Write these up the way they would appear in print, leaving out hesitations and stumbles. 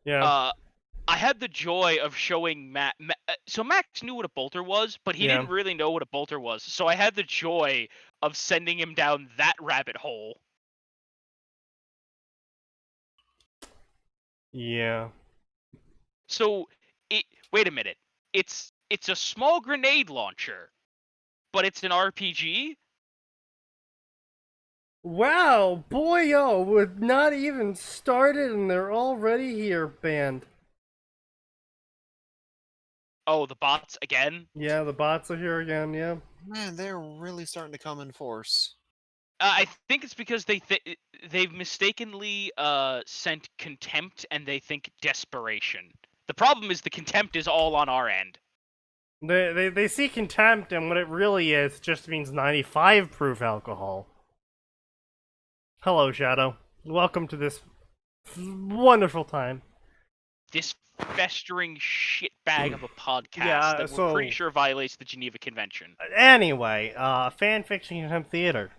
Yeah. I had the joy of showing Matt. So Max knew what a bolter was, but he Yeah. didn't really know what a bolter was. So I had the joy of sending him down that rabbit hole. Yeah. So wait a minute. It's a small grenade launcher, but it's an RPG? Wow, boyo, we're not even started and they're already here, band. Oh, the bots again? Yeah, the bots are here again, yeah. Man, they're really starting to come in force. I think it's because they've mistakenly sent contempt and they think desperation. The problem is the contempt is all on our end. They see contempt, and what it really is just means 95 proof alcohol. Hello, Shadow. Welcome to this wonderful time. This festering shitbag of a podcast Yeah, that we're so- pretty sure violates the Geneva Convention. Anyway, Fanfiction Contempt Theater.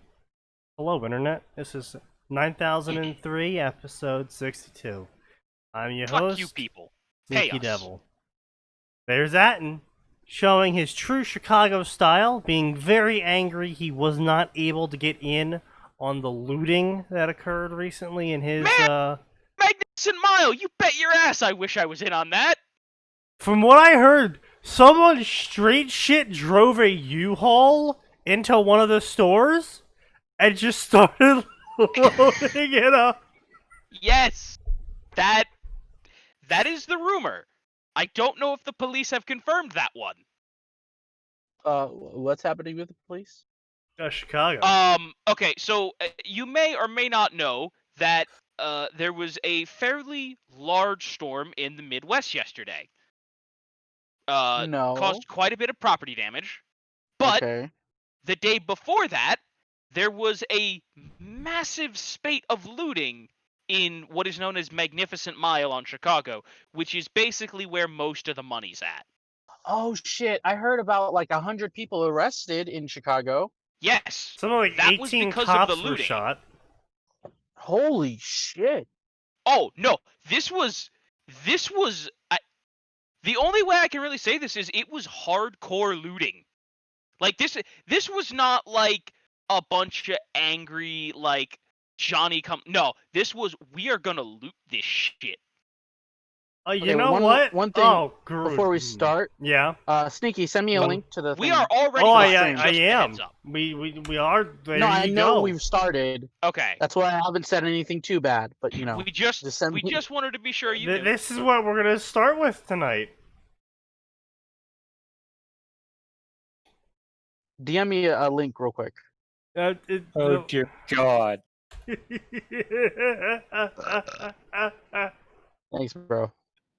Hello, Internet. This is 9003, episode 62. I'm your Fuck host, you people. Pay us. SneakyDevil. There's Atin, showing his true Chicago style, being very angry he was not able to get in on the looting that occurred recently in his, Magnificent Mile, you bet your ass I wish I was in on that. From what I heard, someone straight shit drove a U-Haul into one of the stores and just started loading it up. Yes, that is the rumor. I don't know if the police have confirmed that one. What's happening with the police? Chicago. Okay, so you may or may not know that there was a fairly large storm in the Midwest yesterday. No. Caused quite a bit of property damage. But Okay. the day before that, there was a massive spate of looting in what is known as Magnificent Mile on Chicago, which is basically where most of the money's at. Oh shit! I heard about like 100 people arrested in Chicago. Yes, Something like that was 18 because cops of the were looting. shot. Holy shit! Oh no, this was the only way I can really say this is it was hardcore looting. Like this was not like a bunch of angry like Johnny come. No, this was we are gonna loot this shit. Oh, you Okay, know one- what? one thing oh, Before we start, yeah. Sneaky, send me a link to the. We thing. are already. Oh, live, yeah, just I a am. heads up. We are. There No, you I know go. we've started. Okay. That's why I haven't said anything too bad, but you know. We just send we me- just wanted to be sure you knew. This is what we're gonna start with tonight. DM me a link real quick. Oh dear God. Thanks, bro.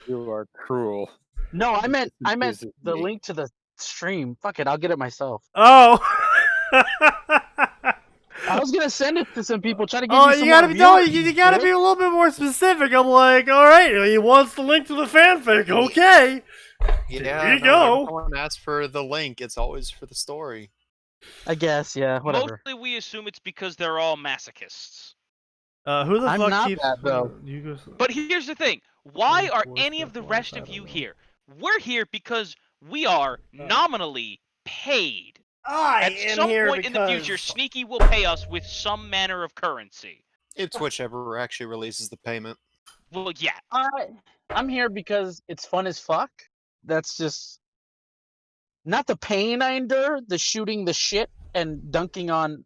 You are cruel. No, I meant This is the me. link to the stream. Fuck it, I'll get it myself. Oh. I was gonna send it to some people, try to give Oh, you some you gotta more be no, viewers, you gotta be a little bit more specific. I'm like, all right, he wants the link to the fanfic. Okay. Yeah, Here you no, go. when someone asks for the link, it's always for the story. I guess, yeah, whatever. Mostly we assume it's because they're all masochists. Who the I'm fuck not keeps? that, though. You go. But here's the thing: why are 24, any of the 25, rest I of don't you know. here? We're here because we are nominally paid. I At am some here point in the because- future, Sneaky will pay us with some manner of currency. It's whichever actually releases the payment. Well, yeah. I'm here because it's fun as fuck. That's just not the pain I endure, the shooting the shit and dunking on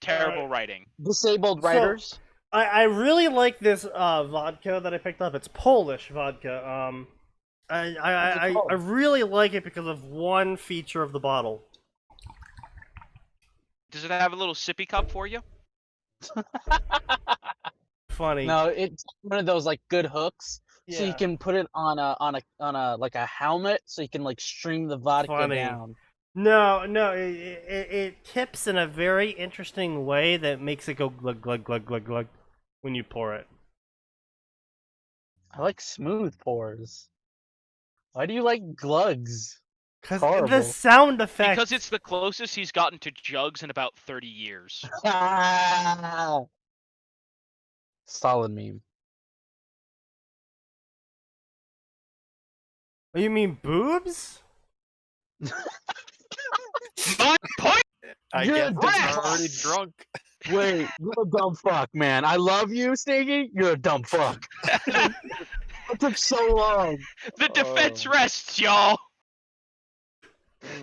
Terrible writing. disabled So- writers. I really like this vodka that I picked up. It's Polish vodka. I really like it because of one feature of the bottle. Does it have a little sippy cup for you? Funny. No, it's one of those like good hooks. So you Yeah. can put it on a like a helmet so you can like stream the vodka Funny. down. No, it tips in a very interesting way that makes it go glug glug glug glug glug when you pour it. I like smooth pours. Why do you like glugs? Cause Horrible. the sound effect. Because it's the closest he's gotten to jugs in about 30 years. Solid meme. Oh, you mean boobs? My point. I You're guess a he's dumb already fuck. drunk. Wait, you're a dumb fuck, man. I love you, Sneaky. You're a dumb fuck. It took so long. The defense Oh. rests, y'all.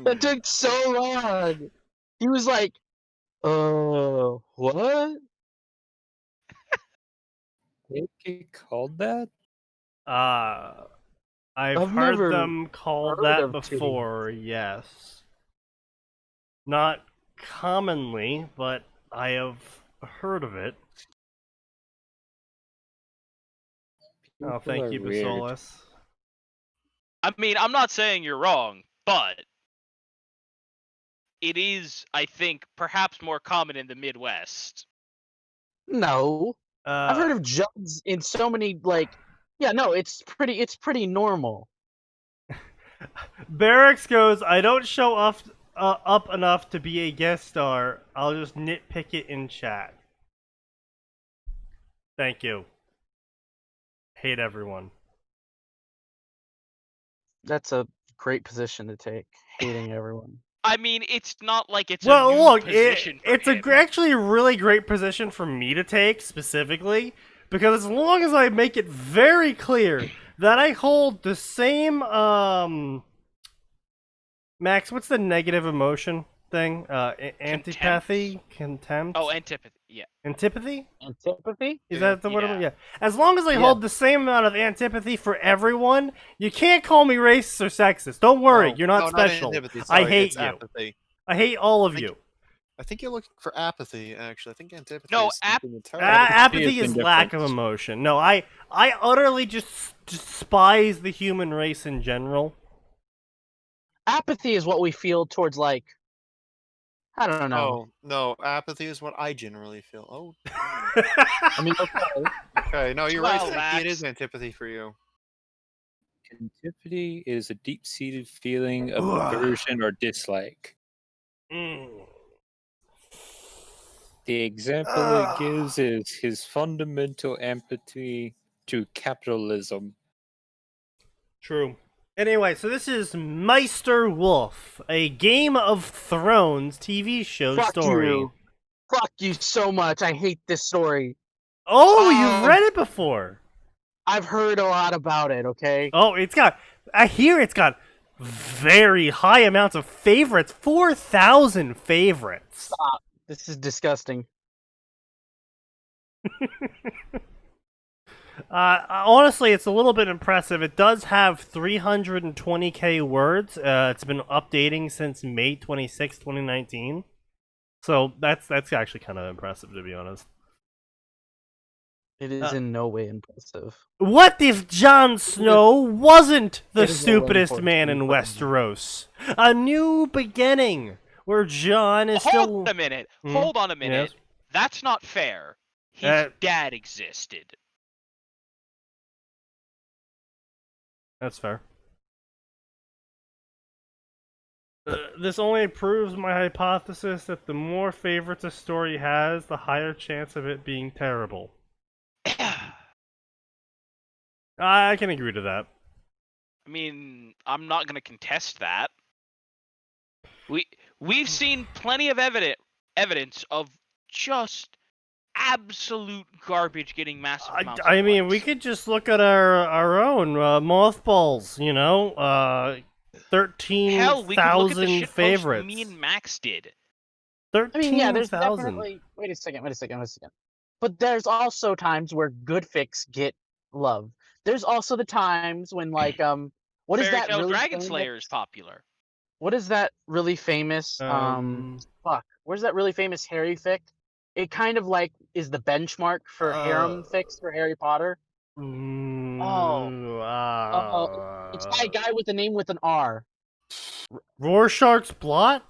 That took so long. He was like, what? Did it get called that? I've I've heard never them called heard that of titties. before, yes. Not commonly, but I have heard of it. Oh, People thank are you, weird. Basolis. I mean, I'm not saying you're wrong, but it is, I think, perhaps more common in the Midwest. No. I've heard of jugs in so many, like, yeah, no, it's pretty normal. Barracks goes, I don't show up enough to be a guest star. I'll just nitpick it in chat. Thank you. Hate everyone. That's a great position to take, hating everyone. I mean, it's not like it's a Well, new look, position for it's him. actually a really great position for me to take specifically, because as long as I make it very clear that I hold the same, Max, what's the negative emotion thing? Antipathy? Contempt? Oh, antipathy. Yeah. Antipathy? Antipathy? Is that the word? Yeah. Yeah. As long as I hold the same amount of antipathy for everyone, you can't call me racist or sexist. Don't worry, No, you're not no, special. antipathy, I sorry, hate it's you. Apathy. I hate all of Thank you. I think you're looking for apathy, actually. I think antipathy No, is something entirely Apathy is is lack of indifference. emotion. No, I utterly just despise the human race in general. Apathy is what we feel towards, like, I don't know. Oh, no, apathy is what I generally feel. Oh, I mean, okay. okay. No, you're Well, right, Sneaky, Max. it is antipathy for you. Antipathy is a deep-seated feeling of Ugh. aversion or dislike. Mm. The example Ugh. it gives is his fundamental empathy to capitalism. True. Anyway, so this is Meister Wolf, a Game of Thrones TV show Fuck story. you. Fuck you so much. I hate this story. Oh, you've read it before. I've heard a lot about it, okay? Oh, I hear it's got very high amounts of favorites. 4,000 favorites. Stop. This is disgusting. Honestly, it's a little bit impressive. It does have 320k words. It's been updating since May 26, 2019. So that's actually kind of impressive, to be honest. It is in no way impressive. What if Jon Snow wasn't the It is no way stupidest man in impressive. Westeros? A new beginning where Jon is still. Hold on a minute. Hmm? Hold on a minute. Yes. That's not fair. His dad existed. That's fair. This only proves my hypothesis that the more favorites a story has, the higher chance of it being terrible. I can agree to that. I mean, I'm not going to contest that. We've seen plenty of evidence of just absolute garbage getting massive amounts. I of mean, likes. we could just look at our own mothballs. You know, Hell, we could look at the 13,000 shit favorites. post me and Max did. 13,000. I mean, yeah, there's definitely. Wait a second. But there's also times where good fics get love. There's also the times when, like, what is Fairy that Tail really Dragon famous? Slayer is popular. What is that really famous? Fuck. Where's that really famous Harry fic? It kind of like is the benchmark for harem fics for Harry Potter. It's by a guy with a name with an R. Rorschach's Blot?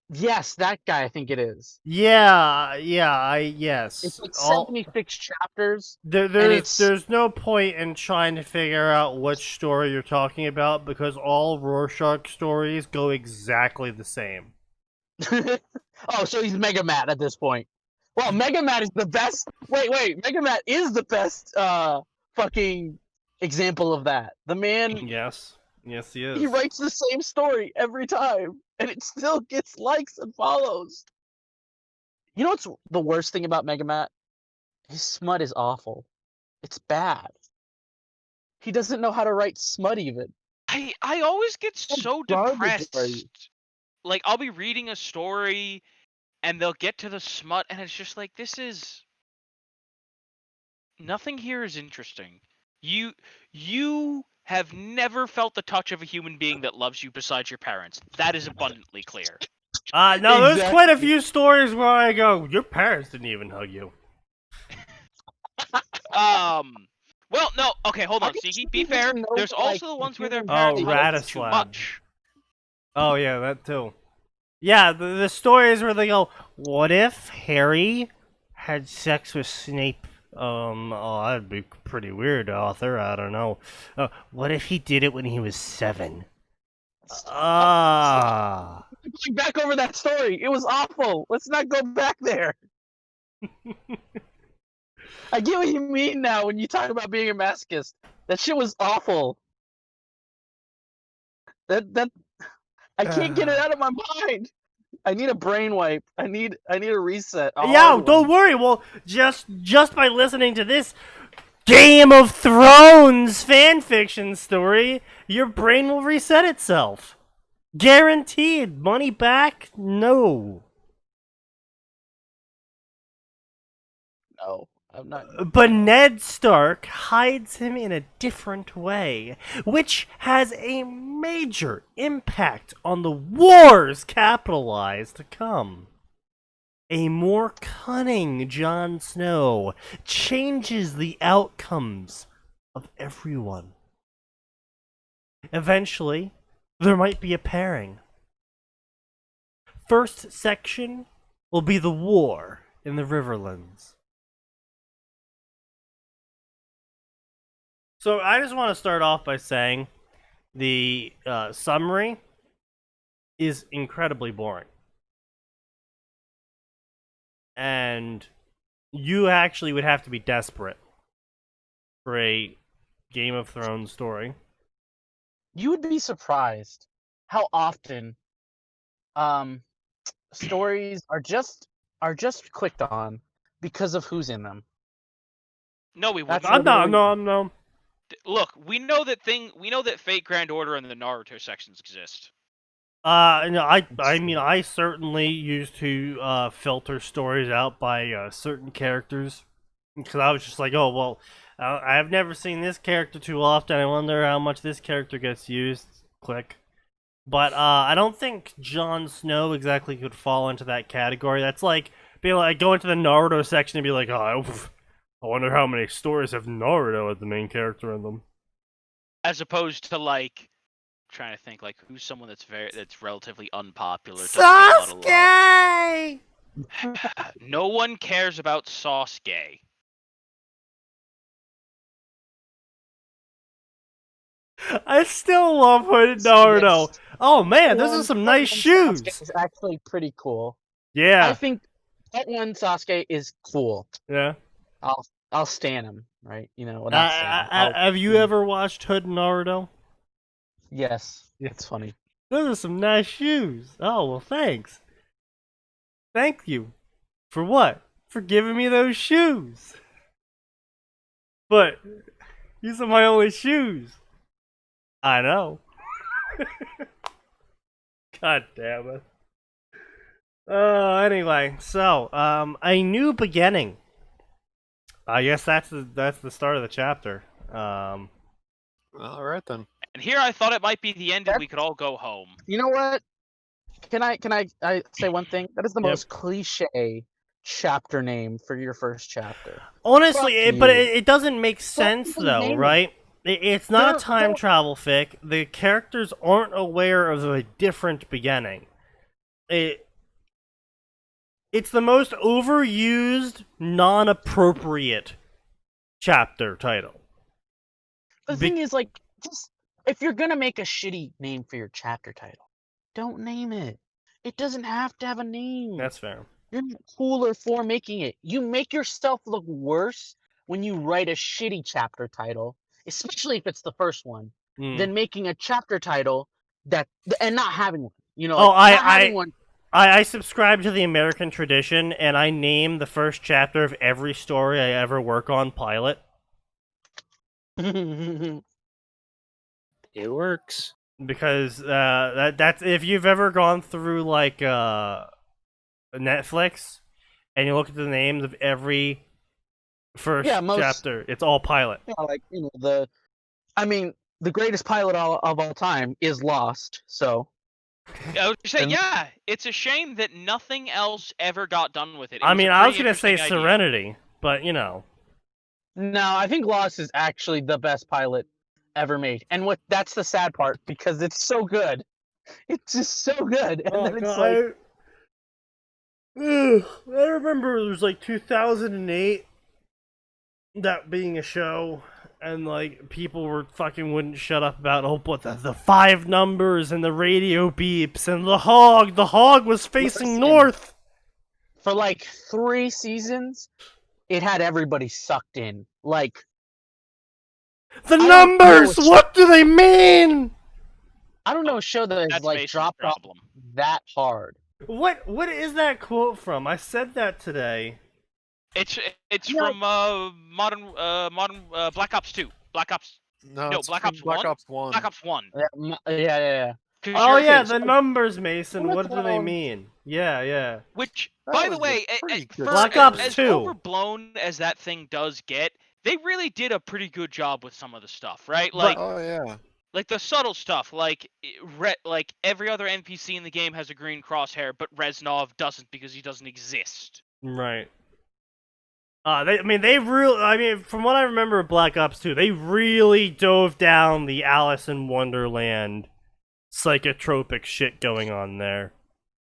Yes, that guy. I think it is. Yes. It's like 76 chapters. There's no point in trying to figure out which story you're talking about because all Rorschach stories go exactly the same. Oh, so he's Mega Matt at this point. Well, Mega Matt is the best. Wait, Mega Matt is the best fucking example of that. The man Yes. Yes, he is. He writes the same story every time, and it still gets likes and follows. You know what's the worst thing about Mega Matt? His smut is awful. It's bad. He doesn't know how to write smut even. I always get so garbage depressed. writing. Like, I'll be reading a story, and they'll get to the smut, and it's just like, nothing here is interesting. You have never felt the touch of a human being that loves you besides your parents. That is abundantly clear. No, there's quite a Exactly. few stories where I go, your parents didn't even hug you. Well, no, okay, hold I on, guess Sneaky. you Be didn't fair, know, there's like, also the ones where their human parents Oh, hug them too Radislav. much. Oh yeah, that too. Yeah, the stories where they go, what if Harry had sex with Snape? Oh, that'd be pretty weird, author. I don't know. What if he did it when he was 7? Ah. Going back over that story. It was awful. Let's not go back there. I get what you mean now when you talk about being a masochist. That shit was awful. That I can't get it out of my mind. I need a brain wipe. I need a reset. A Yeah, hard don't one. worry. Well, just by listening to this Game of Thrones fanfiction story, your brain will reset itself. Guaranteed. Money back? No. No, I'm not. But Ned Stark hides him in a different way, which has a major impact on the wars capitalized to come. A more cunning Jon Snow changes the outcomes of everyone. Eventually, there might be a pairing. First section will be the war in the Riverlands. So I just want to start off by saying the summary is incredibly boring. And you actually would have to be desperate for a Game of Thrones story. You would be surprised how often stories are just clicked on because of who's in them. No, we That's wouldn't. No. Look, we know that Fate Grand Order and the Naruto sections exist. No, I mean, I certainly used to filter stories out by certain characters because I was just like, oh well, I've never seen this character too often. I wonder how much this character gets used. Click. But I don't think Jon Snow exactly could fall into that category. That's like being like go into the Naruto section and be like, oh, I wonder how many stories have Naruto as the main character in them. As opposed to like trying to think like who's someone that's relatively unpopular. doesn't get a lot of Sasuke! love. No one cares about Sasuke. I still love Naruto. Yes. Oh man, those One- are some part nice one shoes. Sasuke is actually pretty cool. I Yeah, think part one Sasuke is cool. yeah. I'll stand him, right? You know, well, not stand him. Have you ever watched Hood Naruto? Yes, Yeah. it's funny. Those are some nice shoes. Oh well, thanks. Thank you. For what? For giving me those shoes. But these are my only shoes. I know. God damn it. Anyway, so a new beginning. I guess that's the start of the chapter. All right then. And here I thought it might be the end and That- we could all go home. You know what? Can I say one thing? That is the Yep. most cliche chapter name for your first chapter. Honestly, Fuck but you. it doesn't make sense even though, name it. right? It's not a They're- time they're- travel fic. The characters aren't aware of a different beginning. It's the most overused, non-appropriate chapter title. The Be- thing is, like, just if you're gonna make a shitty name for your chapter title, don't name it. It doesn't have to have a name. That's fair. You're not cooler for making it. You make yourself look worse when you write a shitty chapter title, especially if it's the first one. than making a chapter title and not having one. You know, Oh, not having one. I subscribe to the American tradition, and I name the first chapter of every story I ever work on pilot. It works. Because that's if you've ever gone through like Netflix and you look at the names of every first chapter, it's all pilot. Yeah, like the greatest pilot of all time is Lost. So I was saying, yeah, it's a shame that nothing else ever got done with it. I mean, I was gonna say Serenity, but you know. No, I think Lost is actually the best pilot ever made, and that's the sad part because it's so good. It's just so good, and then it's like. I remember it was like 2008, that being a show, and like people wouldn't shut up about what the 5 numbers and the radio beeps and the hog was facing north. For like 3 seasons, it had everybody sucked in. Like the numbers, what do they mean? I don't know a show that has like dropped off that hard. What is that quote from? I said that today. It's from modern Black Ops 2. Black Ops. No, Black Ops 1. Black Ops 1. Black Ops 1. Yeah. Oh yeah, the numbers, Mason. What do they mean? Yeah. Which, by the way, Black Ops 2. As overblown as that thing does get, they really did a pretty good job with some of the stuff, right? Like, oh yeah. Like the subtle stuff, like every other NPC in the game has a green crosshair, but Reznov doesn't because he doesn't exist. Right. From what I remember of Black Ops 2, they really dove down the Alice in Wonderland psychotropic shit going on there.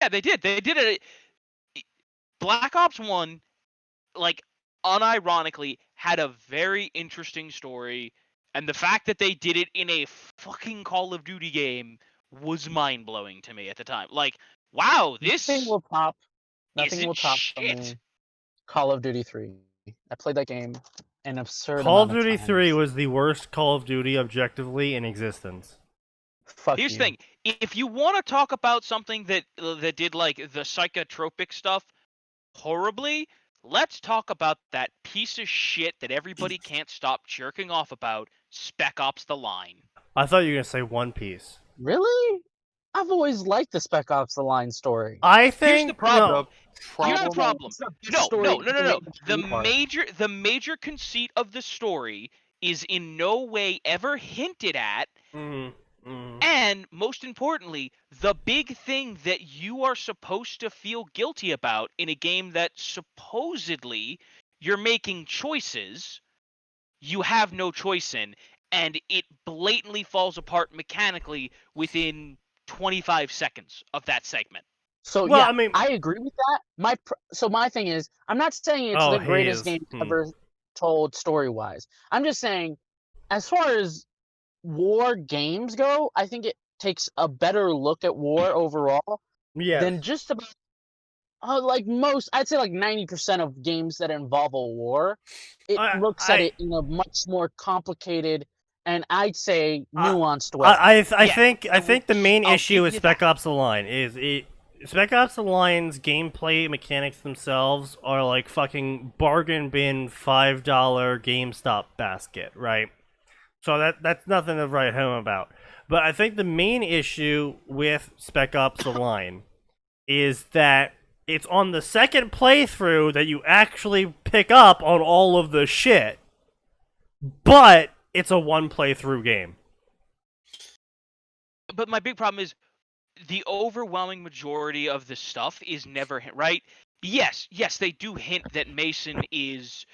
Yeah, they did. They did it. Black Ops 1, like, unironically, had a very interesting story, and the fact that they did it in a fucking Call of Duty game was mind-blowing to me at the time. Like, wow, this Nothing will top shit. Call of Duty 3. I played that game an absurd Call of amount Duty of times. 3 was the worst Call of Duty objectively in existence. Here's the thing. If you want to talk about something that did like the psychotropic stuff horribly, let's talk about that piece of shit that everybody can't stop jerking off about, Spec Ops: The Line. I thought you were going to say One Piece. Really? I've always liked the Spec Ops: The Line story. I think... Here's the problem. Here's the problem. No. The major conceit of the story is in no way ever hinted at. And most importantly, the big thing that you are supposed to feel guilty about in a game that supposedly you're making choices, you have no choice in, and it blatantly falls apart mechanically within 25 seconds of that segment. So I agree with that. My thing is, I'm not saying it's the greatest game ever told story-wise. I'm just saying, as far as war games go, I think it takes a better look at war overall than just about I'd say like 90% of games that involve a war. It looks at it in a much more complicated and I'd say nuanced way. I think the main issue with Spec Ops: The Line is Spec Ops: The Line's gameplay mechanics themselves are like fucking bargain bin $5 GameStop basket, right? So that's nothing to write home about. But I think the main issue with Spec Ops: The Line is that it's on the second playthrough that you actually pick up on all of the shit. But it's a one playthrough game. But my big problem is the overwhelming majority of the stuff is never hint, right? Yes, they do hint that Mason is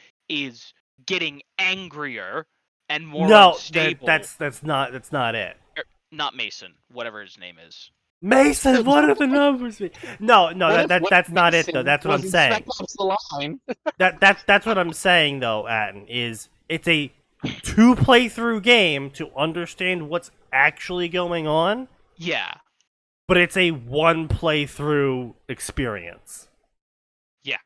getting angrier and more unstable. That's not it. Not Mason, whatever his name is. Mason, what are the numbers? No, that's not it though. That's what I'm saying. That's what I'm saying though, Atin, is it's a 2 playthrough game to understand what's actually going on. Yeah. But it's a 1 playthrough experience. Yeah.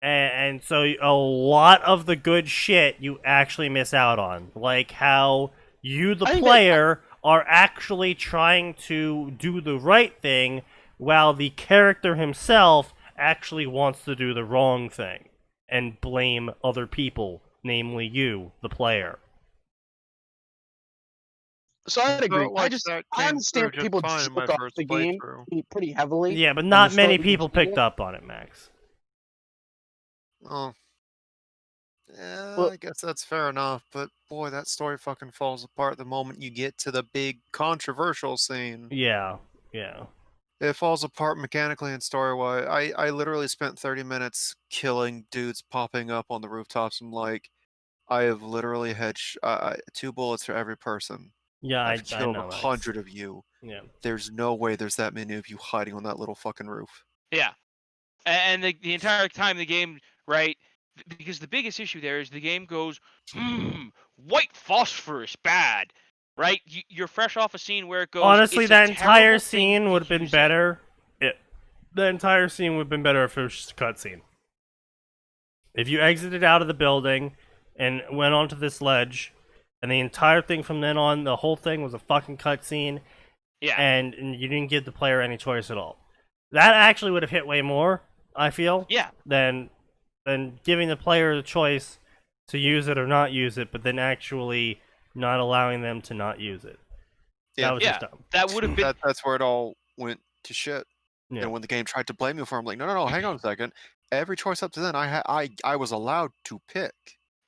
And so a lot of the good shit you actually miss out on. Like how You, the I think player, are actually trying to do the right thing, while the character himself actually wants to do the wrong thing and blame other people, namely you, the player. So I'd agree. Felt like that I came understand through just people fine in my joke off first the game playthrough. pretty heavily. Yeah, but and not the many story people beats it. picked up on it, Max. Oh, yeah, Well, I guess that's fair enough. But boy, that story fucking falls apart the moment you get to the big controversial scene. Yeah, yeah. It falls apart mechanically and story-wise. I literally spent 30 minutes killing dudes popping up on the rooftops. I'm like, I have literally had 2 bullets for every person. Yeah, I've I killed know, Max. 100 of you. Yeah. There's no way there's that many of you hiding on that little fucking roof. Yeah. And the entire time the game, right? Because the biggest issue there is the game goes, white phosphorus, bad, right? You're fresh off a scene where it goes. Honestly, it's that a entire terrible thing scene to would have been use better. The entire scene would have been better if it was just a cutscene. If you exited out of the building and went onto this ledge, and the entire thing from then on, the whole thing was a fucking cutscene, Yeah. and you didn't give the player any choice at all. That actually would have hit way more, I feel, Yeah. than giving the player the choice to use it or not use it, but then actually not allowing them to not use it. Yeah. That was just Yeah. dumb. That would have been. That's where it all went to shit. Yeah. And when the game tried to blame me for it, I'm like, no, hang on a second. Every choice up to then, I was allowed to pick.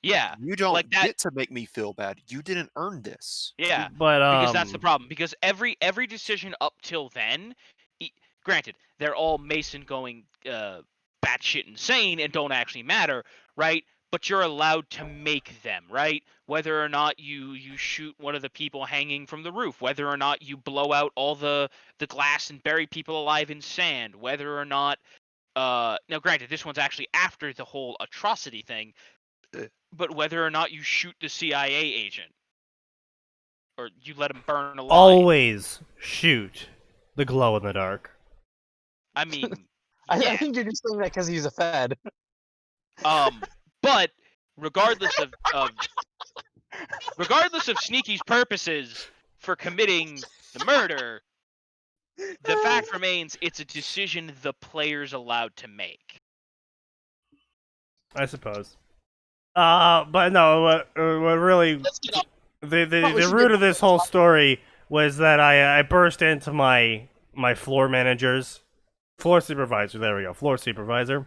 Yeah. You don't Like that. get to make me feel bad. You didn't earn this. Yeah. But Because that's the problem. Because every decision up till then, granted, they're all Mason going batshit insane and don't actually matter, right? But you're allowed to make them, right? Whether or not you shoot one of the people hanging from the roof, whether or not you blow out all the glass and bury people alive in sand, whether or not now granted this one's actually after the whole atrocity thing, but whether or not you shoot the CIA agent or you let him burn alive. always shoot the glow in the dark. I mean, I yeah. think you're just saying that because he's a Fed. But regardless of Sneaky's purposes for committing the murder, the fact remains it's a decision the player's allowed to make. I suppose. But no, what really Let's get up. the root of this whole story was that I burst into my floor supervisor. There we go, floor supervisor.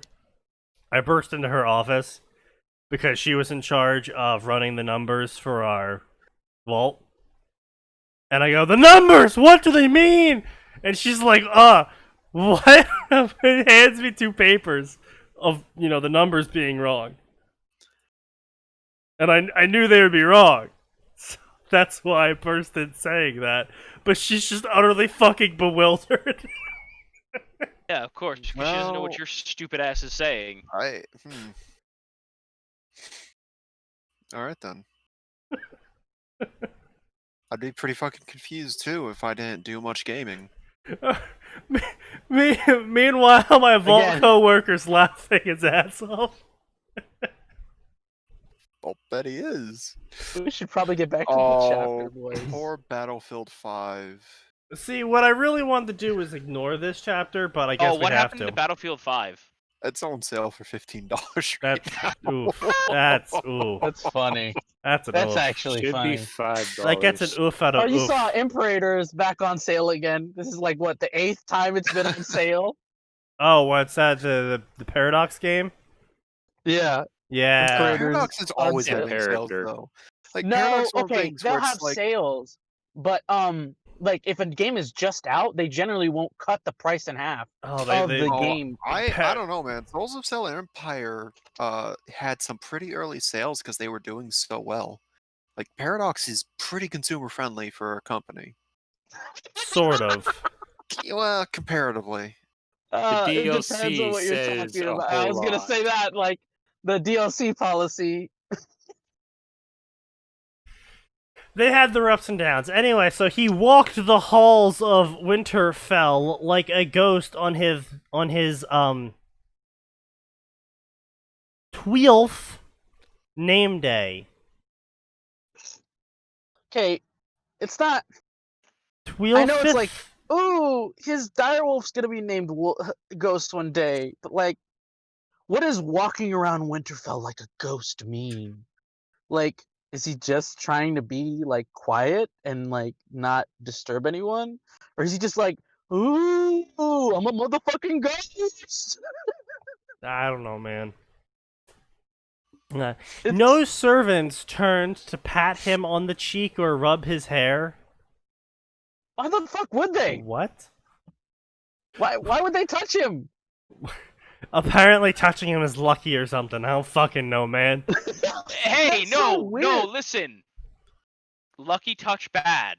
I burst into her office because she was in charge of running the numbers for our vault. And I go, the numbers, what do they mean? And she's like, what? It hands me 2 papers of, the numbers being wrong. And I knew they would be wrong. So that's why I burst in saying that. But she's just utterly fucking bewildered. Yeah, of course, because she doesn't know what Well- your stupid ass is saying. All right then. I'd be pretty fucking confused too if I didn't do much gaming. Meanwhile, my vault Again. co-worker's laughing his ass off. I'll bet he is. We should probably get back to the chapter, boys. Poor Battlefield 5. See, what I really wanted to do is ignore this chapter, but I guess Oh, what we have happened to. to Battlefield 5? It's on sale for $15 right That's now. oof. That's oof. That's funny. That's an That's oof. actually Should funny. be $5. That gets an oof out Oh, of you oof. saw Imperator is back on sale again. This is like what, the 8th time it's been on sale? Oh, what's that? The Paradox game? Yeah. Yeah. Imperator. Paradox is on always sale. having sales Imperator. though. Like No, Paradox are okay, things where they'll it's have like, sales, but like if a game is just out, they generally won't cut the price in half Oh, of the Oh, game. I don't know, man. Souls of Cell Empire had some pretty early sales because they were doing so well. Like Paradox is pretty consumer friendly for a company. Sort of. Well, comparatively. The It depends DLC on what you're says talking a about. I whole was gonna lot. say that, like the DLC policy. They had their ups and downs. Anyway, so he walked the halls of Winterfell like a ghost on his 12th name day. okay, it's not. Tweel I know it's like, Fifth. ooh, his direwolf's gonna be named Ghost one day, but like, what does walking around Winterfell like a ghost mean? Like, is he just trying to be like quiet and like not disturb anyone, or is he just like, ooh, I'm a motherfucking ghost? I don't know, man. No It's- servants turned to pat him on the cheek or rub his hair. Why the fuck would they? What? Why would they touch him? Apparently touching him is lucky or something. I don't fucking know, man. Hey, That's so no, weird. listen. Lucky touch bad.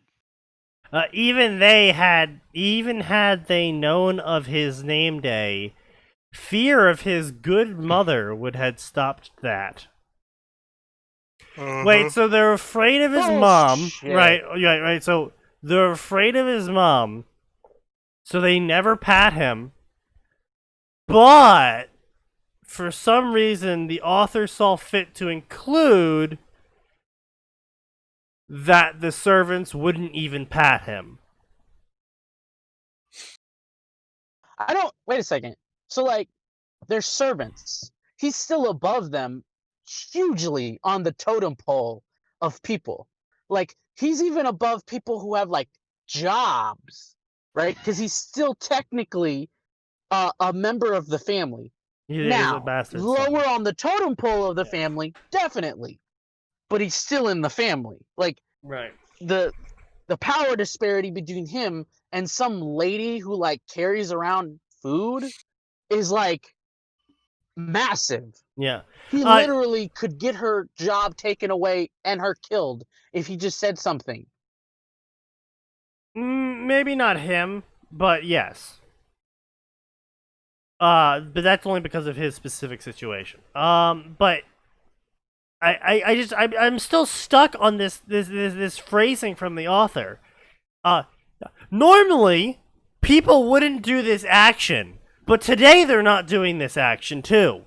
Even had they known of his name day, fear of his good mother would have stopped that. Wait, so they're afraid of his mom, Bullshit. right? So they're afraid of his mom, so they never pat him. But for some reason, the author saw fit to include that the servants wouldn't even pat him. I don't. Wait a second. So like, they're servants. He's still above them, hugely on the totem pole of people. Like he's even above people who have like jobs, right? Because he's still technically a member of the family. He is a Now, bastard lower son. on the totem pole of the Yeah. family, definitely, but he's still in the family. Like Right. the power disparity between him and some lady who like carries around food is like massive. Yeah. He literally could get her job taken away and her killed if he just said something. Maybe not him, but yes. But that's only because of his specific situation. But I'm still stuck on this phrasing from the author. Normally, people wouldn't do this action, but today they're not doing this action too.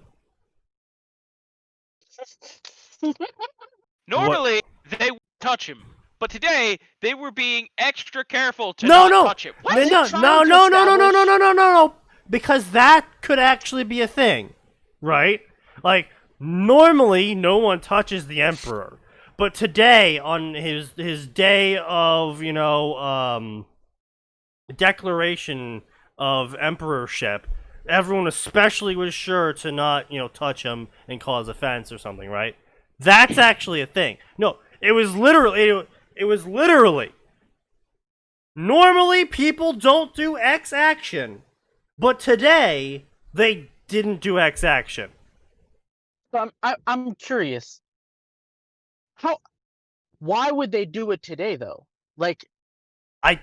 Normally, they would touch him. But today, they were being extra careful to No, not no. touch him. What? Are they No, trying no, to no, no, no, no, no, establish- no, no, no, no. Because that could actually be a thing, right? Like, normally, no one touches the Emperor. But today, on his day of, declaration of emperorship, everyone especially was sure to not, touch him and cause offense or something, right? That's actually a thing. No, it was literally. Normally, people don't do X action, but today they didn't do X action. I'm curious. Why would they do it today though? Like I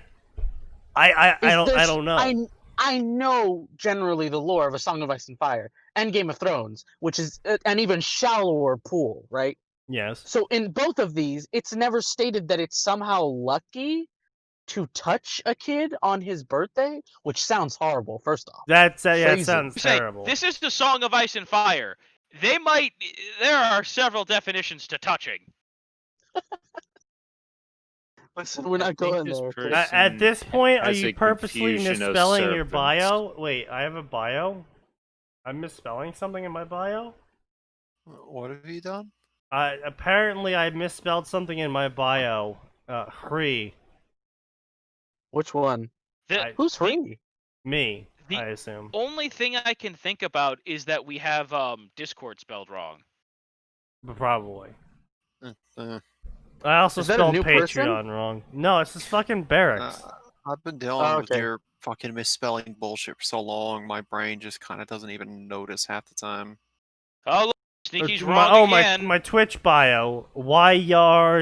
don't know. I know generally the lore of A Song of Ice and Fire and Game of Thrones, which is an even shallower pool, right? Yes. So in both of these, it's never stated that it's somehow lucky to touch a kid on his birthday, which sounds horrible. First off, That Crazy. sounds Say, terrible. this is the Song of Ice and Fire. There are several definitions to touching. Listen, we're not I think going this there. person At this point, are has you a purposely confusion of misspelling your servants. bio? Wait, I have a bio? I'm misspelling something in my bio? What have you done? Apparently I misspelled something in my bio. Free. Which one? The, Who's the free? Me, The- I assume. only thing I can think about is that we have Discord spelled wrong. But probably. Uh, I also Is that a spelled new person? Patreon wrong. No, it's just fucking barracks. I've been dealing Oh, with okay. your fucking misspelling bullshit for so long, my brain just kind of doesn't even notice half the time. Oh, look, Sneaky's my, wrong oh, again. my Twitch bio. Why ya are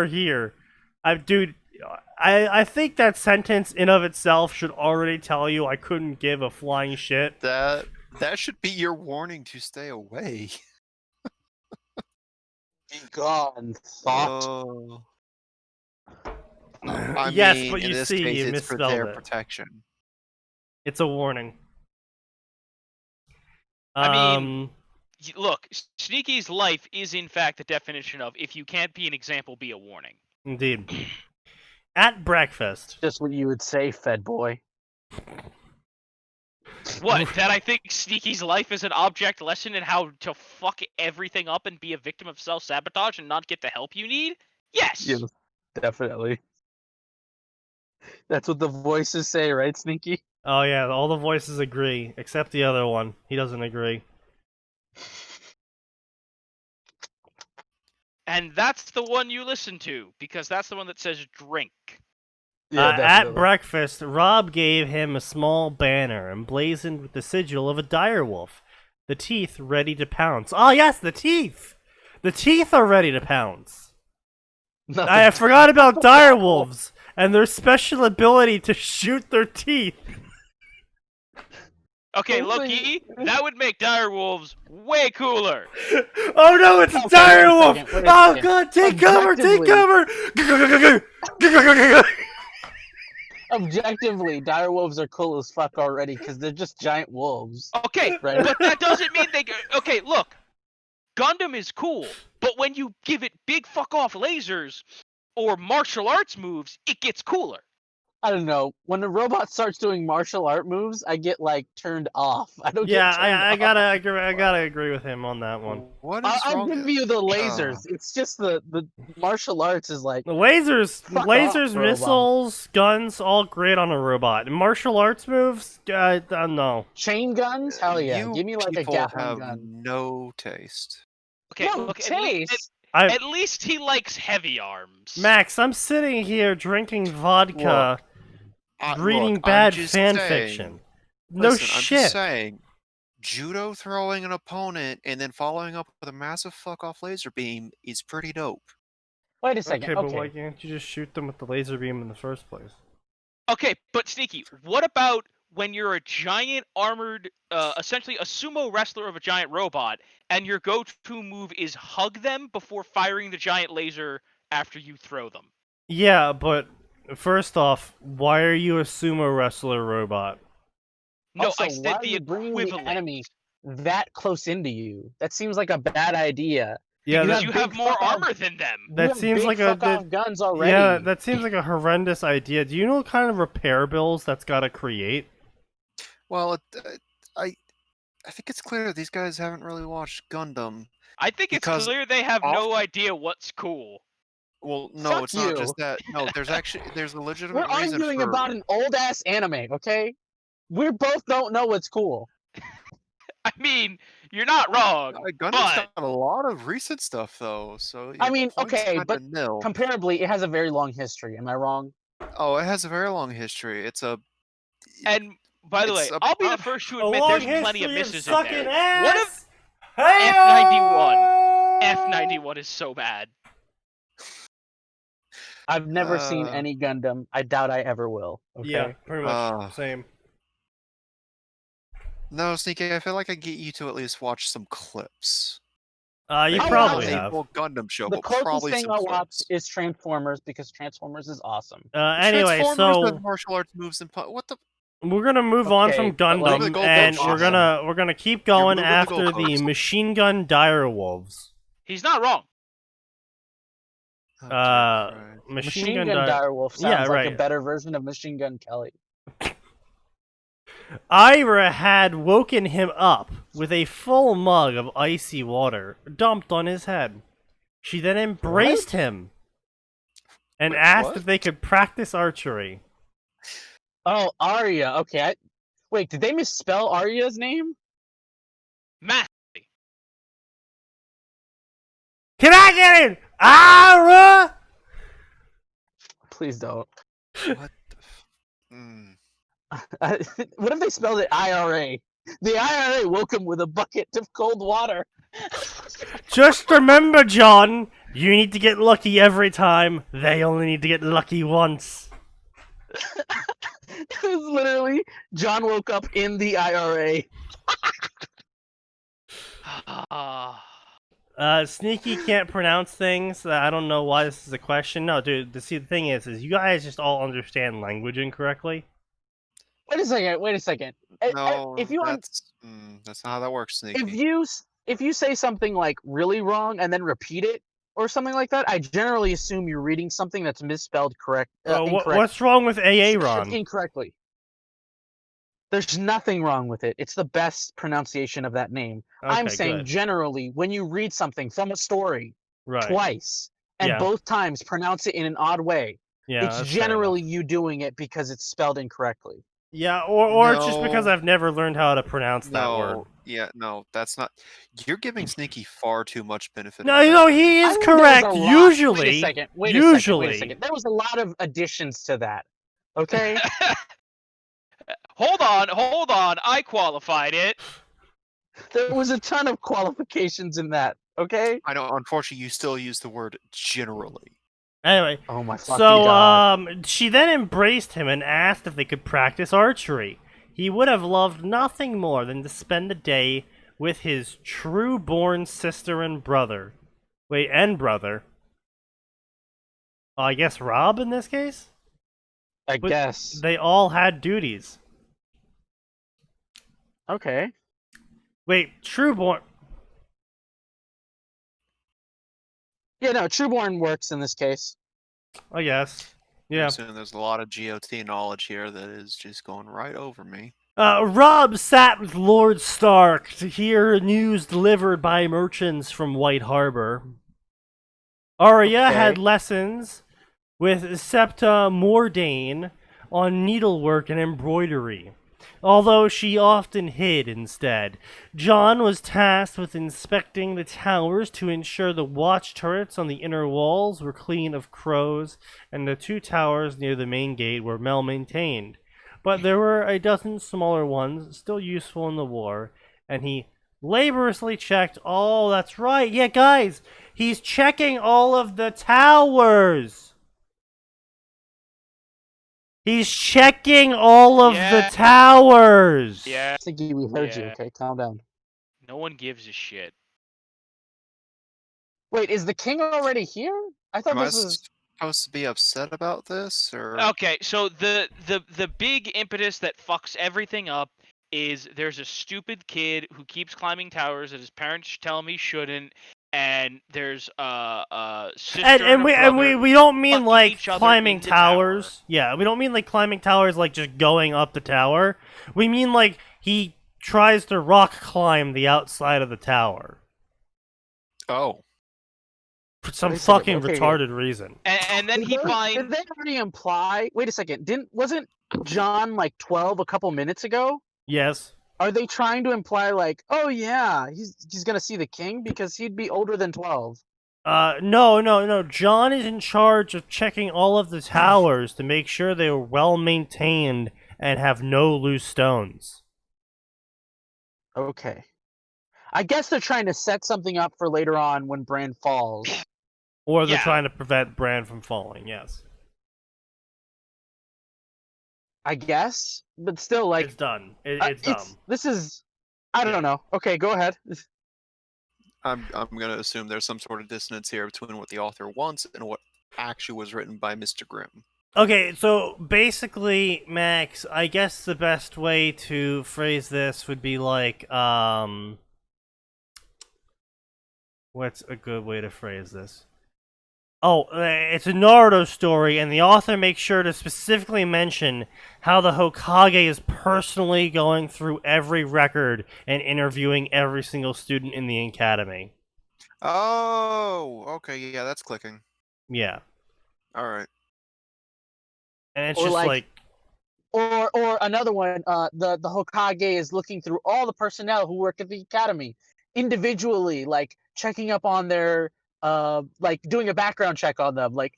here? Dude, I think that sentence in of itself should already tell you I couldn't give a flying shit. That should be your warning to stay away. Be gone, thought. Oh. I Yes, mean, but in you this see, case, you it's for misspelled their it. protection. It's a warning. I mean, Look, Sneaky's life is in fact the definition of if you can't be an example, be a warning. Indeed. At breakfast. Just what you would say, Fed boy. What? That I think Sneaky's life is an object lesson in how to fuck everything up and be a victim of self-sabotage and not get the help you need? Yes! Yes, definitely. That's what the voices say, right, Sneaky? Oh yeah, all the voices agree, except the other one. He doesn't agree. And that's the one you listen to, because that's the one that says drink. At breakfast, Rob gave him a small banner emblazoned with the sigil of a direwolf, the teeth ready to pounce. Oh yes, the teeth! The teeth are ready to pounce. I forgot about direwolves and their special ability to shoot their teeth. Okay, low-key, that would make direwolves way cooler. Oh no, it's a Okay, direwolf! wait a second. Oh god, take cover, take cover! Objectively, direwolves are cool as fuck already because they're just giant wolves. Okay, Right. but that doesn't mean they... Okay, look. Gundam is cool, but when you give it big fuck-off lasers or martial arts moves, it gets cooler. I don't know. When the robot starts doing martial art moves, I get like turned off. I don't Yeah, get turned I off. gotta agree with him on that one. What is I'll wrong? give you the lasers. It's just the martial arts is like The lasers, Fuck lasers, off, robot. missiles, guns, all great on a robot. Martial arts moves, no. chain guns. Hell yeah! You Give me like a people Gatling have gun. no taste. Okay, No look, taste. at least he likes heavy arms. Max, I'm sitting here drinking vodka, reading Look, bad I'm just fan saying- fiction. No Listen, I'm shit. just saying, judo throwing an opponent and then following up with a massive fuck-off laser beam is pretty dope. Wait a second. Okay, Okay, but why can't you just shoot them with the laser beam in the first place? Okay, but Sneaky, what about when you're a giant armored, essentially a sumo wrestler of a giant robot, and your go-to move is hug them before firing the giant laser after you throw them? Yeah, but first off, why are you a sumo wrestler robot? No, Also, I why said are the you bringing the equivalent. enemy that close into you? That seems like a bad idea. Yeah, Because that, you have big more fuck-off- armor than them. You that have seems big like a fuck-off guns already. yeah, that seems like a horrendous idea. Do you know what kind of repair bills that's got to create? Well, I think it's clear these guys haven't really watched Gundam. I think it's Because clear they have no idea what's cool. Well, no, Fuck it's not you. just that. No, there's a We're legitimate reason arguing for. about an old ass anime, okay? We both don't know what's cool. I mean, you're not wrong. Gundam's but- got a lot of recent stuff though, so. I your mean, point's okay, kinda but nil. Comparably, it has a very long history. Am I wrong? Oh, it has a very long history. It's a. And by the way, It's I'll be the about- first to A admit long there's plenty history of misses in sucking there. ass. What if Hey-o! F91 is so bad? I've never seen Uh, any Gundam. I doubt I ever will. Okay? Yeah, pretty much Uh, same. No, Sneaky. I feel like I get you to at least watch some clips. You Maybe probably not a have. full Gundam show, The but closest probably thing some I'll watch clips. is Transformers because Transformers is awesome. Anyway, Transformers so with martial arts moves and what the. we're gonna move on Okay, from but like- Gundam, Gold and Coast. we're gonna keep going moving the after the goalposts. machine gun direwolves. He's not wrong. Oh, dear Uh, Christ. Machine Machine Gun Gun Direwolf sounds Yeah, like right. a better version of Machine Gun Kelly. Ira had woken him up with a full mug of icy water dumped on his head. She then embraced him and Wait, asked what? if they could practice archery. Oh, Arya. Okay. Wait, did they misspell Arya's name? Matt. Can I get it? Ira! Please don't. What the. Mm. What if they spelled it IRA? The IRA woke him with a bucket of cold water. Just remember, John, you need to get lucky every time. They only need to get lucky once. It was literally John woke up in the IRA. Sneaky can't pronounce things. I don't know why this is a question. No, dude, see, the thing is you guys just all understand language incorrectly. Wait a second. No, If you that's not how that works, Sneaky. if you if you say something like really wrong and then repeat it or something like that, I generally assume you're reading something that's misspelled incorrect. What's wrong with AA, Said Ron? incorrectly. There's nothing wrong with it. It's the best pronunciation of that name. I'm Okay, saying good. generally, when you read something from a story Right. twice and Yeah. both times pronounce it in an odd way, Yeah, it's that's fair generally enough. you doing it because it's spelled incorrectly. Yeah, or it's just because No. I've never learned how to pronounce that word. No, yeah, no, that's not. You're giving Sneaky far too much benefit. No, of the no, doubt. he I is think there was correct. a lot- Usually, Wait a second. Wait usually, a second. There was a lot of additions to that. Okay. Hold on. I qualified it. There was a ton of qualifications in that. Okay. I know. Unfortunately, you still use the word generally. Anyway, Oh my fucking so god. she then embraced him and asked if they could practice archery. He would have loved nothing more than to spend the day with his true-born sister and brother. Wait, and brother. I guess Rob in this case? I But guess. They all had duties. Okay. Wait, true-born... Yeah, no, Trueborn works in this case. I guess. I'm Yeah. assuming there's a lot of GOT knowledge here that is just going right over me. Rob sat with Lord Stark to hear news delivered by merchants from White Harbor. Arya Okay. had lessons with Septa Mordain on needlework and embroidery, although she often hid instead. John was tasked with inspecting the towers to ensure the watch turrets on the inner walls were clean of crows, and the 2 towers near the main gate were well maintained. But there were a dozen smaller ones still useful in the war, and he laboriously checked. Oh, that's right. Yeah, guys, he's checking all of the towers. He's checking all of Yeah. the towers. Yeah. Thinking we heard you. Yeah. Okay, calm down. No one gives a shit. Wait, is the king already here? I thought Am I this was. supposed to be upset about this, or Okay, so the big impetus that fucks everything up is there's a stupid kid who keeps climbing towers that his parents tell him he shouldn't, and there's a sister And a brother we don't mean fucking like each other climbing in the towers. tower. Yeah, we don't mean like climbing towers like just going up the tower. We mean like he tries to rock climb the outside of the tower oh, for some Wait a second, fucking okay, retarded reason. And then he Did finds they already imply? Wait a second. Wasn't John like 12 a couple minutes ago? Yes. Are they trying to imply like, oh yeah, he's gonna see the king because he'd be older than 12? No. John is in charge of checking all of the towers to make sure they are well maintained and have no loose stones. Okay. I guess they're trying to set something up for later on when Bran falls. Or they're Yeah. trying to prevent Bran from falling, yes. I guess, but still, like, It's done. It's dumb. This is, I don't know. Okay, go ahead. I'm gonna assume there's some sort of dissonance here between what the author wants and what actually was written by Mr. Grimm. Okay, so basically, Max, I guess the best way to phrase this would be like, what's a good way to phrase this? Oh, it's a Naruto story, and the author makes sure to specifically mention how the Hokage is personally going through every record and interviewing every single student in the academy. Oh, okay, yeah, that's clicking. Yeah. All right. And it's Or just like- like Or another one. The Hokage is looking through all the personnel who work at the academy individually, like checking up on their, like doing a background check on them, like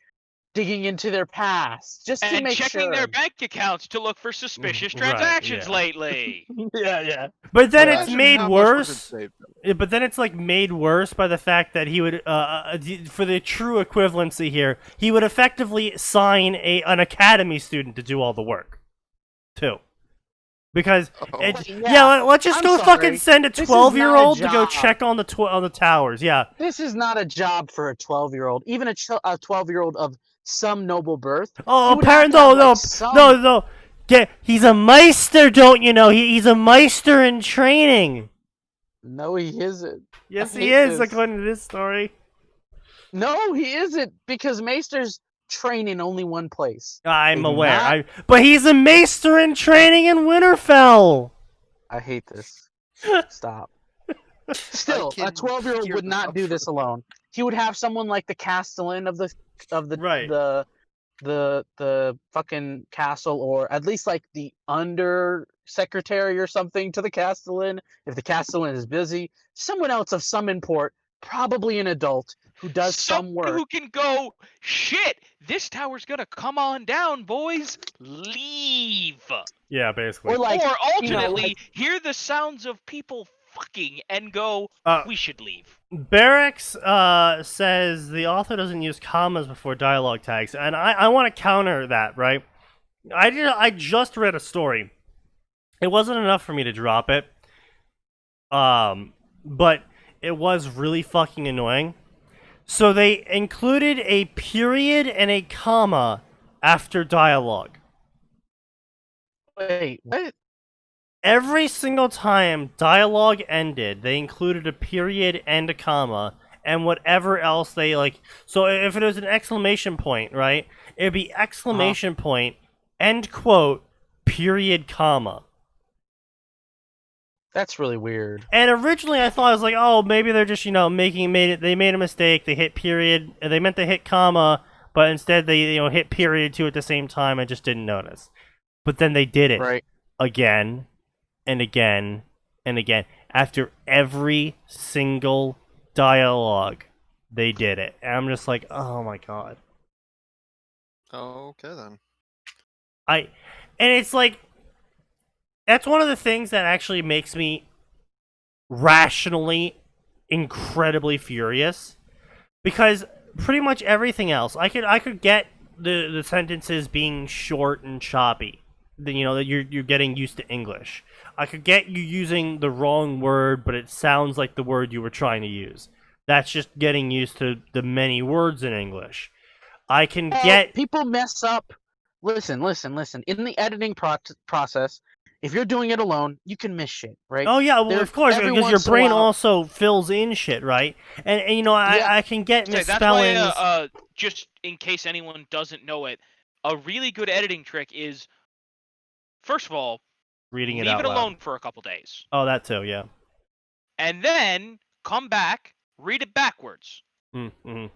digging into their past, just to and make checking sure. their bank accounts to look for suspicious Right, transactions yeah. lately. yeah. But then Well, it's imagine made how much was worse. saved. But then it's like made worse by the fact that he would, for the true equivalency here, he would effectively sign an academy student to do all the work, too. Because Oh. let's just I'm go sorry. fucking send a This is not a 12-year-old to go job. check on the towers. Yeah. This is not a job for a 12-year-old, even a 12-year-old of some noble birth. Oh, You would have apparently to have, like, some- no. He's a meister, don't you know? He's a meister in training. No, he isn't. Yes, I he hate is, this. according to this story. No, he isn't, because Maesters train in only one place. I'm They do aware. not- But he's a maester in training in Winterfell. I hate this. Stop. Still, a can 12-year-old hear would the not do this uproar. alone. He would have someone like the castellan of the Right. the fucking castle, or at least like the under secretary or something to the castellan. If the castellan is busy, someone else of some import, probably an adult who does some Someone work. who can go, shit, this tower's gonna come on down, boys. Leave. Yeah, basically. Or like, Or you know, alternately, like- hear the sounds of people fucking and go, we should leave. Barracks says the author doesn't use commas before dialogue tags, and I want to counter that, right? I just read a story. It wasn't enough for me to drop it, but it was really fucking annoying. So they included a period and a comma after dialogue. Wait, what? Every single time dialogue ended, they included a period and a comma, and whatever else they like. So if it was an exclamation point, right? It'd be exclamation point, end quote, period, comma. That's really weird. And originally I thought, I was like, oh, maybe they're just, they made a mistake. They hit period, they meant to hit comma, but instead they, hit period too at the same time. I just didn't notice. But then they did it Right. again and again and again. After every single dialogue, they did it. And I'm just like, oh my god. Okay then. And it's like, that's one of the things that actually makes me rationally incredibly furious, because pretty much everything else, I could get the sentences being short and choppy. That you're getting used to English. I could get you using the wrong word, but it sounds like the word you were trying to use. That's just getting used to the many words in English. I can get people mess up. Listen. In the editing process, if you're doing it alone, you can miss shit, right? Oh yeah, well, of course, every because your once in a brain while- also fills in shit, right? And I can get Okay, misspellings. that's why, just in case anyone doesn't know it, a really good editing trick is, first of all, Reading it leave out it loud. alone for a couple days. Oh, that too, yeah. And then come back, read it backwards. Mm-hmm.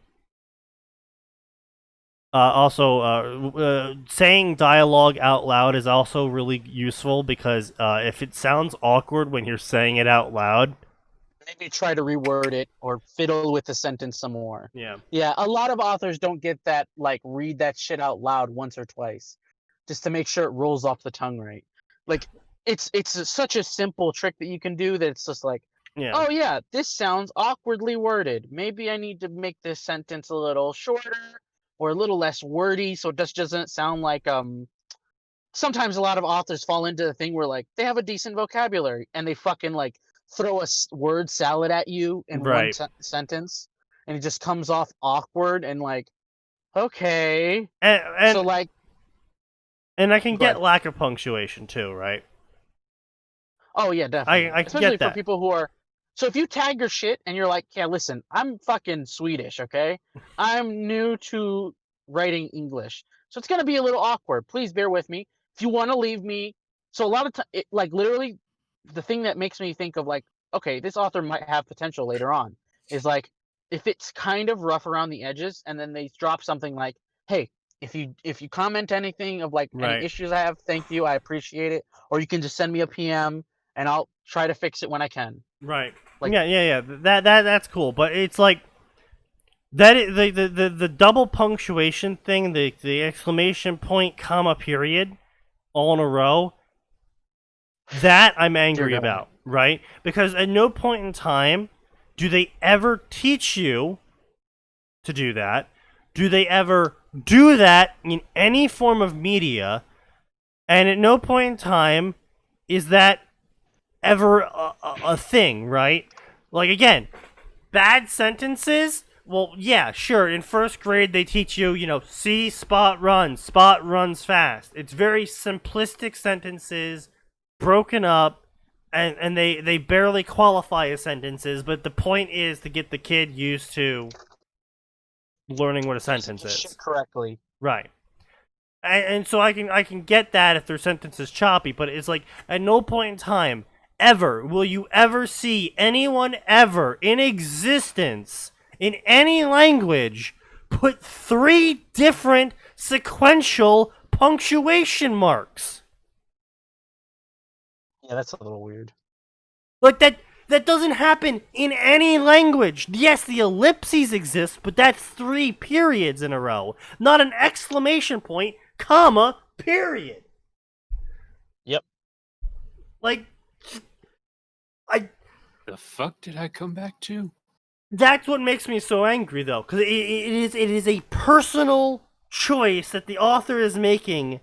Also, saying dialogue out loud is also really useful, because if it sounds awkward when you're saying it out loud, maybe try to reword it or fiddle with the sentence some more. yeah. Yeah, a lot of authors don't get that, like, read that shit out loud once or twice, just to make sure it rolls off the tongue right. Like, it's such a simple trick that you can do that it's just like, Yeah. oh yeah, this sounds awkwardly worded. Maybe I need to make this sentence a little shorter or a little less wordy, so it just doesn't sound like sometimes a lot of authors fall into the thing where, like, they have a decent vocabulary and they fucking, like, throw a word salad at you in Right. one sentence, and it just comes off awkward and like, okay. And So like, and I can Go get ahead. lack of punctuation too, right? oh yeah, definitely. I can Especially get that. for people who are. So if you tag your shit and you're like, yeah, listen, I'm fucking Swedish, okay? I'm new to writing English, so it's gonna be a little awkward. Please bear with me. If you want to leave me, so a lot of time, like, literally, the thing that makes me think of, like, okay, this author might have potential later on, is like, if it's kind of rough around the edges, and then they drop something like, hey, if you comment anything of, like, Right. any issues I have, thank you, I appreciate it, or you can just send me a PM and I'll try to fix it when I can. Right. Like- yeah. That's cool, but it's like that. The double punctuation thing, the exclamation point, comma, period, all in a row. That I'm angry Dear God. about, right? Because at no point in time do they ever teach you to do that. Do they ever do that in any form of media? And at no point in time is that ever a thing, right? Like, again, bad sentences. Well, yeah, sure. In first grade, they teach you, see, spot runs fast. It's very simplistic sentences, broken up, and they barely qualify as sentences, but the point is to get the kid used to learning what a sentence Say shit is. correctly. Right. And so I can get that if their sentence is choppy, but it's like at no point in time ever will you ever see anyone ever in existence in any language put 3 different sequential punctuation marks. Yeah, that's a little weird. Like that doesn't happen in any language. Yes, the ellipses exist, but that's 3 periods in a row, not an exclamation point, comma, period. Yep. Like, The fuck did I come back to? that's what makes me so angry, though, because it is a personal choice that the author is making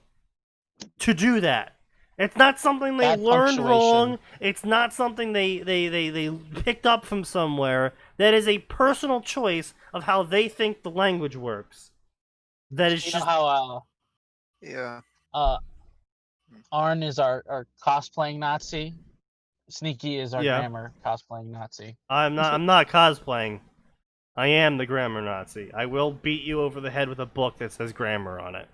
to do that. It's not something they Bad learned punctuation. wrong. It's not something they picked up from somewhere. That is a personal choice of how they think the language works. That is You just know how Yeah. Arn is our cosplaying Nazi? Sneaky is our Yeah. grammar cosplaying Nazi. I'm not cosplaying. I am the grammar Nazi. I will beat you over the head with a book that says grammar on it.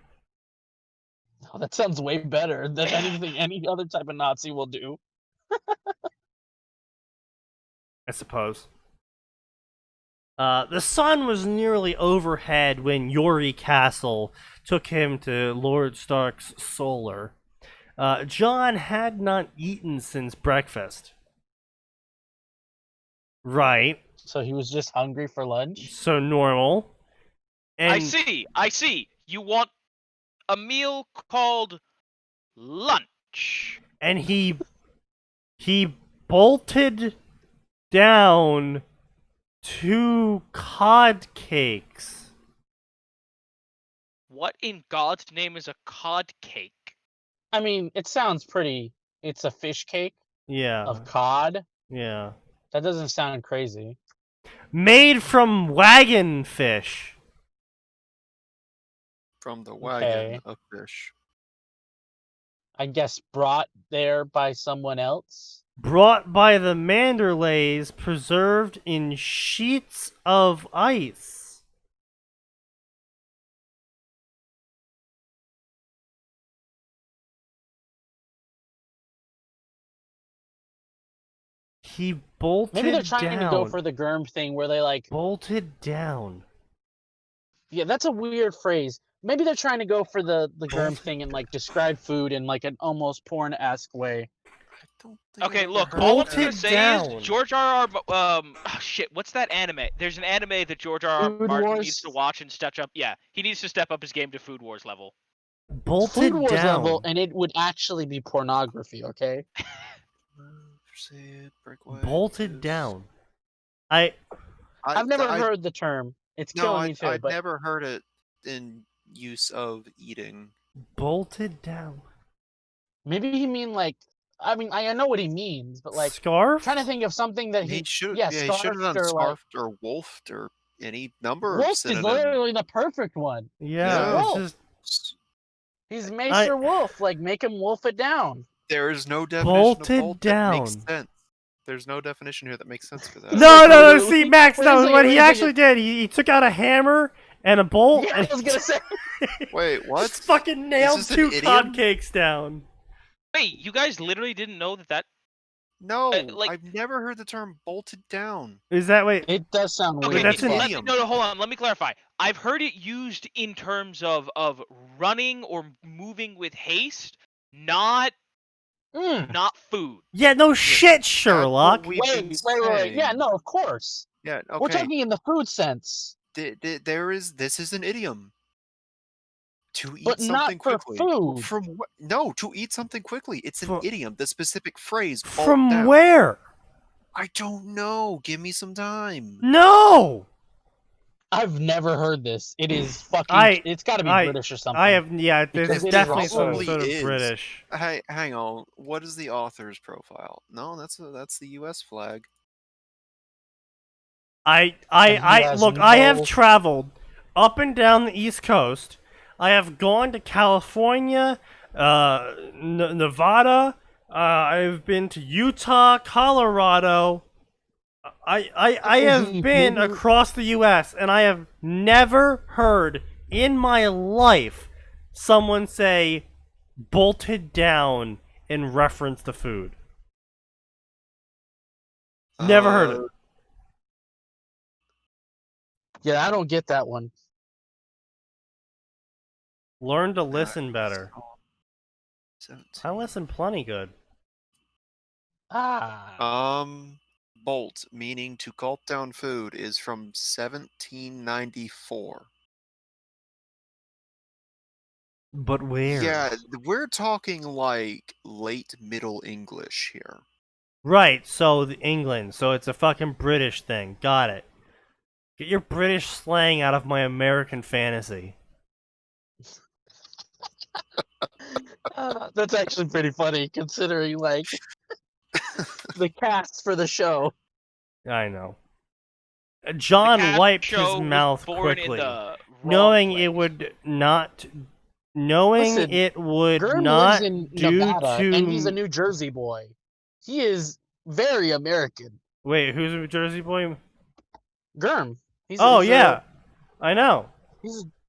Oh, that sounds way better than anything any other type of Nazi will do. I suppose. The sun was nearly overhead when Yori Castle took him to Lord Stark's solar. John had not eaten since breakfast. Right. So he was just hungry for lunch? So normal. And I see. You want a meal called lunch. And he bolted down 2 cod cakes. What in God's name is a cod cake? I mean, it sounds pretty. It's a fish cake Yeah. of cod. Yeah. That doesn't sound crazy. Made from wagon fish. From the wagon Okay. of fish. I guess brought there by someone else. Brought by the Manderleys, preserved in sheets of ice. He bolted Maybe they're trying down. to go for the Germ thing where they like. Bolted down. Yeah, that's a weird phrase. Maybe they're trying to go for the Germ thing and like describe food in like an almost porn-esque way. I don't think Okay, I've ever look, heard all I'm that. gonna Bolted say down. is George R. R. Shit, what's that anime? There's an anime that George R. R. Food Martin Wars? needs to watch and step up. Yeah, he needs to step up his game to Food Wars level. Bolted Food Wars down. level, and it would actually be pornography. Okay. Proceed, breakaway, Bolted use- down. I've I've never I- heard the term. It's No, killing me too. I'd But never heard it in use of eating. bolted down. maybe he mean like. I mean, I know what he means, but like Scarf? trying to think of something that He should, yeah, he should have done scarfed or, like- scarfed or wolfed or any number of Wolf is synonyms. literally the perfect one. Yeah, Wolf. it's just He's Maester Wolf. Like make him wolf it down. There is no definition Bolted of bolt that makes down. sense. There's no definition here that makes sense for that. No, Literally see, Max, no, phrasing what he everything actually did, he took out a hammer and a bolt, Yeah, and I was gonna say. Wait, what? just fucking nailed Is this 2 an cod idiom? cakes down. Wait, you guys literally didn't know that? No, like- I've never heard the term bolted down. Is that, wait, It does sound Okay, weird. that's as an fuck. idiom. No, hold on. Let me clarify. I've heard it used in terms of running or moving with haste, not food. yeah, no shit, That's Sherlock. what we've been Wait. Yeah, saying. no, of course. Yeah, okay. We're talking in the food sense, This is an idiom. To eat but not something for quickly. food. From what? No, to eat something quickly. It's an From- idiom. The specific phrase. bolt From down. where? I don't know. Give me some time. No! I've never heard this. It is fucking. I- It's got to be I- British or something. I have, yeah, Because it's it is definitely also- some Probably sort of is. British. Hey, hang on. What is the author's profile? No, that's the U.S. flag. I has look, I have no- traveled up and down the East Coast. I have gone to California, Nevada, I've been to Utah, Colorado. I have been across the U.S. and I have never heard in my life someone say bolted down in reference to food. Never heard it. Yeah, I don't get that one. Learn to listen better. 17. I listen plenty good. Bolt, meaning to gulp down food, is from 1794. But where? Yeah, we're talking like late Middle English here. Right, so England. So it's a fucking British thing. Got it. Get your British slang out of my American fantasy. That's actually pretty funny, considering like the cast for the show. I know. The John Cap wiped Show his was mouth born quickly, in the knowing wrong it place. would not. Knowing Listen, it would Gurm not lives in due Nevada, to. and he's a New Jersey boy. He is very American. Wait, who's a Jersey boy? Gurm. He's Oh he's yeah, I know.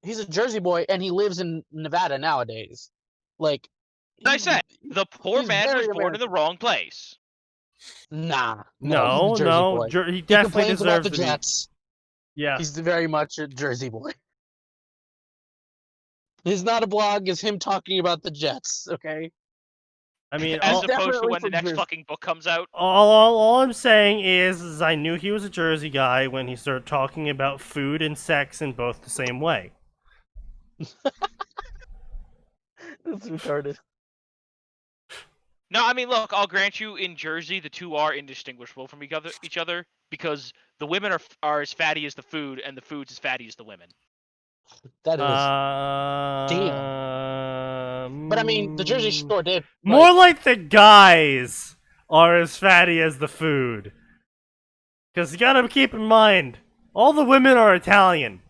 he's a Jersey boy, and he lives in Nevada nowadays. Like, I said, the poor he's man was very born in the wrong place. nah, No, he's a Jersey no, boy. he He definitely complains about deserves the to be. Jets. Yeah, He's very much a Jersey boy. He's not a blog, it's him talking about the Jets, okay? I mean, As all, opposed to definitely when the from next Jersey. fucking book comes out. all I'm saying is I knew he was a Jersey guy when he started talking about food and sex in both the same way. That's retarded. No, I mean, look, I'll grant you, in Jersey, the two are indistinguishable from each other because the women are as fatty as the food, and the food's as fatty as the women. That is. But I mean, the Jersey Shore did. More like the guys are as fatty as the food. Because you gotta keep in mind, all the women are Italian.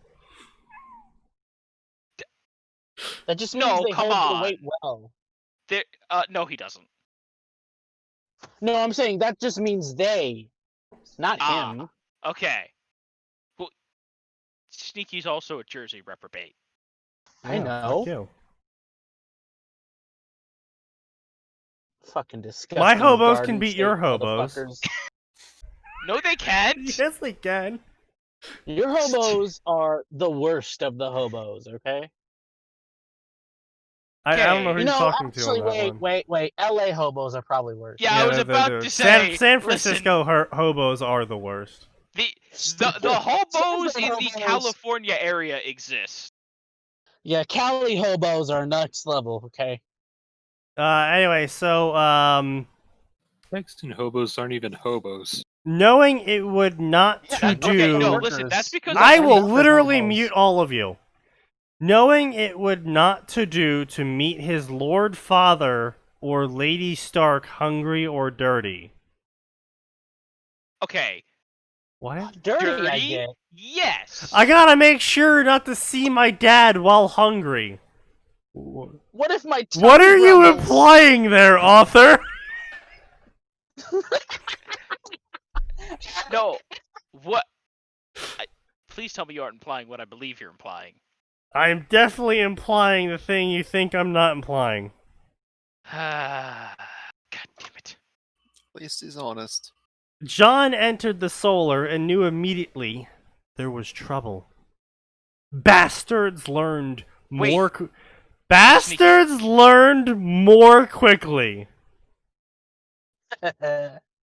That just means No, they come hold the on. weight well. No, he doesn't. No, I'm saying that just means they, not Ah. him. Okay. Well, Sneaky's also a Jersey reprobate. I Yeah, know. fuck you. Fucking disgusting. My hobos Garden can beat State your hobos. motherfuckers. No, they can't. Yes, they can. Your hobos are the worst of the hobos, okay? I don't know who Okay. you're talking actually, to on that one. wait. LA hobos are probably worse. Yeah, I was about to say. San Francisco hobos are the worst. The hobos in the Hobos. California area exist. Yeah, Cali hobos are next level, okay? Anyway, so, Texan hobos aren't even hobos. knowing it would not Yeah, to that's do... Okay, no, workers. listen, that's because I They're will not the literally hobos. mute all of you. Knowing it would not to do to meet his Lord Father or Lady Stark hungry or dirty. Okay, What? Dirty, I get. Yes. I gotta make sure not to see my dad while hungry. What if my What tummy are you grumbles? implying there, author? No. What? Please tell me you aren't implying what I believe you're implying. I'm definitely implying the thing you think I'm not implying. God damn it. At least he's honest. John entered the solar and knew immediately there was trouble. Bastards learned Wait. more. Bastards learned more quickly.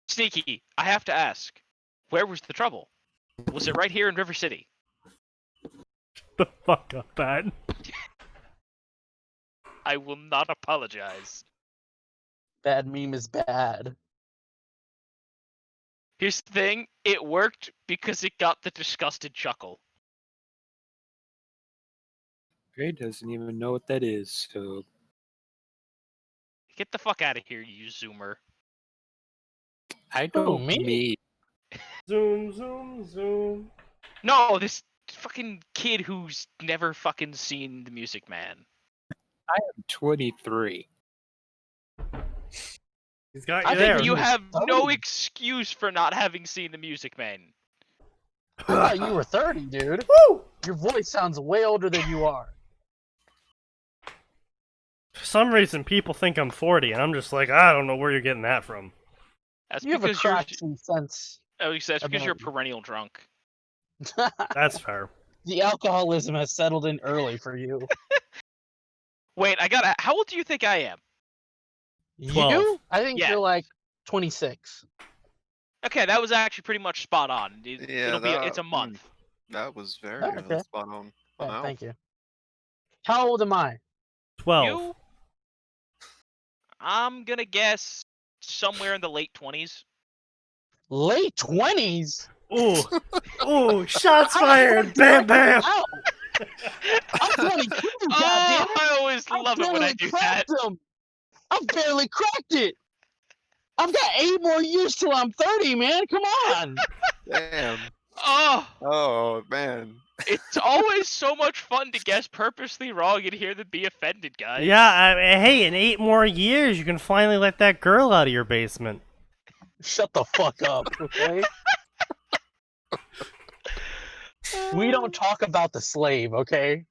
Sneaky, I have to ask, where was the trouble? Was it right here in River City? The fuck up, that. I will not apologize. Bad meme is bad. Here's the thing, it worked because it got the disgusted chuckle. Gray doesn't even know what that is, so Get the fuck out of here, you zoomer. I don't me? mean Zoom, zoom, zoom. No, this fucking kid who's never fucking seen The Music Man. 23. He's got I you think there. You have no 30. excuse for not having seen The Music Man. I thought you were 30, dude. Woo! Your voice sounds way older than you are. For some reason, people think I'm 40, and I'm just like, I don't know where you're getting that from. That's You have a because you're. craftsy sense. Oh, that's because you're a ability. perennial drunk. That's fair. The alcoholism has settled in early for you. Wait, I gotta. How old do you think I am? 12. You? I think Yeah. you're like 26. Okay, that was actually pretty much spot on. Yeah, It's a month. That was very Oh, okay. spot on. Yeah, Wow. thank you. How old am I? 12. You? I'm gonna guess somewhere in the late 20s. Late 20s? Ooh. Ooh, shots fired! Bam, bam! Ow! I'm 22, Oh, goddammit! I always I love it when I do that. cracked them! I barely cracked it! I've got 8 more years till I'm 30, man! Come on! Damn. Oh, Oh man. it's always so much fun to guess purposely wrong and hear them be offended, guys. Yeah, hey, in 8 more years, you can finally let that girl out of your basement. Shut the fuck up, okay? We don't talk about the slave, okay?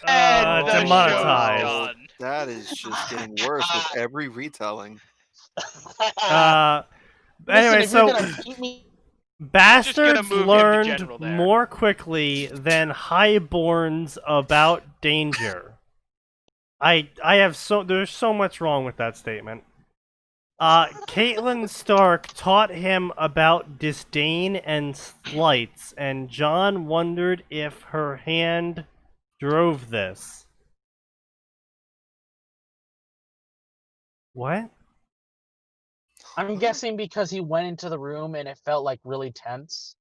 And the demonetized. show's done. That is just getting worse with every retelling. Anyway, Listen, if so you're gonna beat me, bastards move him to learned general there. more quickly than highborns about danger. There's so much wrong with that statement. Caitlin Stark taught him about disdain and slights, and John wondered if her hand drove this. What? I'm guessing because he went into the room and it felt like really tense.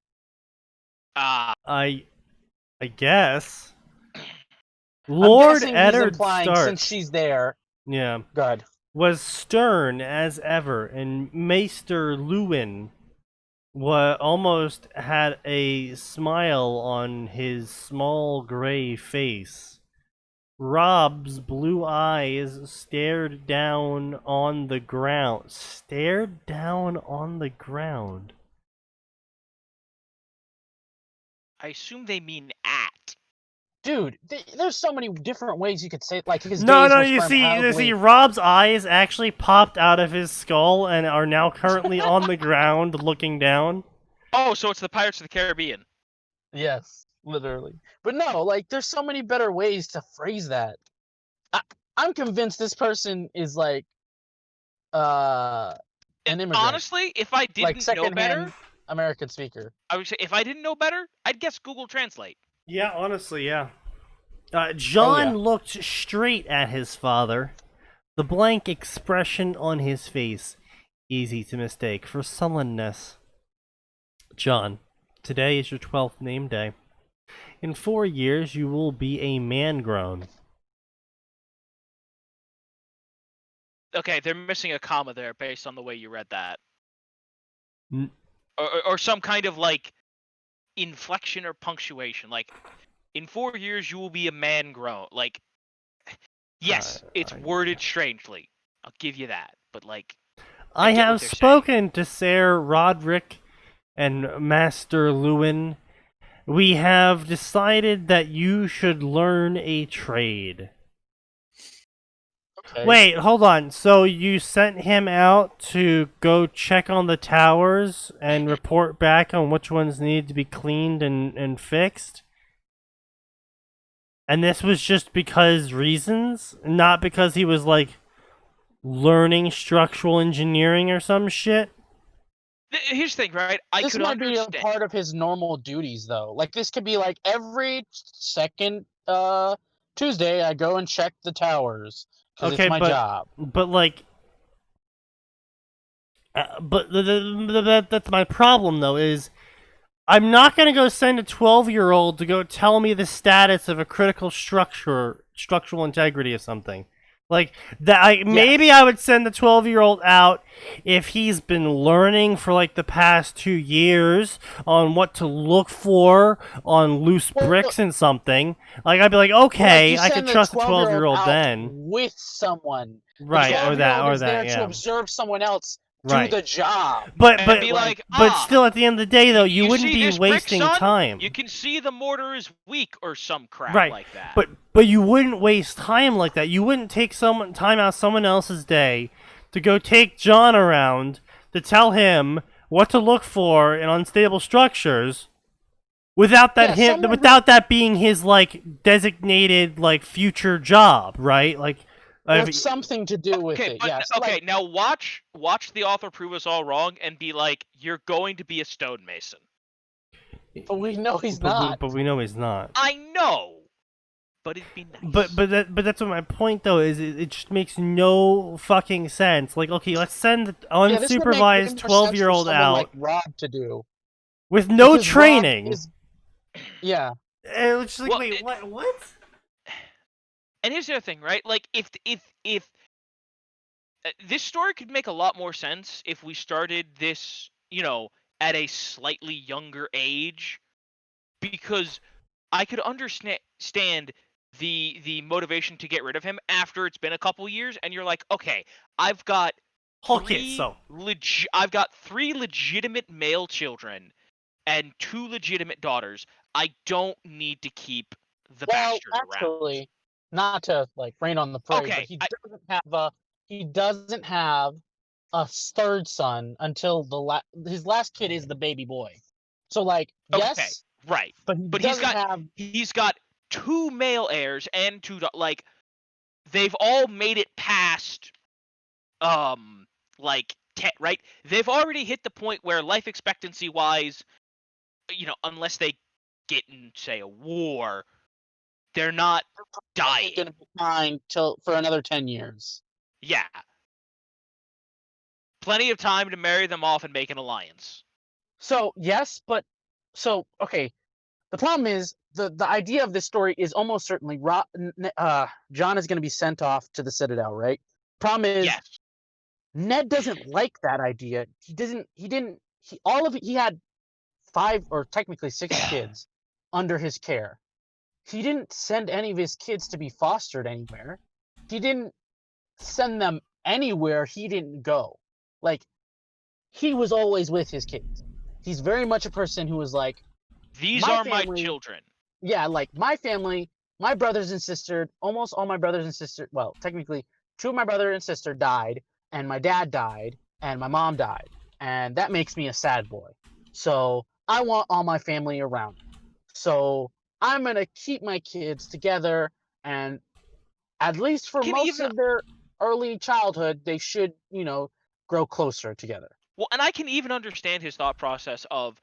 I guess. I'm Lord guessing he's Eddard implying Stark, since she's there. yeah, Good. was stern as ever, and Maester Lewin almost had a smile on his small gray face. Rob's blue eyes stared down on the ground. Stared down on the ground. I assume they mean at. Dude, there's so many different ways you could say it. Like his No, gaze no, was you firm see, outwardly. Rob's eyes actually popped out of his skull and are now currently on the ground looking down. Oh, so it's the Pirates of the Caribbean. Yes, literally. But no, like there's so many better ways to phrase that. I'm convinced this person is like an immigrant, Honestly, if I like didn't know secondhand better, American speaker. I would say if I didn't know better, I'd guess Google Translate. Yeah, honestly, yeah. John yeah. looked straight at his father, the blank expression on his face easy to mistake for sullenness. John, today is your 12th name day. In 4 years, you will be a man grown. Okay, they're missing a comma there based on the way you read that. N- Or some kind of like inflection or punctuation. Like, in 4 years you will be a man grown. Like, yes, it's worded strangely. I'll give you that. But like, I get have what they're spoken to Sir Roderick and Master Lewin. We have decided that you should learn a trade. Okay. Wait, hold on. So you sent him out to go check on the towers and report back on which ones need to be cleaned and fixed? And this was just because reasons? Not because he was, like, learning structural engineering or some shit? here's the thing, right? I This could might be a understand. part of his normal duties, though. Like this could be like every second Tuesday, I go and check the towers because Okay, it's my but- job. But, like... that's my problem, though, is... I'm not going to go send a 12-year-old to go tell me the status of a critical structural integrity of something. Like that, maybe I would send the 12-year-old out if he's been learning for like the past 2 years on what to look for on loose bricks and something. Like I'd be like, okay, you I send could trust the 12-year-old 12-year-old out then. with someone. Right, The or that, 12-year-old is there yeah. to observe someone else Right. do the job. But And be like, still, at the end of the day, though, you wouldn't see be this brick, wasting son? time. You can see the mortar is weak or some crap Right. like that. But you wouldn't waste time like that. You wouldn't take time out of someone else's day to go take John around to tell him what to look for in unstable structures without that without that being his like designated like future job, right? Like something to do with it. Yes. Okay, now watch the author prove us all wrong and be like, you're going to be a stonemason. But we know he's not. But we know he's not. I know. But it'd be nice. But that's what my point though is. It just makes no fucking sense. Like, okay, let's send the unsupervised 12-year-old out like Rob to do with no because training. Yeah. And it's just like, wait, what? And here's the other thing, right? Like, if this story could make a lot more sense if we started this, at a slightly younger age, because I could understand the motivation to get rid of him after it's been a couple years, and you're like, okay, I've got I've got 3 legitimate male children and 2 legitimate daughters. I don't need to keep the bastard around. Not to like rain on the parade, but he doesn't have a third son until his last kid is the baby boy. So like, yes, right, but he's got 2 male heirs and 2 like they've all made it past like 10, right? They've already hit the point where life expectancy wise, unless they get in say a war, they're not dying. Going to be fine for another 10 years. Yeah. Plenty of time to marry them off and make an alliance. So, yes, but... So, okay. The problem is, the idea of this story is almost certainly... John is going to be sent off to the Citadel, right? Problem is... Yes. Ned doesn't like that idea. He had 5 or technically 6 kids under his care. He didn't send any of his kids to be fostered anywhere. He didn't send them anywhere he didn't go. Like, he was always with his kids. He's very much a person who was like, these are my children. Yeah, like, my family, my brothers and sisters, almost all my brothers and sisters, well, technically, 2 of my brother and sister died, and my dad died, and my mom died. And that makes me a sad boy. So, I want all my family around. So... I'm going to keep my kids together, and at least for most of their early childhood, they should, grow closer together. Well, and I can even understand his thought process of,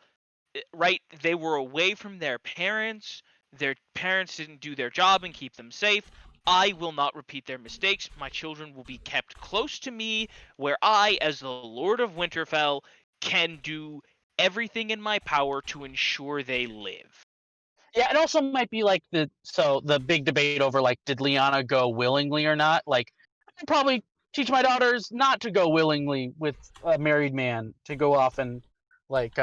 right, they were away from their parents didn't do their job and keep them safe. I will not repeat their mistakes. My children will be kept close to me, where I, as the Lord of Winterfell, can do everything in my power to ensure they live. Yeah, it also might be like the big debate over like, did Lyanna go willingly or not? Like, I could probably teach my daughters not to go willingly with a married man to go off and like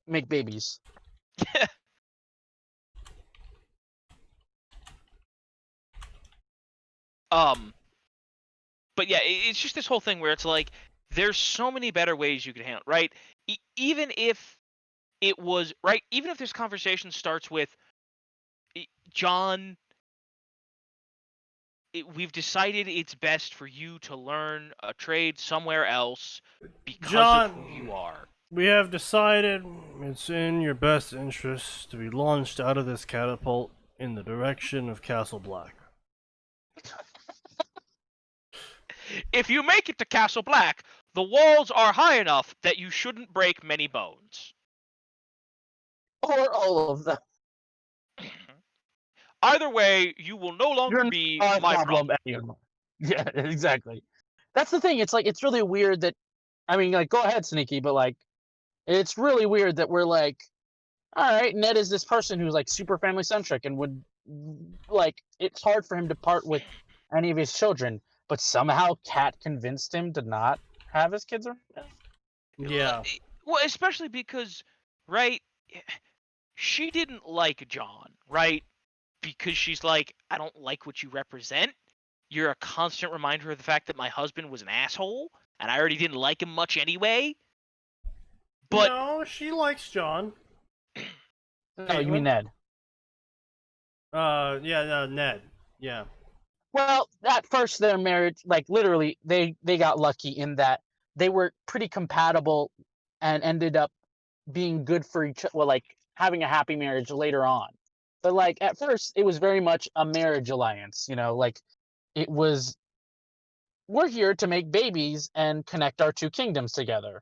make babies. But yeah, it's just this whole thing where it's like, there's so many better ways you could handle it, right? Even if it was, right, even if this conversation starts with, John, we've decided it's best for you to learn a trade somewhere else because of who you are. We have decided it's in your best interest to be launched out of this catapult in the direction of Castle Black. If you make it to Castle Black, the walls are high enough that you shouldn't break many bones. Or all of them. Either way, you will no longer be my problem anymore. Yeah, exactly. That's the thing. It's like, it's really weird that, I mean, like, go ahead, Sneaky, but like, it's really weird that we're like, all right, Ned is this person who's like super family centric and would like, it's hard for him to part with any of his children, but somehow Kat convinced him to not have his kids around. Yeah. Well, especially because, right, she didn't like John, right? Because she's like, I don't like what you represent. You're a constant reminder of the fact that my husband was an asshole, and I already didn't like him much anyway. But no, she likes John. No, you mean Ned. Yeah, no, Ned. Yeah. Well, at first their marriage, like literally, they got lucky in that they were pretty compatible and ended up being good for each other, well, like having a happy marriage later on. But like at first it was very much a marriage alliance, like it was, we're here to make babies and connect our two kingdoms together.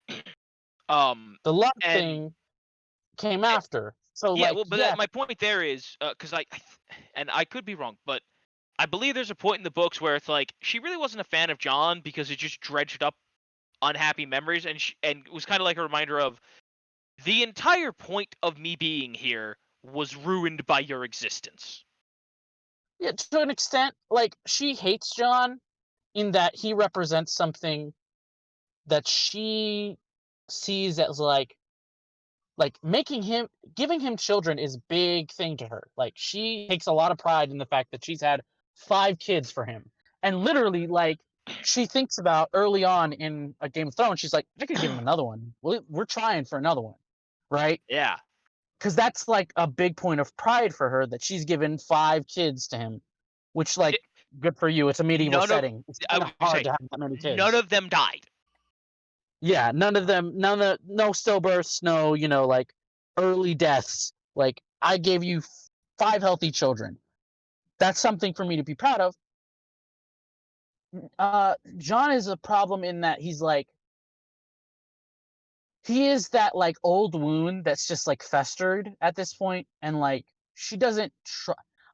The love and thing came after. So yeah, like, well, but yeah, my point there is because and I could be wrong, but I believe there's a point in the books where it's like she really wasn't a fan of John because it just dredged up unhappy memories, and it was kind of like a reminder of the entire point of me being here was ruined by your existence. yeah, to an extent, like she hates John in that he represents something that she sees as like giving him children is a big thing to her. Like she takes a lot of pride in the fact that she's had 5 kids for him. And literally, like, she thinks about early on in a Game of Thrones, she's like, I could give him another one. We're trying for another one. Right? Yeah. Because that's like a big point of pride for her that she's given 5 kids to him. Which, like, good for you. It's a medieval setting. It's kind of hard to have that many kids. None of them died. Yeah, no stillbirths, no, like early deaths. Like, I gave you 5 healthy children. That's something for me to be proud of. John is a problem in that he is that like old wound that's just like festered at this point, and like she doesn't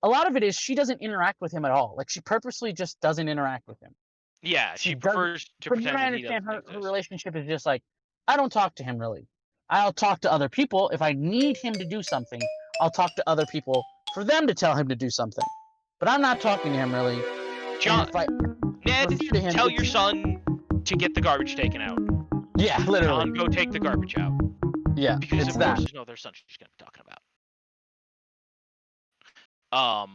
a lot of it is she doesn't interact with him at all. Like she purposely just doesn't interact with him. Yeah, she prefers to From pretend what I that he understand, doesn't her exist. relationship is just like, I don't talk to him really. I'll talk to other people. If I need him to do something, I'll talk to other people for them to tell him to do something. But I'm not talking to him really. John, Ned, refer to him, tell your son to get the garbage taken out. Yeah, literally. John, go take the garbage out. Yeah, Because it's of that. course there's no other son she's gonna be talking about.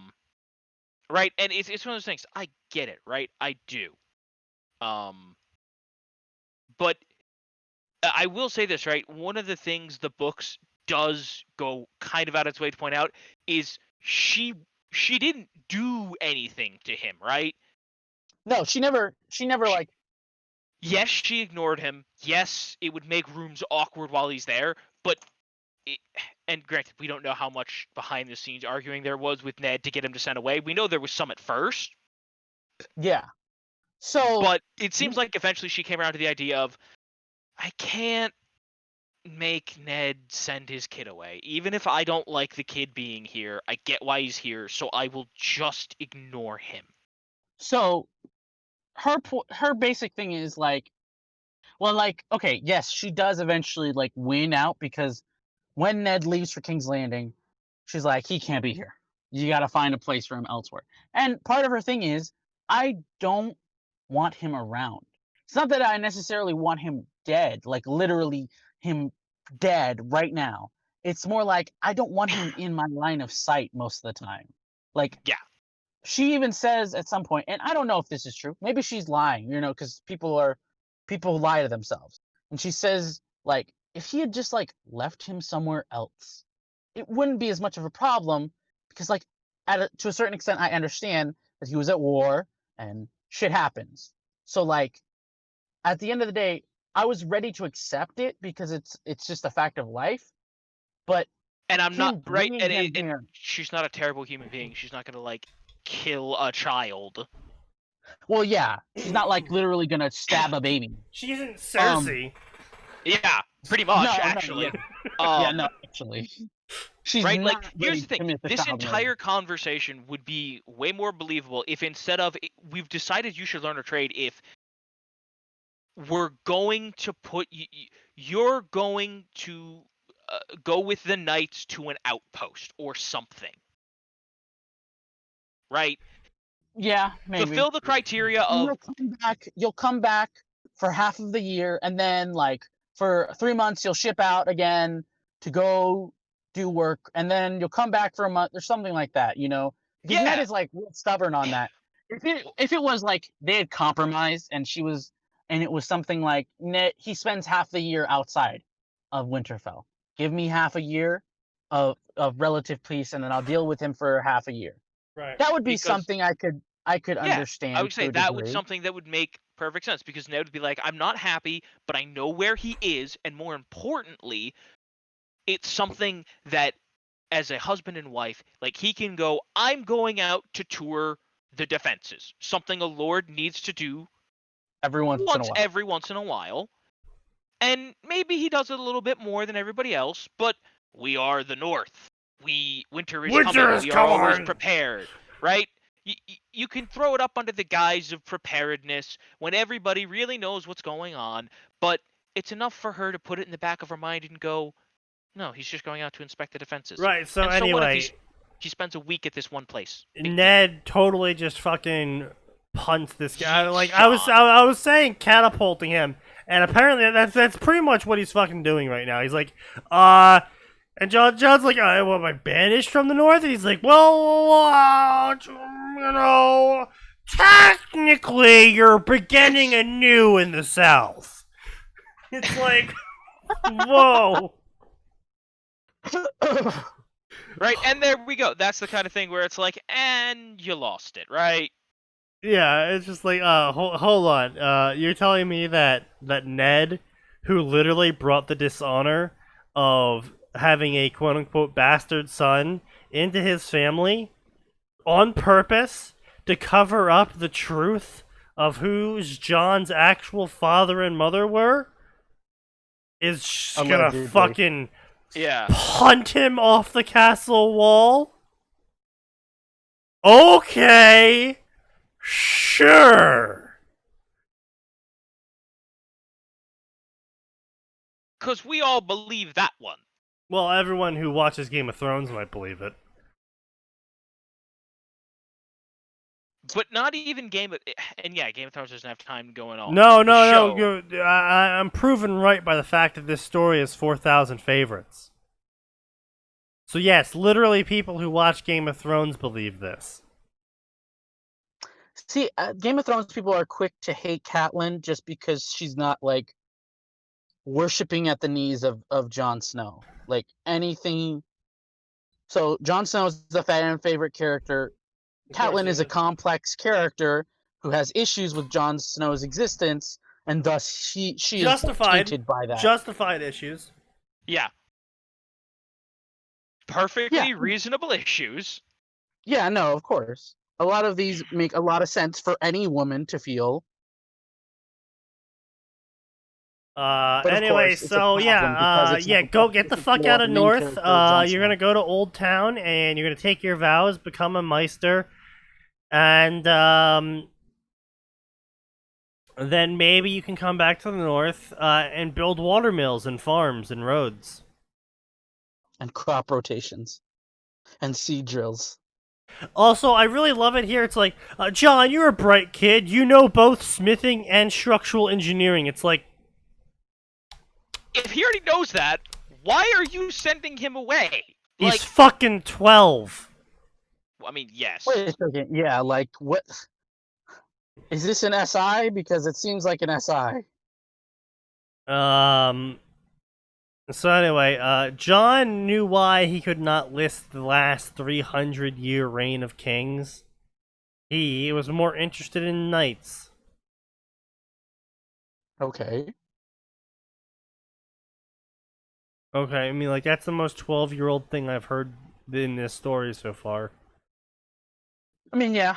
Right, and it's one of those things. I get it, right? I do. But I will say this, right? One of the things the books does go kind of out its way to point out is she didn't do anything to him, right? No, she never like. Yes, she ignored him. Yes, it would make rooms awkward while he's there, but and granted, we don't know how much behind the scenes arguing there was with Ned to get him to send away. We know there was some at first. Yeah. So, but it seems like eventually she came around to the idea of, I can't make Ned send his kid away. Even if I don't like the kid being here, I get why he's here, so I will just ignore him. So, her basic thing is like, well, like, okay, yes, she does eventually like win out because when Ned leaves for King's Landing, she's like, he can't be here. You got to find a place for him elsewhere. And part of her thing is, I don't want him around. It's not that I necessarily want him dead, like literally him dead right now. It's more like I don't want him in my line of sight most of the time. Like, yeah. She even says at some point, and I don't know if this is true. Maybe she's lying, because people lie to themselves. And she says, like, if he had just like left him somewhere else, it wouldn't be as much of a problem because, like, to a certain extent, I understand that he was at war and shit happens. So, like, at the end of the day, I was ready to accept it because it's just a fact of life. But and I'm not right. And she's not a terrible human being. She's not gonna like kill a child. Well, yeah, she's not like literally gonna stab a baby. She isn't Cersei. Yeah, pretty much, actually. No, actually. She's right, not like, here's the thing. This entire conversation would be way more believable if instead of we've decided you should learn a trade, if we're going to put you're going to go with the knights to an outpost or something. Right? Yeah, maybe. Fulfill the criteria of You'll come back for half of the year, and then like for 3 months you'll ship out again to go do work, and then you'll come back for a month or something like that. Because Ned Yeah. is like real stubborn on that. If it was like they had compromised and it was something like Ned, he spends half the year outside of Winterfell. Give me half a year of relative peace, and then I'll deal with him for half a year. Right. That would be Because- something I could yeah, understand. I would say to a that would degree. something that would make perfect sense, because Ned would be like, I'm not happy, but I know where he is, and more importantly, it's something that as a husband and wife, like he can go, I'm going out to tour the defenses. Something a lord needs to do every once in a while. every once in a while. And maybe he does it a little bit more than everybody else, but we are the North. Winter is coming. We are always prepared, right? You can throw it up under the guise of preparedness when everybody really knows what's going on, but it's enough for her to put it in the back of her mind and go, no, he's just going out to inspect the defenses. Right. So and anyway, so what if he spends a week at this one place? Big deal. Ned totally just fucking punts this guy. Yeet, Like John. I was saying, catapulting him, and apparently that's pretty much what he's fucking doing right now. He's like, and John's like, what, am I banished from the North? And he's like, well, technically you're beginning anew in the South. It's like, whoa. Right, and there we go. That's the kind of thing where it's like, and you lost it, right? Yeah, it's just like, hold on. You're telling me that Ned, who literally brought the dishonor of having a quote-unquote bastard son into his family on purpose to cover up the truth of who's John's actual father and mother were, is just gonna Allegedly. fucking Yeah. punt him off the castle wall? Okay. Sure. Because we all believe that one. Well, everyone who watches Game of Thrones might believe it. But not even Game of... And yeah, Game of Thrones doesn't have time going on. No. Show. I'm proven right by the fact that this story is 4,000 favorites. So yes, literally people who watch Game of Thrones believe this. See, Game of Thrones people are quick to hate Catelyn just because she's not like worshipping at the knees of Jon Snow. Like anything. So Jon Snow is the fan favorite character. Catelyn is a complex character who has issues with Jon Snow's existence, and thus she is tainted by that. Justified issues. Yeah. Perfectly reasonable issues. Yeah, no, of course. A lot of these make a lot of sense for any woman to feel. But of Anyway, course, it's a so problem because it's not go get the fuck out of the main North. character of Jon You're Snow. gonna go to Old Town and you're gonna take your vows, become a Meister, and then maybe you can come back to the North and build water mills and farms and roads. And crop rotations. And seed drills. Also, I really love it here. It's like, John, you're a bright kid. You know both smithing and structural engineering. It's like, If he already knows that, why are you sending him away? he's fucking 12. I mean, yes. Wait a second. Yeah, like, what? Is this an SI? Because it seems like an SI. So anyway, John knew why he could not list the last 300-year reign of kings. He was more interested in knights. Okay. Okay, I mean, like, that's the most 12-year-old thing I've heard in this story so far. I mean, yeah.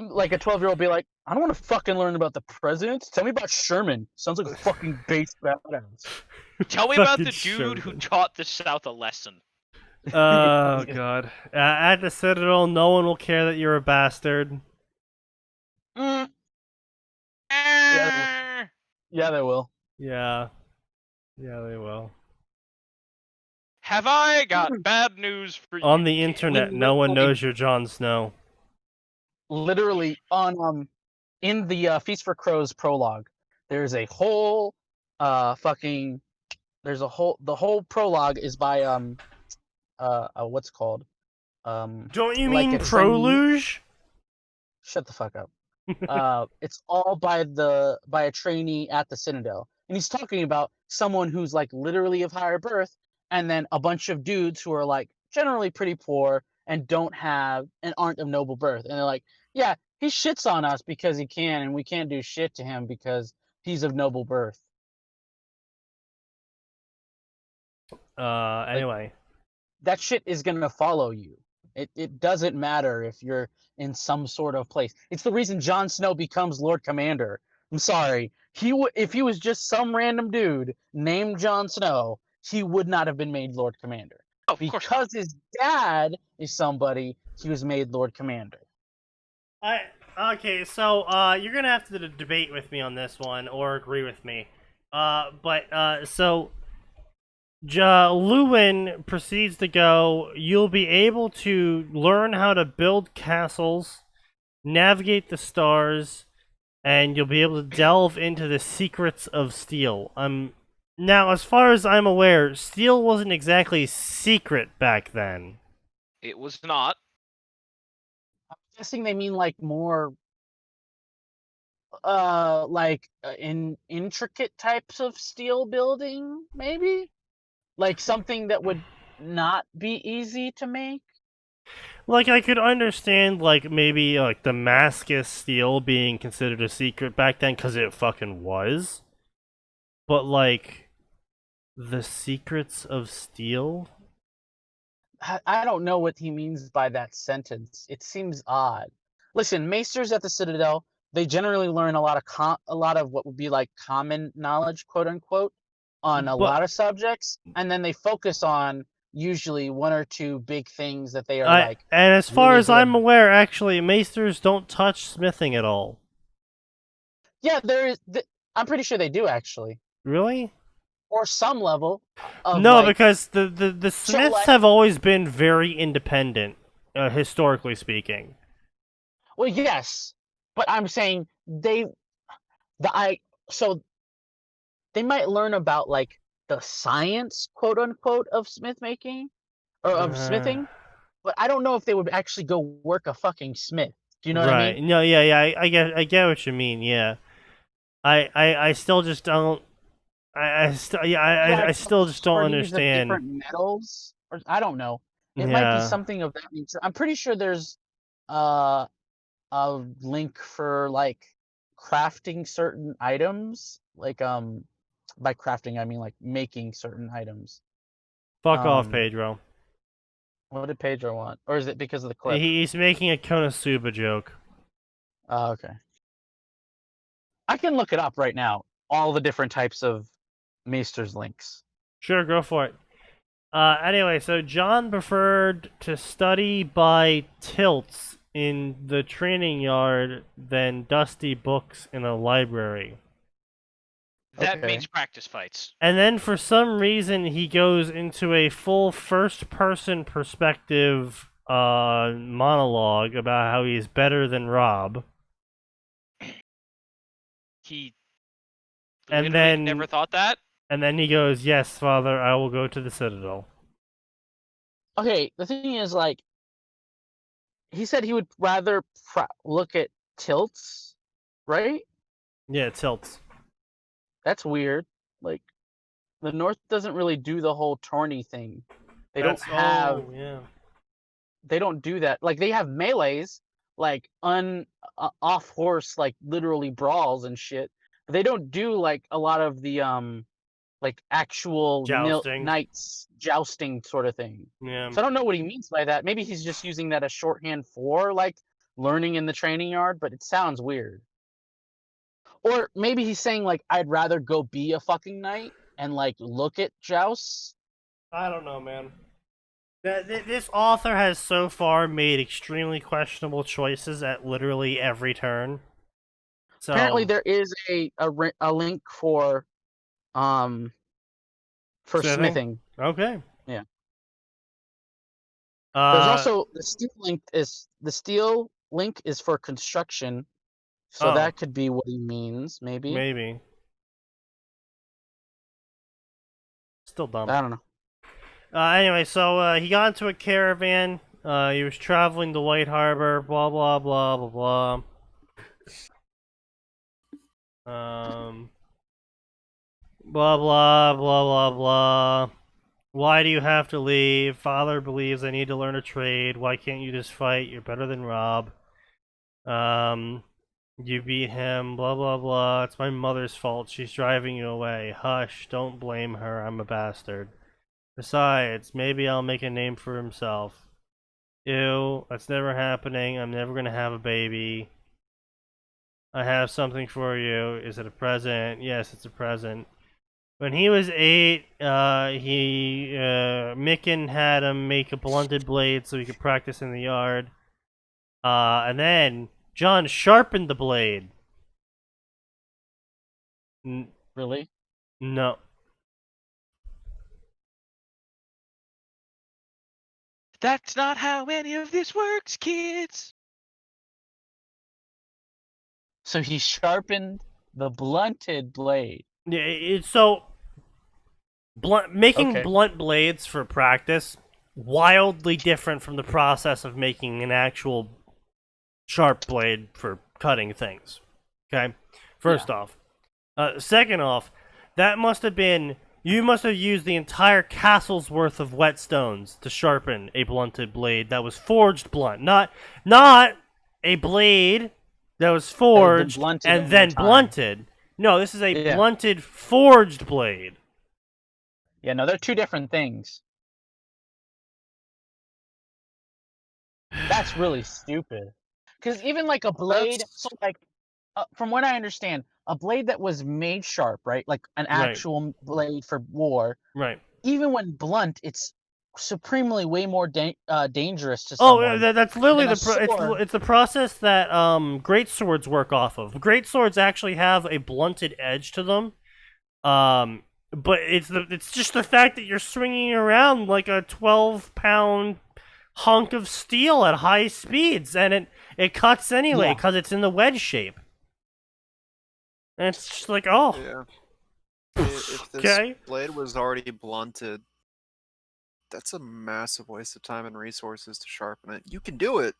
Like a 12-year-old be like, I don't want to fucking learn about the president. Tell me about Sherman. Sounds like a fucking base badass. Tell me about Fucking the dude who Sherman. taught the South a lesson. Oh, God. At the Citadel, no one will care that you're a bastard. Mm, Eh. yeah, they will. Yeah. Yeah, they will. Have I got bad news for you? On the kid? internet, We no one will- knows you're Jon Snow. literally on in the Feast for Crows prologue, there's a whole fucking the whole prologue is by what's it called Don't you like mean a trainee. Proluge? Shut the fuck up. It's all by a trainee at the Citadel, and he's talking about someone who's like literally of higher birth, and then a bunch of dudes who are like generally pretty poor and don't have and aren't of noble birth, and they're like, yeah, he shits on us because he can, and we can't do shit to him because he's of noble birth. Anyway. That shit is gonna follow you. It doesn't matter if you're in some sort of place. It's the reason Jon Snow becomes Lord Commander. I'm sorry. If he was just some random dude named Jon Snow, he would not have been made Lord Commander. Oh, of course not. Because his dad is somebody, he was made Lord Commander. Okay, so you're gonna have to debate with me on this one or agree with me. So Lewin proceeds to go, you'll be able to learn how to build castles, navigate the stars, and you'll be able to delve into the secrets of steel. Now, as far as I'm aware, steel wasn't exactly secret back then. It was not. I'm guessing they mean like more in intricate types of steel building, maybe? Like something that would not be easy to make? Like, I could understand, like, maybe, like, Damascus steel being considered a secret back then, because it fucking was. But, like, the secrets of steel? I don't know what he means by that sentence. It seems odd. Listen, maesters at the Citadel, they generally learn a lot of what would be like common knowledge, quote unquote, on a lot of subjects, and then they focus on usually one or two big things that they are like. And as far really as I'm aware, actually, maesters don't touch smithing at all. Yeah, there is. I'm pretty sure they do actually, Really? or some level of No, like. because the smiths have always been very independent, historically speaking. Well, yes, but I'm saying so they might learn about like the science, quote unquote, of smith making or of smithing, but I don't know if they would actually go work a fucking smith. Do you know what I Right. mean? No, yeah, I get what you mean, yeah. I still just don't I still just don't Properties of understand. different metals, or I don't know. It might be Yeah. something of that nature. I'm pretty sure there's uh a link for like crafting certain items, like by crafting I mean like making certain items. Fuck off, Pedro. What did Pedro want? Or is it because of the clip? He's making a Konosuba joke. Oh, okay. I can look it up right now. All the different types of Maester's links. Sure, go for it. Anyway, so John preferred to study by tilts in the training yard than dusty books in a library. That Okay. means practice fights. And then for some reason he goes into a full first-person perspective monologue about how he's better than Rob. He And literally then never thought that. And then he goes, "Yes, father, I will go to the Citadel." Okay, the thing is, like, he said he would rather look at tilts, right? Yeah, tilts. That's weird. Like, the North doesn't really do the whole tourney thing. They don't have. Oh, yeah. They don't do that. Like, they have melees, like off horse, like literally brawls and shit. But they don't do like a lot of the like actual Jousting. knights jousting sort of thing. Yeah. So I don't know what he means by that. Maybe he's just using that as shorthand for like learning in the training yard, but it sounds weird. Or maybe he's saying like I'd rather go be a fucking knight and like look at jousts. I don't know, man. This author has so far made extremely questionable choices at literally every turn. So Apparently there is a link for smithing. Okay. Yeah. There's also the steel link is for construction, so Oh. that could be what he means, maybe. Maybe. Still dumb. I don't know. Anyway, so he got into a caravan. He was traveling to White Harbor. Blah blah blah blah blah. Blah blah blah blah blah. Why do you have to leave? Father believes I need to learn a trade. Why can't you just fight? You're better than Rob. You beat him. Blah blah blah. It's my mother's fault. She's driving you away. Hush. Don't blame her. I'm a bastard. Besides, maybe I'll make a name for himself. Ew, that's never happening. I'm never gonna have a baby. I have something for you. Is it a present? Yes, it's a present. When he was 8, Micken had him make a blunted blade so he could practice in the yard. And then John sharpened the blade. Really? No. That's not how any of this works, kids. So he sharpened the blunted blade. Yeah, it's so making Okay. blunt blades for practice wildly different from the process of making an actual sharp blade for cutting things. Okay, first off. Second off, that must have been you must have used the entire castle's worth of whetstones to sharpen a blunted blade that was forged blunt, not a blade that was forged blunted and over then time. blunted. No, this is a Yeah. blunted forged blade. Yeah, no, they're two different things. That's really stupid. Because even like a blade, so like, from what I understand, a blade that was made sharp, right? Like an Right. actual blade for war. Right. Even when blunt, it's supremely way more dangerous to Oh, someone. that's literally than a it's sword. the process that great swords work off of. Great swords actually have a blunted edge to them. But it's just the fact that you're swinging around like a 12-pound hunk of steel at high speeds, and it cuts anyway Yeah. because it's in the wedge shape. And it's just like, oh, Yeah. If this okay. blade was already blunted, that's a massive waste of time and resources to sharpen it. You can do it,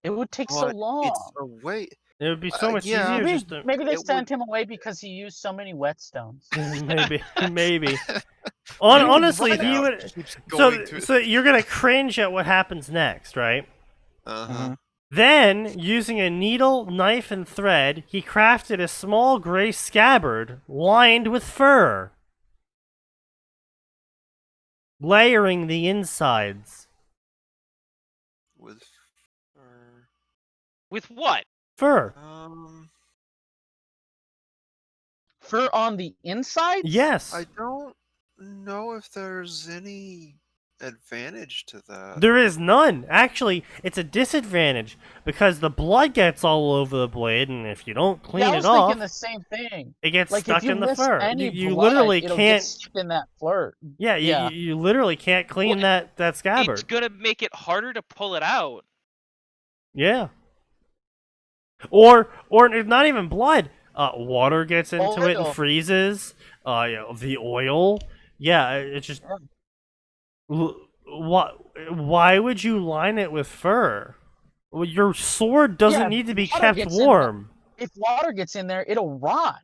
It would take so but long. it's a wait. It would be so much yeah. easier Maybe, just to maybe they it sent him away because he used so many whetstones. maybe. Honestly, if Right you now, would, it keeps going to- so you're gonna cringe at what happens next, right? Uh-huh. Then, using a needle, knife, and thread, he crafted a small gray scabbard lined with fur, layering the insides. With With what? Fur. Fur on the inside? Yes. I don't know if there's any advantage to that. There is none. Actually, it's a disadvantage because the blood gets all over the blade, and if you don't clean Yeah, I it was off, thinking the same thing. it gets Like stuck if you in the miss fur. any You blood, literally it'll can't. get stuck in that fur. Yeah, Yeah. you literally can't clean Well, that scabbard. It's gonna make it harder to pull it out. Yeah. Or not even blood. Water gets into it and Oil. freezes. The oil. Yeah, it's just. Why would you line it with fur? Well, your sword doesn't Yeah, need to be water kept gets in warm. If water gets in there, it'll rot.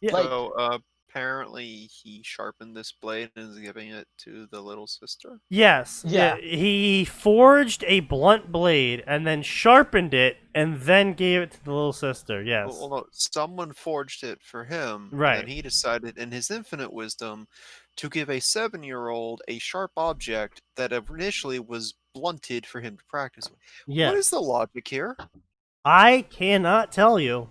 Yeah. Like- So apparently he sharpened this blade and is giving it to the little sister. Yes. Yeah. He forged a blunt blade and then sharpened it and then gave it to the little sister. Yes. Well, no, someone forged it for him, Right. and he decided, in his infinite wisdom, to give a 7-year-old a sharp object that initially was blunted for him to practice with. Yes. What is the logic here? I cannot tell you.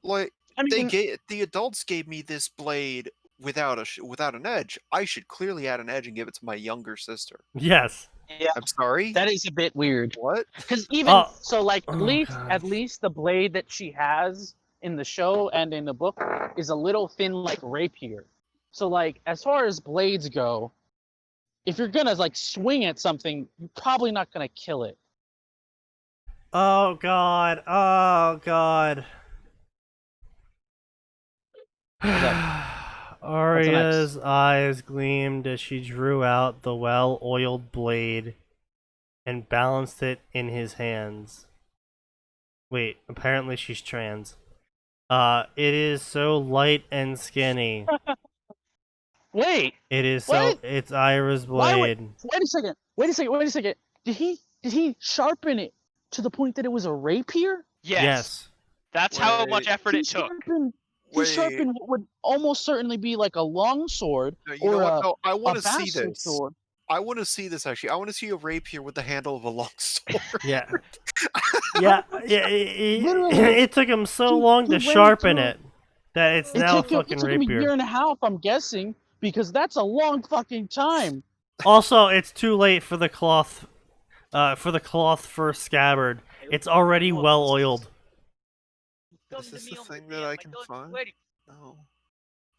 Like, I mean, the adults gave me this blade without an edge. I should clearly add an edge and give it to my younger sister. Yes. yeah, I'm sorry. that is a bit weird. What? Because even Oh. so, like Oh, God. at least the blade that she has in the show and in the book is a little thin, like rapier. So, like as far as blades go, if you're gonna like swing at something, you're probably not gonna kill it. Oh god. Oh god. Arya's eyes gleamed as she drew out the well-oiled blade and balanced it in his hands. Wait, apparently she's trans. It is so light and skinny. Wait, It is What? so. It's Ira's why would? blade. Wait a second. Wait a second. Wait a second. Did he sharpen it to the point that it was a rapier? Yes. That's how much Wait. effort He it took. sharpened. He Wait. sharpened what would almost certainly be like a long sword No, you know or what? No, I a want to see bastard this. sword. I want to see this actually. I want to see a rapier with the handle of a long sword. Yeah. Yeah. Literally, It took him so he- long he to went sharpen through- it that it's It now a took him. fucking It took him a year rapier. and a half, I'm guessing, because that's a long fucking time. Also, it's too late for the cloth. For the cloth first scabbard. It's already well oiled. Is this the thing that I can find? No.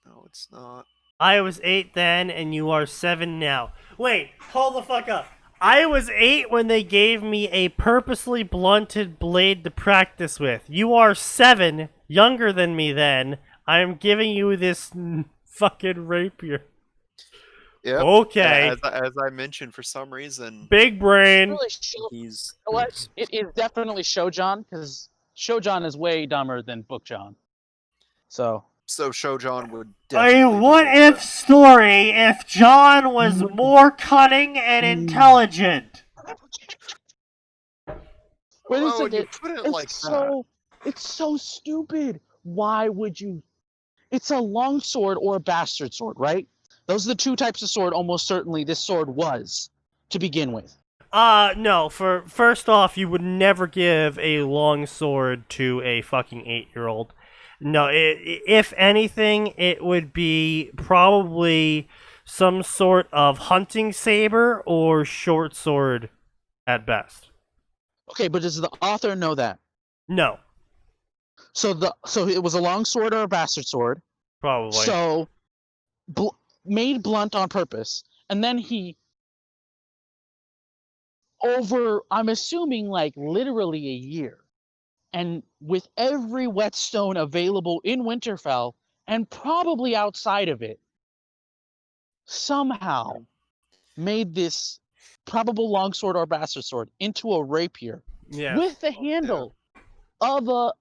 No, it's not. I was 8 then, and you are 7 now. Wait, hold the fuck up. I was 8 when they gave me a purposely blunted blade to practice with. You are 7, younger than me then. I am giving you this fucking rapier. Yep. Okay. As I mentioned, for some reason, Big brain. Really show, he's. you know what? It is definitely Shojan, because Shojan is way dumber than Book John. So So Shojan would. A definitely do what this. if story if John was more cunning and intelligent? wait a Well, when you second. put it It's like that. so it's so stupid. Why would you? It's a long sword or a bastard sword, right? Those are the two types of sword. Almost certainly, this sword was to begin with. No, for first off, you would never give a long sword to a fucking 8-year-old. No, if anything, it would be probably some sort of hunting saber or short sword at best. Okay, but does the author know that? No, So it was a long sword or a bastard sword. probably. So made blunt on purpose, and then he I'm assuming like literally a year, and with every whetstone available in Winterfell and probably outside of it, somehow made this probable longsword or bastard sword into a rapier Yeah. with the handle of a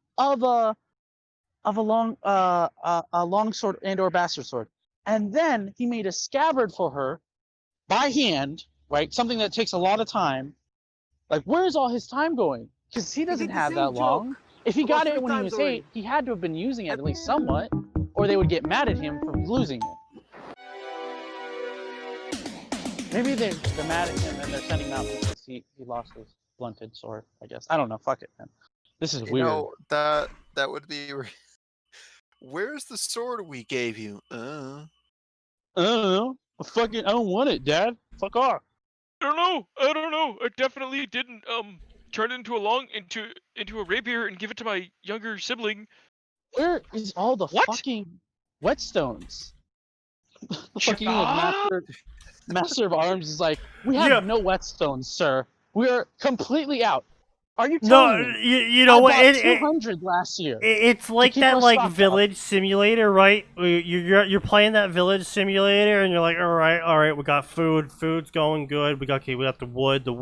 long sword and or bastard sword. And then he made a scabbard for her by hand, right? Something that takes a lot of time. Like, where's all his time going? Because he doesn't have that long. If he got it when he was 8, he had to have been using it at least somewhat, or they would get mad at him for losing it. Maybe they're mad at him and they're sending him out because he lost his blunted sword, I guess. I don't know. Fuck it, man. This is You weird. know, that would be. Where's the sword we gave you? I don't know. I don't want it, Dad. Fuck off. I don't know. I definitely didn't turn it into a rapier and give it to my younger sibling. Where is all the What? fucking whetstones? The fucking Ah! master of arms is like, we have no whetstones, sir. We are completely out. Are you telling No, me? you know I what? bought 200 last year. It's like keep that, our like stock up. village simulator, right? You're playing that village simulator, and you're like, all right, we got food. Food's going good. We got the wood. The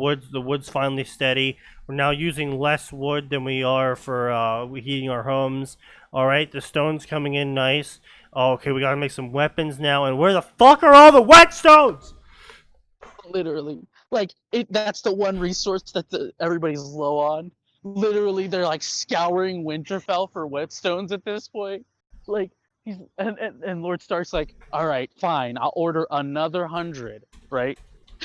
wood's finally steady. We're now using less wood than we are for heating our homes. All right, the stone's coming in nice. Okay, we gotta make some weapons now. And where the fuck are all the whetstones? Literally. Like, that's the one resource that everybody's low on. Literally, they're like scouring Winterfell for whetstones at this point. Like, and Lord Stark's like, all right, fine, I'll order another 100, right?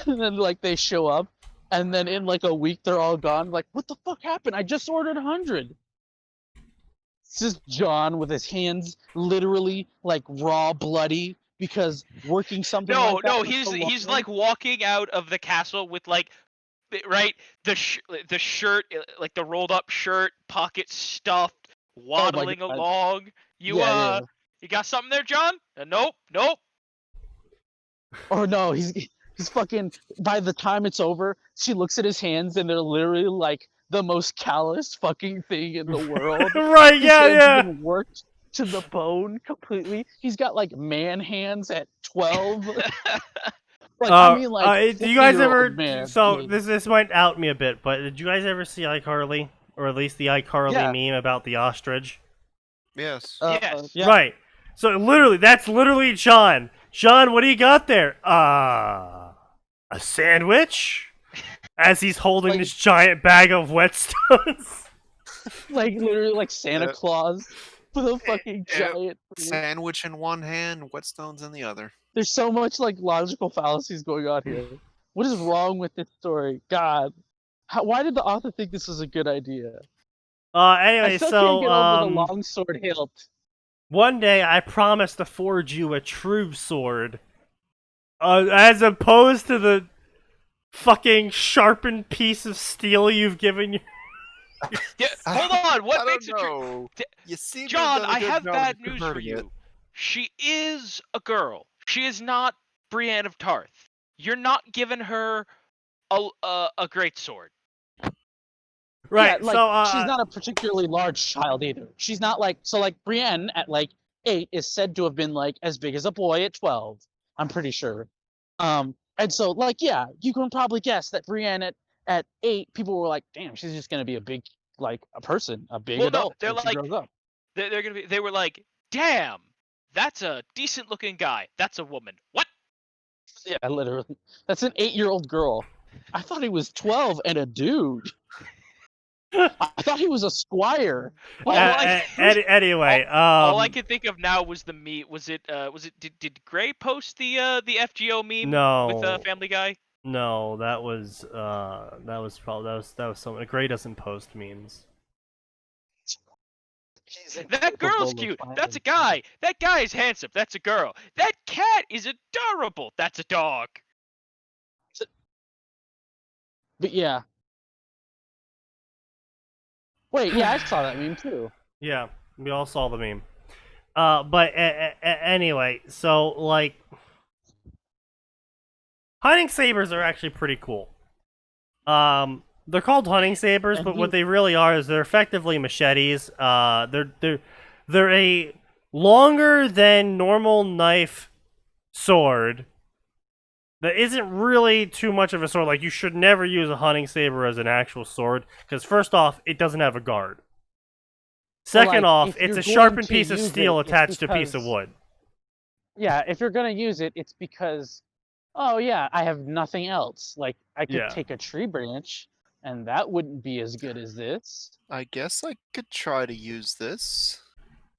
And then like they show up, and then in like a week they're all gone. Like, what the fuck happened? I just ordered 100. It's just John with his hands literally like raw, bloody because working something. No, like that for he's so he's long. like walking out of the castle with like, right, the shirt, like the rolled up shirt, pockets stuffed, waddling God. along. You Yeah. you got something there, John? Nope. Or no, he's fucking. By the time it's over, she looks at his hands and they're literally like the most callous fucking thing in the world. Right? His Yeah, hands yeah. have been worked to the bone completely. He's got like man hands at 12. Like I mean, like Do you guys 50-year-old ever? man. So hands. this might out me a bit, but did you guys ever see iCarly, or at least the iCarly Yeah. meme about the ostrich? Yes. Yes. Yeah. Right. So literally, that's literally John. John, what do you got there? A sandwich? As he's holding Like- this giant bag of whetstones. Like literally like Santa Yeah. Claus with a fucking Yeah. giant. Sandwich in one hand, whetstones in the other. There's so much like logical fallacies going on here. What is wrong with this story? God, why did the author think this was a good idea? Anyway, I still so can't get over the long sword hilt. one day I promise to forge you a true sword, as opposed to the fucking sharpened piece of steel you've given you. Yeah, hold on. What I makes don't it true? know. You seem to John, have done a I good have job bad of news for converting you. it. She is a girl. She is not Brienne of Tarth. You're not giving her a great sword. Right. Yeah, like so she's not a particularly large child either. She's not like so like Brienne at like 8 is said to have been like as big as a boy at 12. I'm pretty sure. And so like yeah, you can probably guess that Brienne at 8 people were like, damn, she's just gonna be a big like a person, a big Well, no, adult they're when she like grows up. they're gonna be. They were like, damn, that's a decent looking guy. That's a woman. What? Yeah, literally. That's an 8-year-old girl. I thought he was 12 and a dude. I thought he was a squire. All I- anyway, All I could think of now was the meme. Was it? Did Gray post the FGO meme no, with Family Guy? no, that was probably that was someone. Gray doesn't post memes. That girl's cute. That's a guy. That guy is handsome. That's a girl. That cat is adorable. That's a dog. But yeah. Wait, yeah, I saw that meme too. Yeah, we all saw the meme. But anyway, so like, hunting sabers are actually pretty cool. They're called hunting sabers, but what they really are is they're effectively machetes. They're a longer than normal knife sword that isn't really too much of a sword. Like, you should never use a hunting saber as an actual sword, because first off, it doesn't have a guard. Second off, if it's you're a going sharpened to piece of use steel it, it's attached to a piece of because- wood. Yeah, if you're gonna use it, it's because, oh yeah, I have nothing else. Like I could Yeah. take a tree branch, and that wouldn't be as good as this. I guess I could try to use this.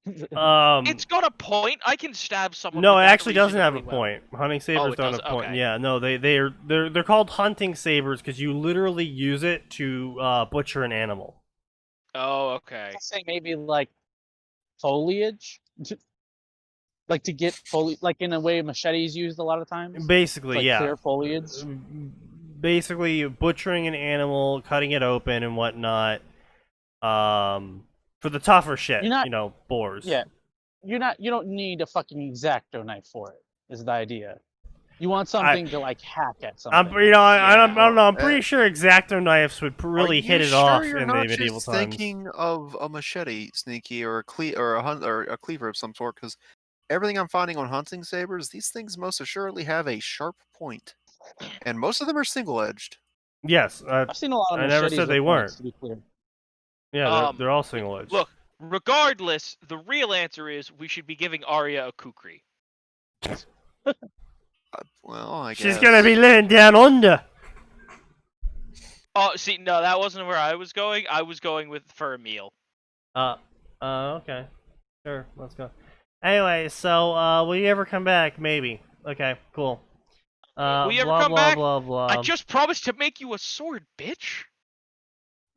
It's got a point. I can stab someone. No, with it that actually really doesn't have a really well. point. Hunting sabers it don't have does? a point. Okay. Yeah, no, they're called hunting sabers because you literally use it to butcher an animal. Oh, okay. I'd say maybe like foliage, like to get like in a way machete is used a lot of times. Basically, Like yeah. clear foliage. Basically, butchering an animal, cutting it open and whatnot. For the tougher shit, You're not- you know, boars. Yeah, you don't need a fucking X-Acto knife for it. Is the idea? You want something to like hack at something. I don't know. I'm Yeah. pretty sure X-Acto knives would really Are hit you it sure off you're in the not medieval just times. thinking of a machete, Sneaky, or a cleaver of some sort? Because everything I'm finding on hunting sabers, these things most assuredly have a sharp point, and most of them are single-edged. Yes, I've seen a lot of I machetes never said with they points, weren't. to be clear. yeah, they're all single edged. Look, regardless, the real answer is we should be giving Arya a kukri. Well, I guess She's gonna be living down under. Oh, see, no, that wasn't where I was going. I was going with for a meal. Okay. Sure, let's go. Anyway, so, will you ever come back? Maybe. Okay, cool. Will you ever blah, come blah, back? blah, blah. I just promised to make you a sword, bitch.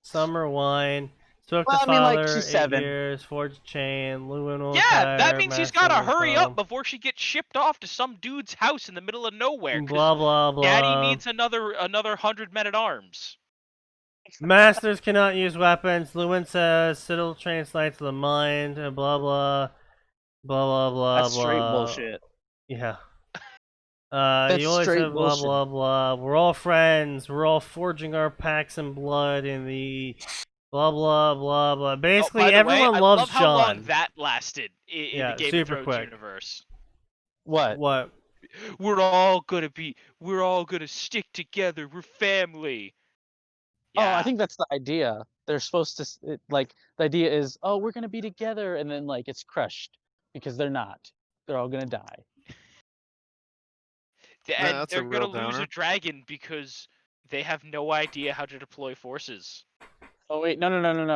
Summer wine. Spoke Well, to I mean, like, father, she's 8 7. years, forged a chain, Lewin will Yeah, that retire, means he's master gotta will hurry come. up before she gets shipped off to some dude's house in the middle of nowhere. 'Cause Blah, blah, blah. Daddy needs another 100 men at arms. Masters cannot use weapons. Lewin says Citadel translates the mind, and blah, blah. Blah, blah, blah, That's blah. straight bullshit. Yeah. That's You always straight have blah bullshit. blah blah. We're all friends. We're all forging our pacts in blood in the blah blah blah blah. Oh, Basically, by the way, everyone I loves love how long John. that lasted in the Yeah, Game of super Thrones quick. universe. What? What? We're all gonna stick together. We're family. Oh, Yeah. I think that's the idea. They're supposed to like the idea is, oh, we're gonna be together, and then like it's crushed because they're not. They're all gonna die. And that's a they're gonna real lose a downer. dragon because they have no idea how to deploy forces. Oh wait, no.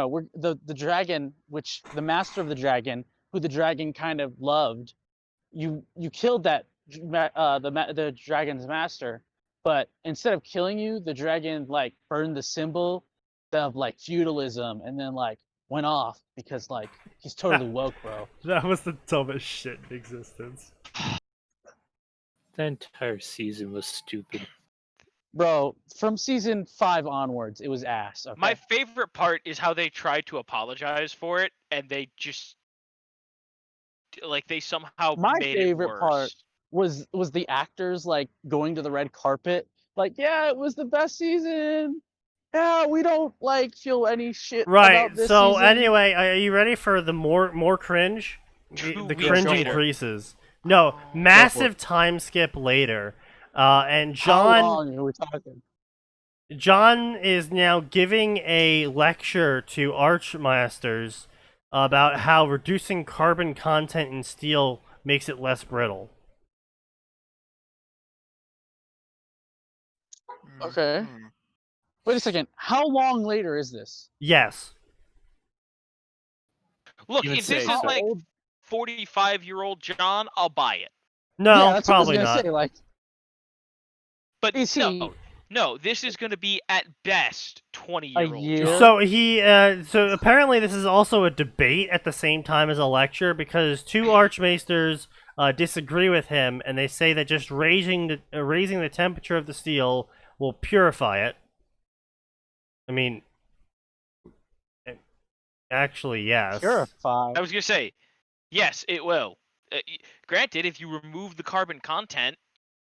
We're the dragon, which the master of the dragon, who the dragon kind of loved. You killed that the dragon's master, but instead of killing you, the dragon like burned the symbol of like feudalism, and then like went off because like he's totally woke, bro. That was the dumbest shit in existence. The entire season was stupid. Bro, from season 5 onwards, it was ass. Okay? My favorite part is how they tried to apologize for it, and they just like they somehow My made favorite it part worse. was the actors like going to the red carpet, like, yeah, it was the best season. Yeah, we don't like feel any shit Right. about this So season. anyway, are you ready for the more cringe? The 2 weeks cringe later. increases. No, massive time skip later, and How John. long are we talking? John is now giving a lecture to Archmasters about how reducing carbon content in steel makes it less brittle. Okay. Hmm. Wait a second. How long later is this? Yes. Look, You would if this say is so. like 45-year-old John, I'll buy it. No, yeah, that's probably what I was not. gonna say. Like, But is he no, this is gonna be at best a 20-year-old year? John. So apparently this is also a debate at the same time as a lecture because two Archmasters disagree with him, and they say that just raising the temperature of the steel will purify it. I mean, actually, yes. Purified. I was gonna say, yes, it will. Granted, if you remove the carbon content,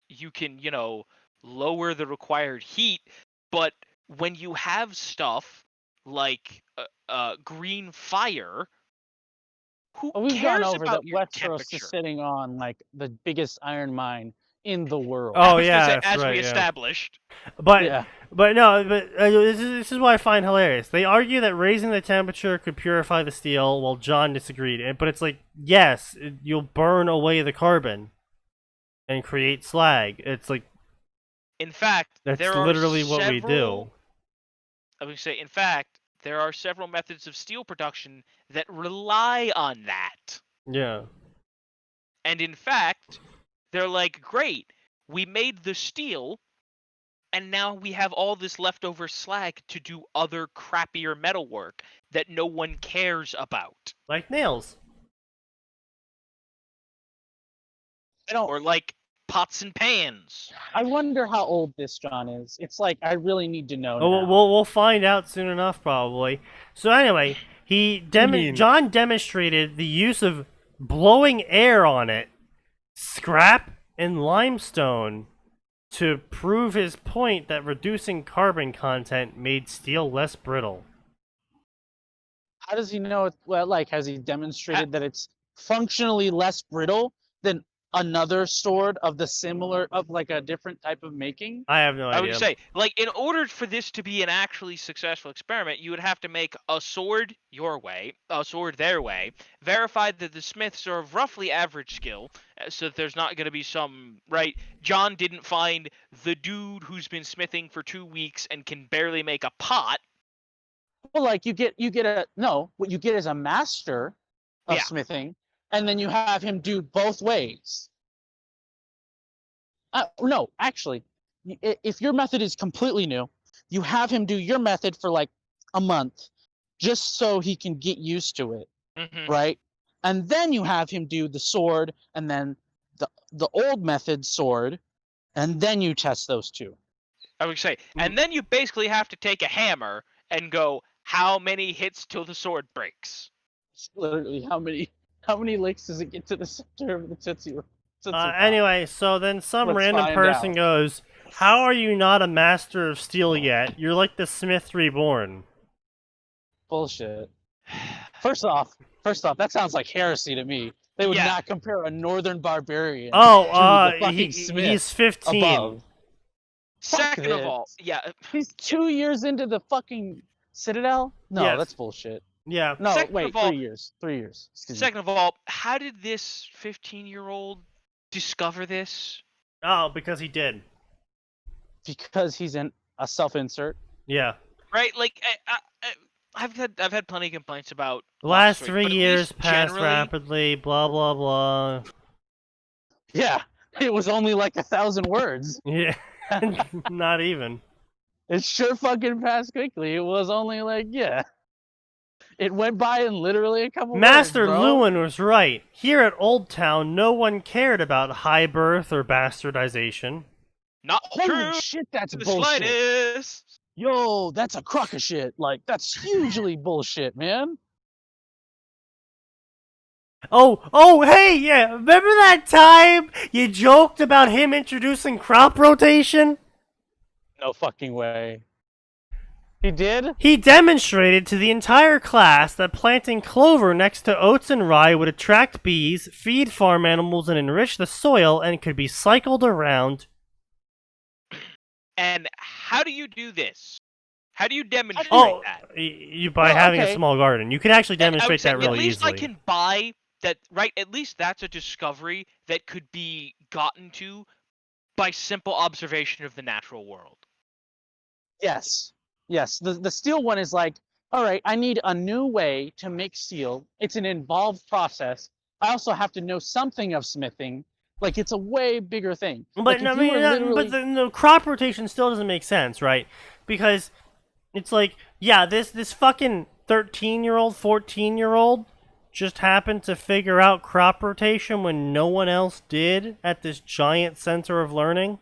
you can, lower the required heat. But when you have stuff like green fire, who Well, we've gone cares over about that your Westeros temperature? is sitting on like the biggest iron mine in the world. Oh, I was gonna yeah, say, that's as right, we yeah. established. But Yeah. this is what I find hilarious. They argue that raising the temperature could purify the steel, while John disagreed. But it's like, yes, you'll burn away the carbon and create slag. It's like In fact, that's there are literally what we do. several- I would say, in fact, there are several methods of steel production that rely on that. Yeah. And in fact, they're like, great, we made the steel, and now we have all this leftover slag to do other crappier metalwork that no one cares about. Like nails. I don't. Or like pots and pans. I wonder how old this John is. It's like I really need to know Oh, now. we'll find out soon enough, probably. So anyway, John demonstrated the use of blowing air on it, scrap, and limestone to prove his point that reducing carbon content made steel less brittle. How does he know? Well, like, has he demonstrated that it's functionally less brittle than another sword of the similar, of like a different type of making? I have no I idea. would say, like, in order for this to be an actually successful experiment, you would have to make a sword your way, a sword their way, verify that the smiths are of roughly average skill, so that there's not going to be some, right? John didn't find the dude who's been smithing for 2 weeks and can barely make a pot. Well, like what you get is a master of Yeah. smithing, and then you have him do both ways. No, actually, if your method is completely new, you have him do your method for like a month, just so he can get used to it, Mm-hmm. right? And then you have him do the sword, and then the old method sword, and then you test those two. I would say, and then you basically have to take a hammer and go, how many hits till the sword breaks? Literally, how many licks does it get to the center of the Tootsie Roll? Since it's not. Anyway, so then some Let's random find person out. goes, "How are you not a master of steel yet? You're like the Smith Reborn." Bullshit. First off, that sounds like heresy to me. They would Yeah. not compare a northern barbarian Oh, to the fucking Smith he's 15. above. Fuck Second of this. all, yeah. He's 2 years into the fucking Citadel? No, Yes. that's bullshit. Yeah. No, Second wait, of all- 3 years. 3 years. Excuse me. Second of all, how did this 15-year-old discover this? Oh, because he did. Because he's in a self-insert. Yeah. Right? Like I've had plenty of complaints about The last Lost, 3 but at years least passed generally- rapidly. Blah blah blah. Yeah, it was only like 1,000 words. Yeah. Not even. It sure fucking passed quickly. It was only like, yeah. It went by in literally a couple Master words, bro. Lewin was right. Here at Old Town, no one cared about high birth or bastardization. Not Holy true shit, that's to the bullshit. slightest. Yo, that's a crock of shit. Like, that's hugely bullshit, man. Oh, hey, yeah. Remember that time you joked about him introducing crop rotation? No fucking way. He did? He demonstrated to the entire class that planting clover next to oats and rye would attract bees, feed farm animals, and enrich the soil, and could be cycled around. And how do you do this? How do you demonstrate Oh, that? you by Well, having a okay. small garden. You can actually I would demonstrate say that really at least easily. I can buy that, right? At least that's a discovery that could be gotten to by simple observation of the natural world. Yes. Yes. The steel one is like, all right, I need a new way to make steel. It's an involved process. I also have to know something of smithing. Like, it's a way bigger thing. But Like, no, if I you mean, were literally... but the crop rotation still doesn't make sense, right? Because it's like, yeah, this fucking 13-year-old, 14-year-old just happened to figure out crop rotation when no one else did at this giant center of learning.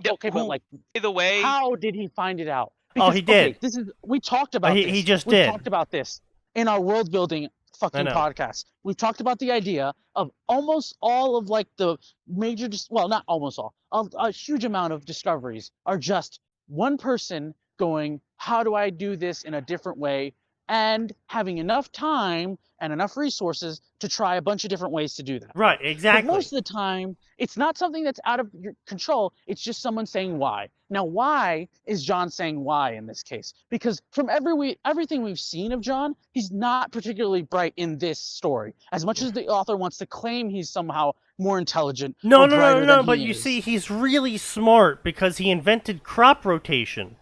Okay, but like, By the way, how did he find it out? Oh, he did. Okay, this is we talked about he- this. he just we did. talked about this in our world building fucking know. podcast. We've talked about the idea of almost all of like the major, well, not almost all, a huge amount of discoveries are just one person going, how do I do this in a different way? And having enough time and enough resources to try a bunch of different ways to do that. Right, exactly. But most of the time, it's not something that's out of your control. It's just someone saying why. Now, why is John saying why in this case? Because from everything we've seen of John, he's not particularly bright in this story. As much as the author wants to claim he's somehow more intelligent No, or no, brighter no, no, than but he you is. see, he's really smart because he invented crop rotation.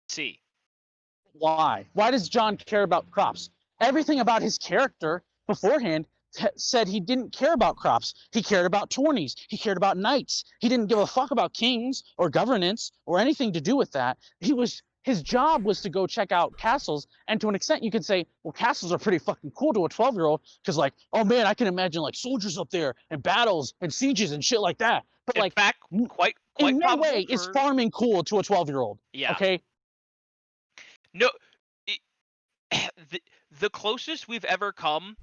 see. Why? Why does John care about crops? Everything about his character beforehand said he didn't care about crops. He cared about tourneys. He cared about knights. He didn't give a fuck about kings or governance or anything to do with that. His job was to go check out castles, and to an extent you could say, well, castles are pretty fucking cool to a 12-year-old because, like, oh man, I can imagine like soldiers up there and battles and sieges and shit like that. But In like, fact, quite in no probable way is for- farming cool to a 12-year-old. Yeah. Okay. No, the closest we've ever come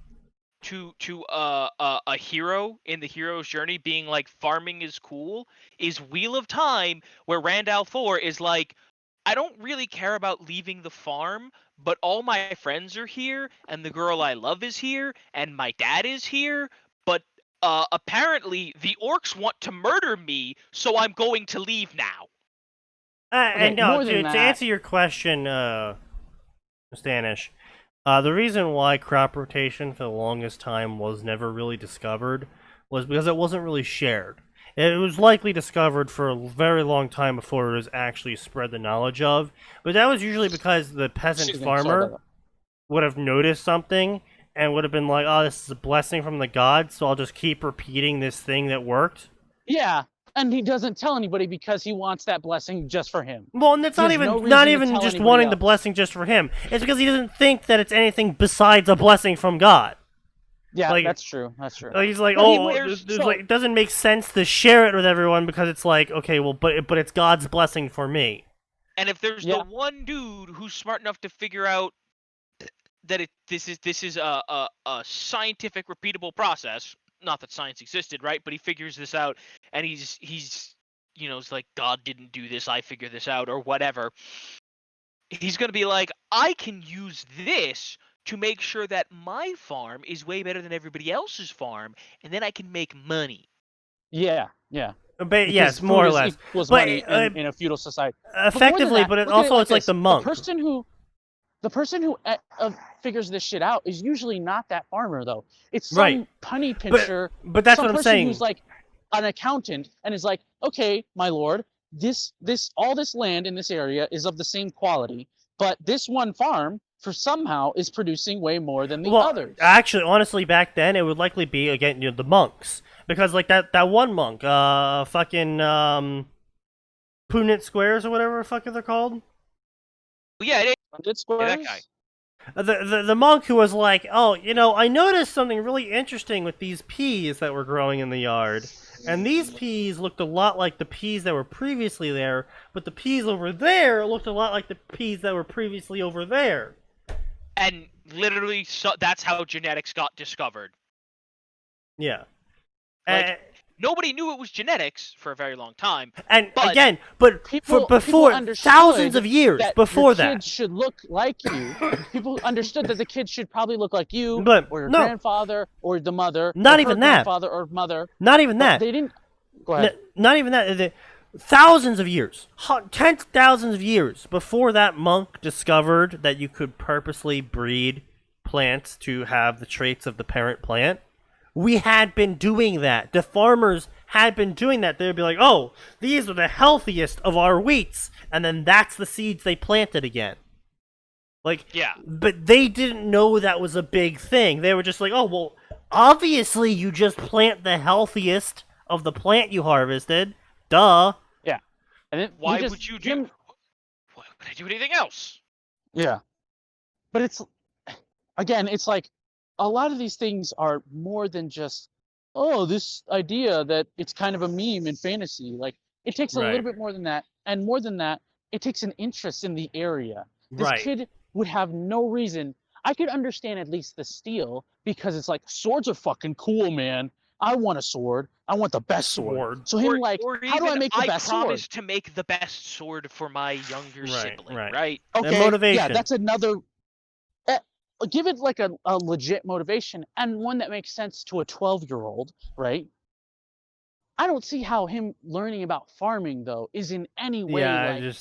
to a hero in the hero's journey being like farming is cool is Wheel of Time, where Randall 4 is like, I don't really care about leaving the farm, but all my friends are here, and the girl I love is here, and my dad is here, but apparently the orcs want to murder me, so I'm going to leave now. Okay, And no, more than to that- answer your question, Stanish, the reason why crop rotation for the longest time was never really discovered was because it wasn't really shared. It was likely discovered for a very long time before it was actually spread the knowledge of, but that was usually because the peasant Excuse me, sorry about farmer that. would have noticed something and would have been like, oh, this is a blessing from the gods, so I'll just keep repeating this thing that worked. Yeah, and he doesn't tell anybody because he wants that blessing just for him. Well, and it's not There's even no reason not to even tell just anybody wanting the else. blessing just for him. It's because he doesn't think that it's anything besides a blessing from God. Yeah, Like- that's true. That's true. He's like, But he oh, wears- there's so- like, it doesn't make sense to share it with everyone because it's like, okay, well, but it's God's blessing for me. And if there's Yeah. the one dude who's smart enough to figure out that this is a scientific repeatable process, not that science existed, right? But he figures this out, and he's it's like, God didn't do this, I figured this out, or whatever. He's gonna be like, I can use this to make sure that my farm is way better than everybody else's farm, and then I can make money. Yeah, yeah. But Because yes, food more or is less. equals But, money in a feudal society. Effectively, that, but it look at also like it's like this. the monk. The person who figures this shit out is usually not that farmer though. It's some Right. punny pincher. But that's some what I'm person saying. Who's like an accountant and is like, okay, my lord, all this land in this area is of the same quality, but this one farm for somehow is producing way more than the others. Actually, honestly, back then it would likely be again the monks, because like that one monk, fucking Punit Squares or whatever the fuck they're called. Yeah, Good squares. that guy. The monk who was like, oh, I noticed something really interesting with these peas that were growing in the yard. And these peas looked a lot like the peas that were previously there, but the peas over there looked a lot like the peas that were previously over there. And literally, that's how genetics got discovered. Yeah. Like, nobody knew it was genetics for a very long time. And but again, but people before understood thousands of years that before your that, kids should look like you. People understood that the kids should probably look like you, But or your no. grandfather, or the mother. Not or even her that. Grandfather or mother. Not even But that. They didn't. Go ahead. Not even that. Thousands of years, tens of thousands of years before that monk discovered that you could purposely breed plants to have the traits of the parent plant, we had been doing that. The farmers had been doing that. They'd be like, oh, these are the healthiest of our wheats, and then that's the seeds they planted again. Like, yeah. But they didn't know that was a big thing. They were just like, oh, well, obviously you just plant the healthiest of the plant you harvested. Duh. Yeah. And then Why would you do? Why would I do anything else? Yeah. But it's like a lot of these things are more than just, oh, this idea that it's kind of a meme in fantasy. Like, it takes a little bit more than that, and more than that, it takes an interest in the area. This kid would have no reason. I could understand at least the steal, because it's like, swords are fucking cool, man. I want a sword. I want the best sword. So him like, how do I make the best sword? I promise to make the best sword for my younger sibling, right? Okay, and motivation. Yeah, that's another. Give it like a legit motivation, and one that makes sense to a 12-year-old, right? I don't see how him learning about farming though is in any way. Yeah,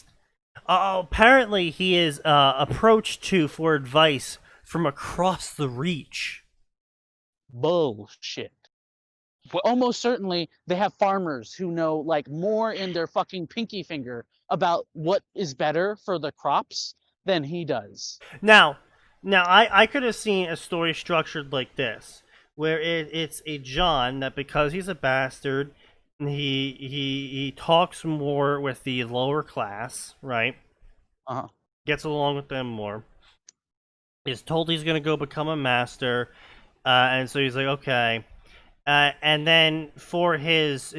apparently he is approached for advice from across the reach. Bullshit. Almost certainly they have farmers who know like more in their fucking pinky finger about what is better for the crops than he does. Now I could have seen a story structured like this, where it's a John that, because he's a bastard, he talks more with the lower class, right? Gets along with them more. Is told he's gonna go become a master, and so he's like, okay. And then for his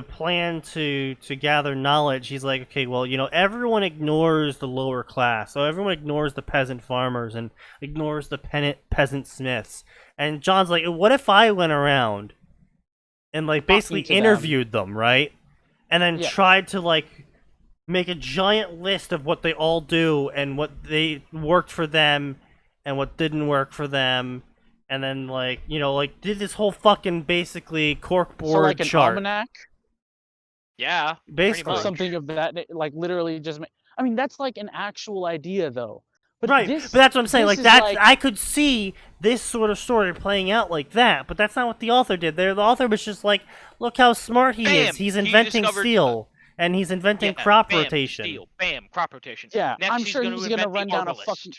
plan to gather knowledge, he's like, okay, well, everyone ignores the lower class, so everyone ignores the peasant farmers and ignores the peasant smiths. And John's like, what if I went around and basically interviewed them, right? And then tried to make a giant list of what they all do and what they worked for them and what didn't work for them. And then, did this whole fucking basically corkboard so like an chart. Almanac? Yeah. Basically. Something of that, like, literally just... I mean, that's like an actual idea, though. But but that's what I'm saying. I could see this sort of story playing out like that, but that's not what the author did. The author was just like, look how smart he is. He's inventing steel, and he's inventing crop rotation. Steel. Bam, crop rotation. Yeah, next I'm sure he's gonna run down a fucking...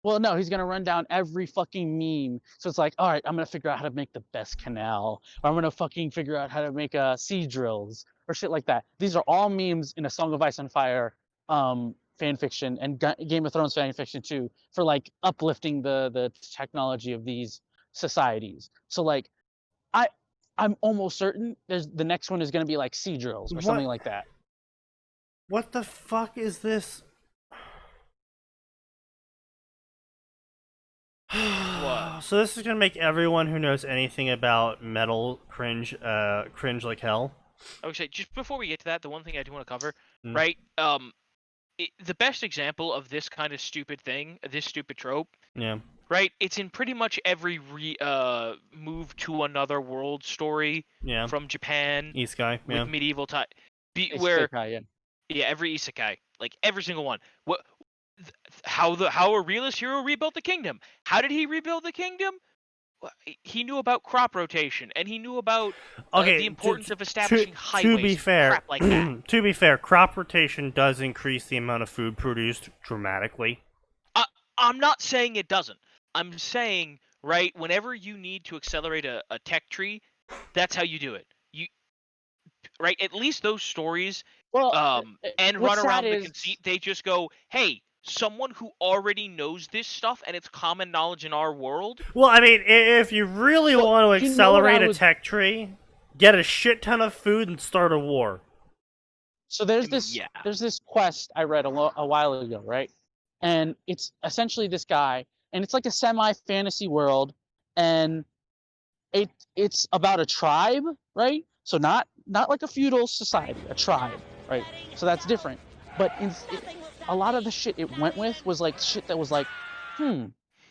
Well, no, he's going to run down every fucking meme. So it's like, all right, I'm going to figure out how to make the best canal. Or I'm going to fucking figure out how to make sea drills. Or shit like that. These are all memes in A Song of Ice and Fire fanfiction and Game of Thrones fanfiction too, for uplifting the technology of these societies. So I'm almost certain the next one is going to be sea drills or something like that. What the fuck is this? What? What? So this is gonna make everyone who knows anything about metal cringe like hell. I would say just before we get to that, the one thing I do want to cover, Mm. right? The best example of this kind of stupid thing, this stupid trope, Yeah. right? It's in pretty much every move to another world story Yeah. from Japan Isekai. with Yeah. medieval time, It's where Isekai, yeah, every isekai, like every single one. How a realist hero rebuilt the kingdom? How did he rebuild the kingdom? Well, he knew about crop rotation, and he knew about Okay. the importance of establishing highways. To be fair, crap like that. to be fair, crop rotation does increase the amount of food produced dramatically. I'm not saying it doesn't. I'm saying, right, whenever you need to accelerate a tech tree, that's how you do it. Right, at least those stories Well, and what's run around sad the is- conceit, they just go, hey, someone who already knows this stuff and it's common knowledge in our world. Well, I mean, if you really So, want to you know what accelerate I a was- tech tree, get a shit ton of food and start a war. So there's mean, this yeah. there's this quest I read a while ago, right? And it's essentially this guy, and it's like a semi-fantasy world, and it's about a tribe, right? So not like a feudal society, a tribe, right? So that's different. But a lot of the shit it went with was like shit that was like,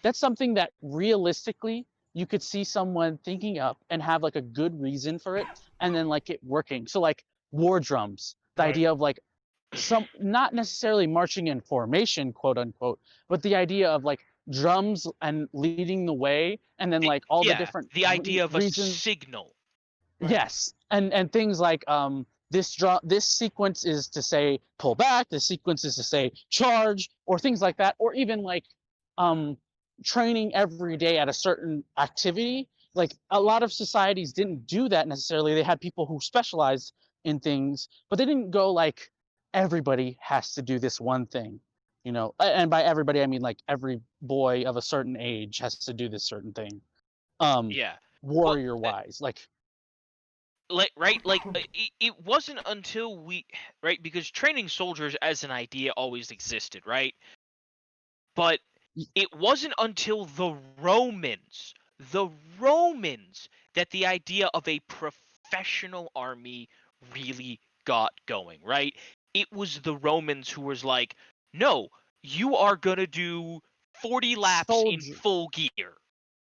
that's something that realistically you could see someone thinking up and have like a good reason for it, and then like it working. So like war drums, the Right. idea of like some not necessarily marching in formation, quote unquote, but the idea of like drums and leading the way, and then like all the different the idea of a reasons. signal. Right. Yes, and things like this sequence is to say pull back, this sequence is to say charge, or things like that, or even like training every day at a certain activity. Like a lot of societies didn't do that necessarily. They had people who specialized in things, but they didn't go like everybody has to do this one thing, you know. And by everybody I mean like every boy of a certain age has to do this certain thing. Yeah. Warrior wise, like It wasn't until right, because training soldiers as an idea always existed, right? But it wasn't until the Romans that the idea of a professional army really got going, right? It was the Romans who was like, no, you are gonna do 40 laps in Soldier. full gear.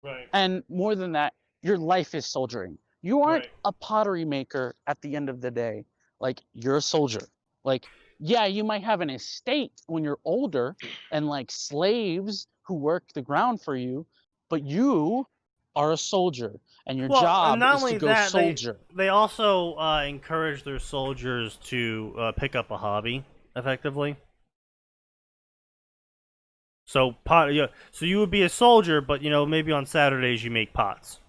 Right. And more than that, your life is soldiering. You aren't Right. a pottery maker at the end of the day. Like, you're a soldier. Like, yeah, you might have an estate when you're older and like slaves who work the ground for you, but you are a soldier, and your Well, job not is only to go that, soldier. they also encourage their soldiers to pick up a hobby, effectively. So so you would be a soldier, but maybe on Saturdays you make pots.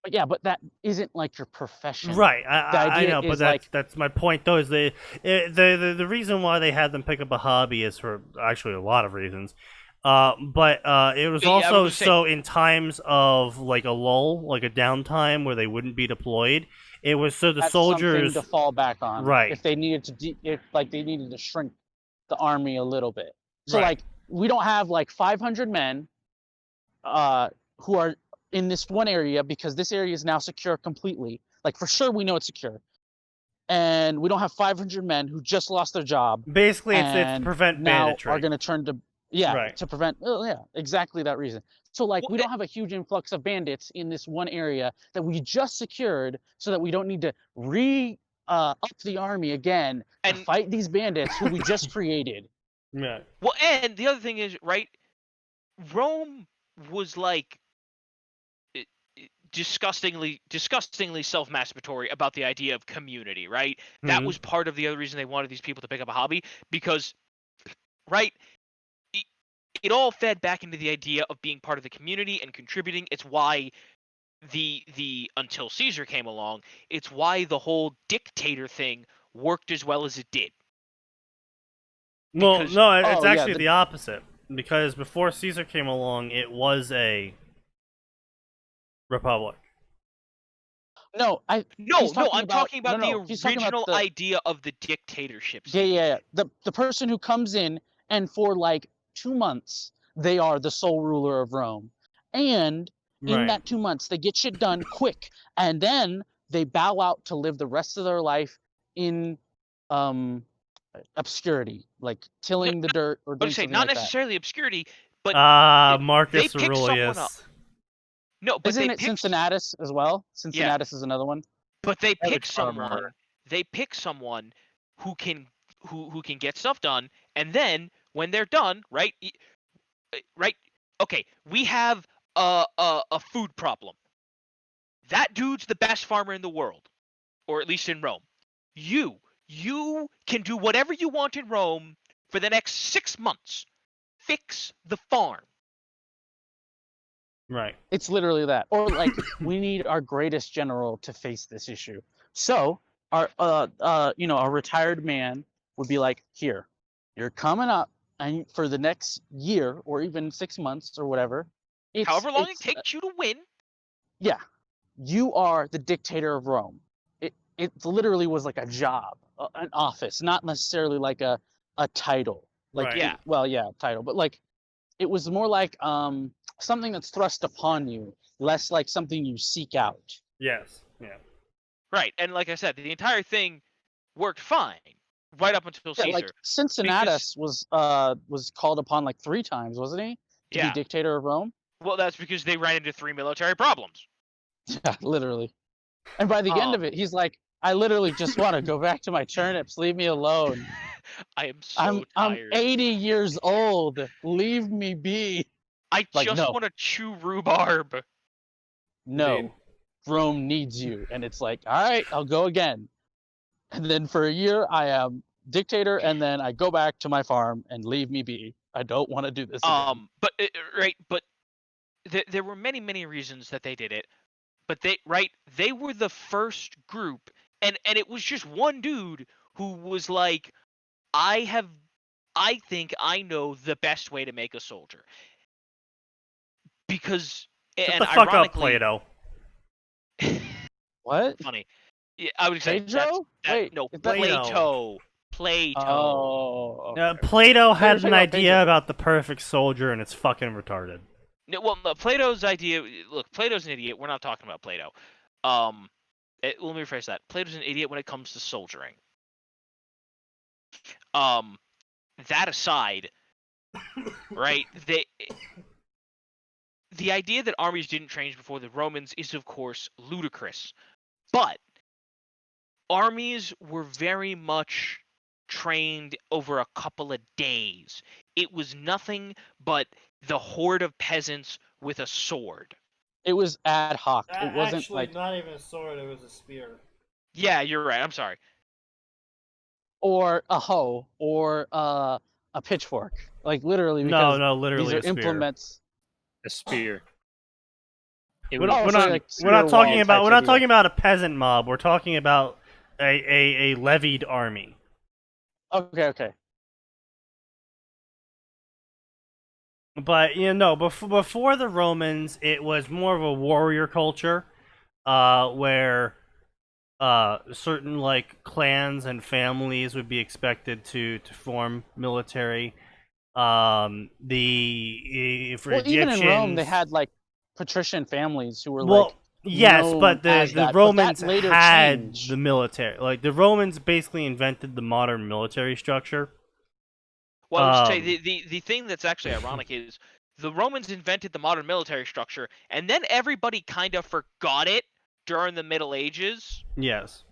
But yeah, but that isn't like your profession. Right, The I idea know, but is, like- that's my point though. Is the reason why they had them pick up a hobby is for actually a lot of reasons. But it was Yeah, I also was just so in times of like a lull, like a downtime where they wouldn't be deployed. It was so the That's soldiers. something to fall back on, Right. If they needed to, if like they needed to shrink the army a little bit. So Right. like we don't have like 500 men, who are in this one area because this area is now secure completely. Like for sure we know it's secure, and we don't have 500 men who just lost their job. Basically, it's to and prevent now banditry. are going to turn to Right. to prevent exactly that reason. So like Well, we don't have a huge influx of bandits in this one area that we just secured, so that we don't need to up the army again to And- fight these bandits who we just created. Yeah. Well, and the other thing is, right, Rome was like disgustingly self-masturbatory about the idea of community, right? That Mhm. was part of the other reason they wanted these people to pick up a hobby, because, right, it all fed back into the idea of being part of the community and contributing. It's why the until Caesar came along, it's why the whole dictator thing worked as well as it did. Well, Because- no, it's Oh, yeah, actually the opposite. Because before Caesar came along, it was a republic. No, No, He's talking I'm about- talking about no, he's talking about original the- idea of the dictatorship. yeah. The person who comes in and for like 2 months they are the sole ruler of Rome, and in Right. that 2 months they get shit done quick, and then they bow out to live the rest of their life in obscurity, like tilling the dirt or I doing would say something not like that. necessarily obscurity, but they Marcus pick someone up. Aurelius. No, but Isn't they it pick Cincinnatus as well? Cincinnatus is another one. But they pick Savage someone. armor. They pick someone who can get stuff done, and then when they're done, right? Right? Okay, we have a food problem. That dude's the best farmer in the world, or at least in Rome. You can do whatever you want in Rome for the next 6 months. Fix the farm. Right. It's literally that. Or like, we need our greatest general to face this issue. So our a retired man would be like, here, you're coming up, and for the next year or even 6 months or whatever, However long it takes you to win. Yeah, you are the dictator of Rome. It literally was like a job, an office, not necessarily like a title. Like, Right. Yeah. well, yeah, title, but like, it was more like something that's thrust upon you, less like something you seek out. Yes. Yeah. Right, and like I said, the entire thing worked fine right up until Yeah, Caesar. like Cincinnatus was called upon like 3 times, wasn't he, to be dictator of Rome? Well, that's because they ran into 3 military problems. Yeah, literally. And by the end of it, he's like, I literally just want to go back to my turnips. Leave me alone. I am so tired. I'm 80 years old. Leave me be. I Like, just no. want to chew rhubarb. No, Indeed. Rome needs you. And it's like, all right, I'll go again. And then for a year, I am dictator, and then I go back to my farm and leave me be. I don't want to do this again. But there were many reasons that they did it. But they were the first group, and it was just one dude who was like, I think I know the best way to make a soldier. Because Shut and the fuck up, ironically, Plato. What? funny. Yeah, I would say Pedro? Wait, no, is that- Plato. Plato. Oh. Okay. Plato had talking an about idea Pedro. about the perfect soldier, and it's fucking retarded. No, well, no, Plato's idea. Look, Plato's an idiot. We're not talking about Plato. Let me rephrase that. Plato's an idiot when it comes to soldiering. That aside, right? The idea that armies didn't change before the Romans is, of course, ludicrous. But armies were very much trained over a couple of days. It was nothing but the horde of peasants with a sword. It was ad hoc. It wasn't like, not even a sword, it was a spear. Yeah, you're right. I'm sorry. or a hoe, or a pitchfork. Like, literally, because Literally these are a spear. implements. A spear. It We're was- not, Oh, so like we're not spear talking wall about type we're not idea. talking about a peasant mob. We're talking about a levied army. Okay. But before the Romans, it was more of a warrior culture, where certain like clans and families would be expected to form military. For Well, even in Rome, they Egyptians- had like patrician families who were well, like, yes, known but as the that, but Romans that later had changed. the military. Like the Romans basically invented the modern military structure. Well, I would say the thing that's actually ironic is the Romans invented the modern military structure, and then everybody kind of forgot it during the Middle Ages. Yes.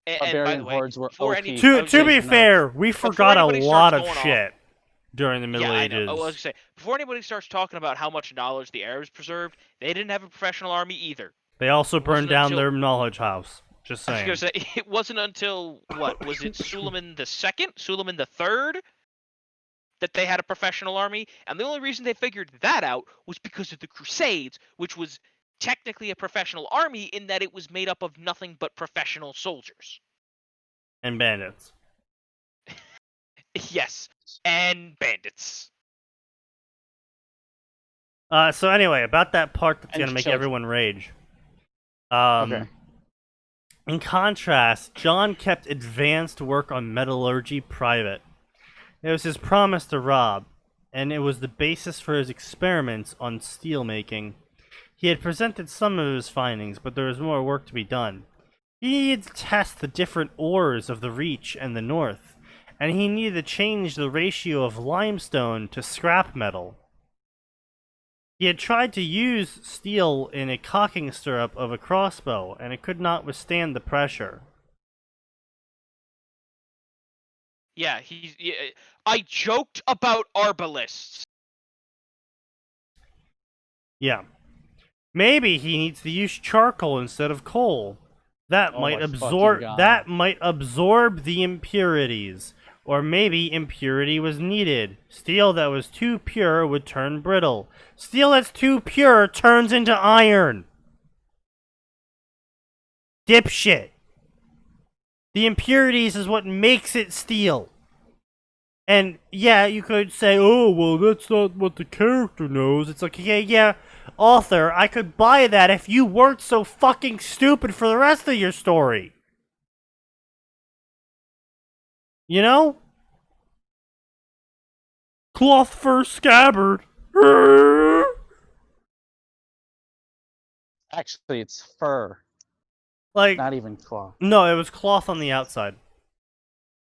And by Barbarian the way, hordes were before OP. any- I To was to gonna be say- fair, we forgot a anybody lot starts of going off- shit during the Middle yeah, Ages. I know. I was gonna say, before anybody starts talking about how much knowledge the Arabs preserved, they didn't have a professional army either. They also burned wasn't down until- their knowledge house. Just I was saying. gonna say it wasn't until what was it, Suleiman II, Suleiman III, that they had a professional army, and the only reason they figured that out was because of the Crusades, which was technically a professional army in that it was made up of nothing but professional soldiers. And bandits. Yes, and bandits. So anyway, about that part that's And gonna make children. everyone rage. Okay. In contrast, John kept advanced work on metallurgy private. It was his promise to Rob. and it was the basis for his experiments on steel making. He had presented some of his findings, but there was more work to be done. He needed to test the different ores of the Reach and the North, and he needed to change the ratio of limestone to scrap metal. He had tried to use steel in a cocking stirrup of a crossbow, and it could not withstand the pressure. Yeah, I joked about arbalists. Yeah. Maybe he needs to use charcoal instead of coal. That Oh might my absorb fucking God. that might absorb the impurities. Or maybe impurity was needed. Steel that was too pure would turn brittle. Steel that's too pure turns into iron. Dipshit. The impurities is what makes it steel. And yeah, you could say, oh, well, that's not what the character knows. It's like, yeah, author, I could buy that if you weren't so fucking stupid for the rest of your story. You know? Cloth fur scabbard. Actually, it's fur, Like, not even cloth. no, it was cloth on the outside.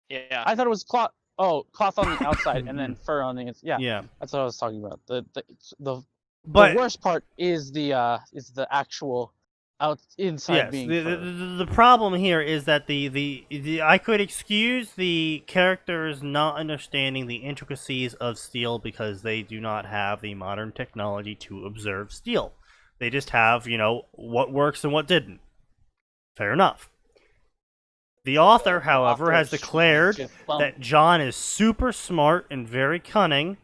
Yeah. I thought it was cloth. Oh, cloth on the outside and then fur on the inside. Yeah, Yeah. that's what I was talking about. The But worst part is the actual inside yes, being the, fur. the problem here is that the I could excuse the characters not understanding the intricacies of steel because they do not have the modern technology to observe steel. They just have, what works and what didn't. Fair enough. The author, however, Author has is declared just bum- that John is super smart and very cunning,